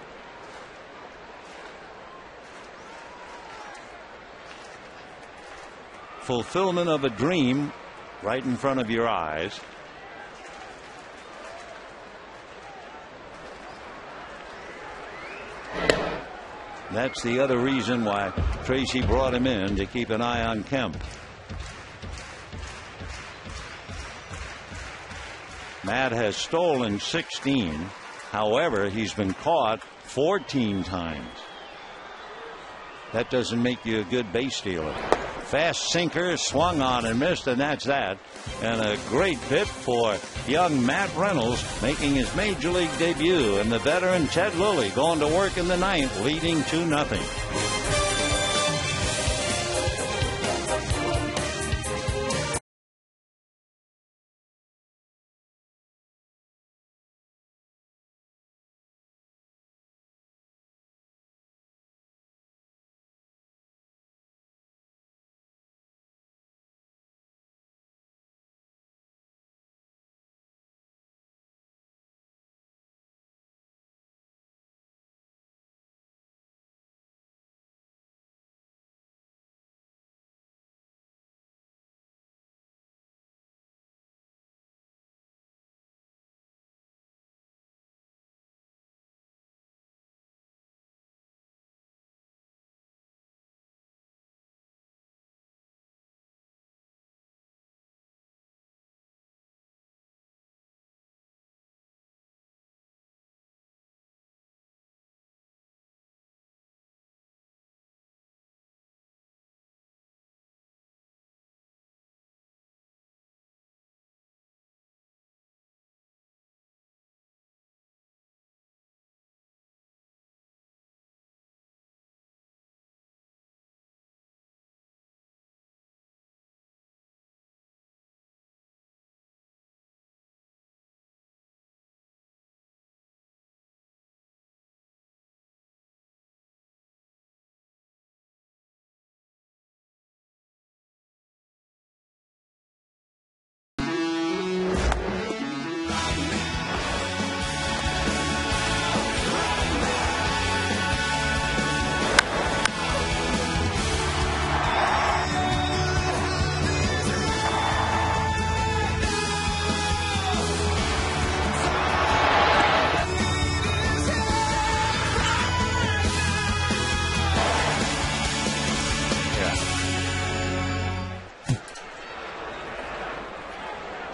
Fulfillment of a dream right in front of your eyes. That's the other reason why Tracy brought him in, to keep an eye on Kemp. Matt has stolen 16. However, he's been caught 14 times. That doesn't make you a good base stealer. Fast sinker, swung on and missed, and that's that. And a great hit for young Matt Reynolds, making his major league debut. And the veteran Ted Lilly going to work in the 9th, leading 2-0.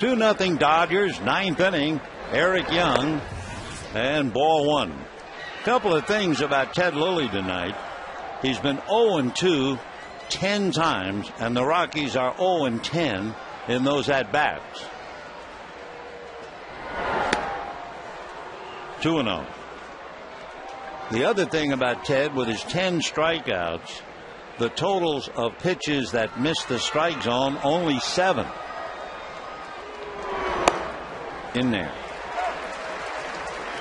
2-0 Dodgers, 9th inning. Eric Young, and ball 1. Couple of things about Ted Lilly tonight. He's been 0-2 10 times, and the Rockies are 0-10 in those at-bats. 2-0. The other thing about Ted, with his 10 strikeouts, the totals of pitches that missed the strike zone, only 7 in there.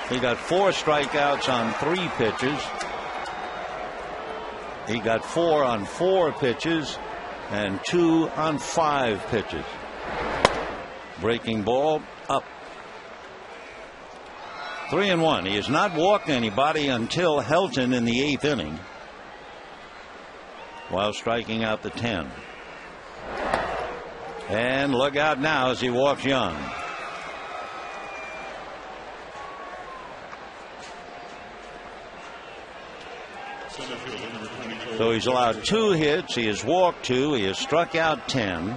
He got 4 strikeouts on 3 pitches. He got 4 on 4 pitches and 2 on 5 pitches. Breaking ball up. 3-1. He has not walked anybody until Helton in the 8th inning, while striking out the 10. And look out now as he walks Young. So he's allowed 2 hits. He has walked 2. He has struck out 10.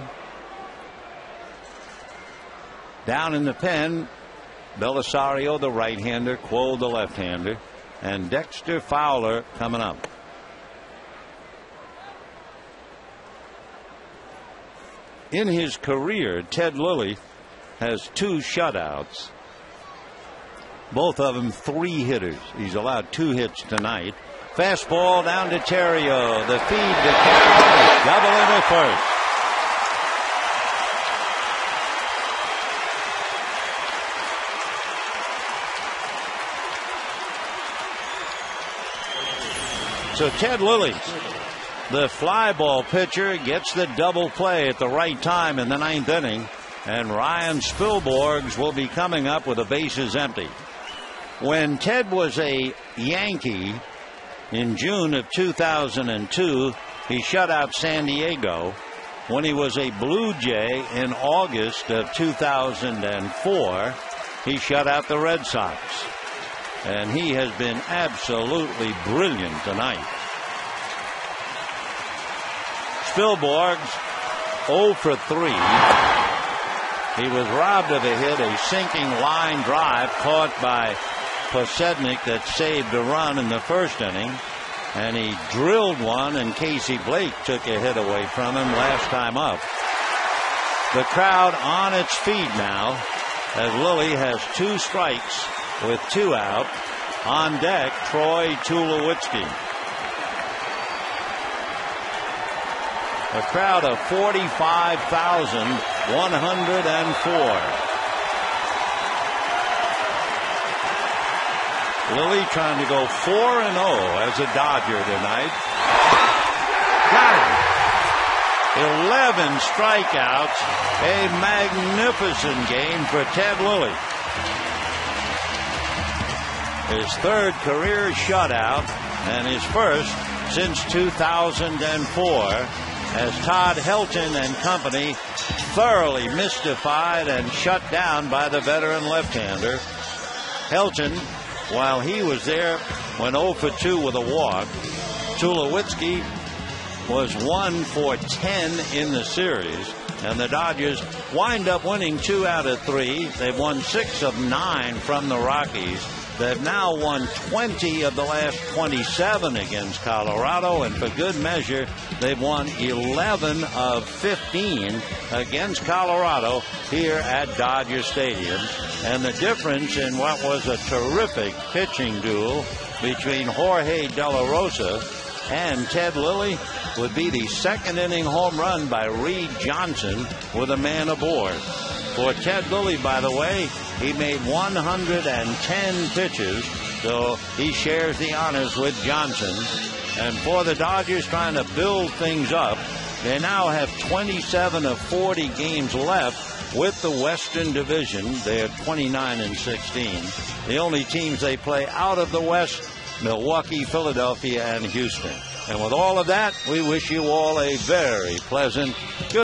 Down in the pen, Belisario, the right-hander, Quo, the left-hander, and Dexter Fowler coming up. In his career, Ted Lilly has 2 shutouts. Both of them 3 hitters. He's allowed 2 hits tonight. Fastball down to Terrio. The feed to Carroll. Double into first. So Ted Lilly, the fly ball pitcher, gets the double play at the right time in the 9th inning. And Ryan Spilborghs will be coming up with the bases empty. When Ted was a Yankee in June of 2002, he shut out San Diego. When he was a Blue Jay in August of 2004, he shut out the Red Sox. And he has been absolutely brilliant tonight. Spilborghs 0 for 3. He was robbed of a hit, a sinking line drive caught by Posednik that saved a run in the 1st inning, and he drilled one, and Casey Blake took a hit away from him last time up. The crowd on its feet now as Lilly has 2 strikes with 2 out. On deck, Troy Tulowitzki. A crowd of 45,104. Lilly trying to go 4-0 as a Dodger tonight. Got him. 11 strikeouts. A magnificent game for Ted Lilly. His 3rd career shutout and his first since 2004, as Todd Helton and company thoroughly mystified and shut down by the veteran left-hander. Helton, while he was there, went 0 for 2 with a walk. Tulowitzki was 1 for 10 in the series, and the Dodgers wind up winning 2 out of 3. They've won 6 of 9 from the Rockies. They've now won 20 of the last 27 against Colorado, and for good measure, they've won 11 of 15 against Colorado here at Dodger Stadium. And the difference in what was a terrific pitching duel between Jorge De La Rosa and Ted Lilly would be the 2nd inning home run by Reed Johnson with a man aboard. For Ted Lilly, by the way, he made 110 pitches, so he shares the honors with Johnson. And for the Dodgers trying to build things up, they now have 27 of 40 games left with the Western Division. They're 29-16. The only teams they play out of the West, Milwaukee, Philadelphia, and Houston. And with all of that, we wish you all a very pleasant good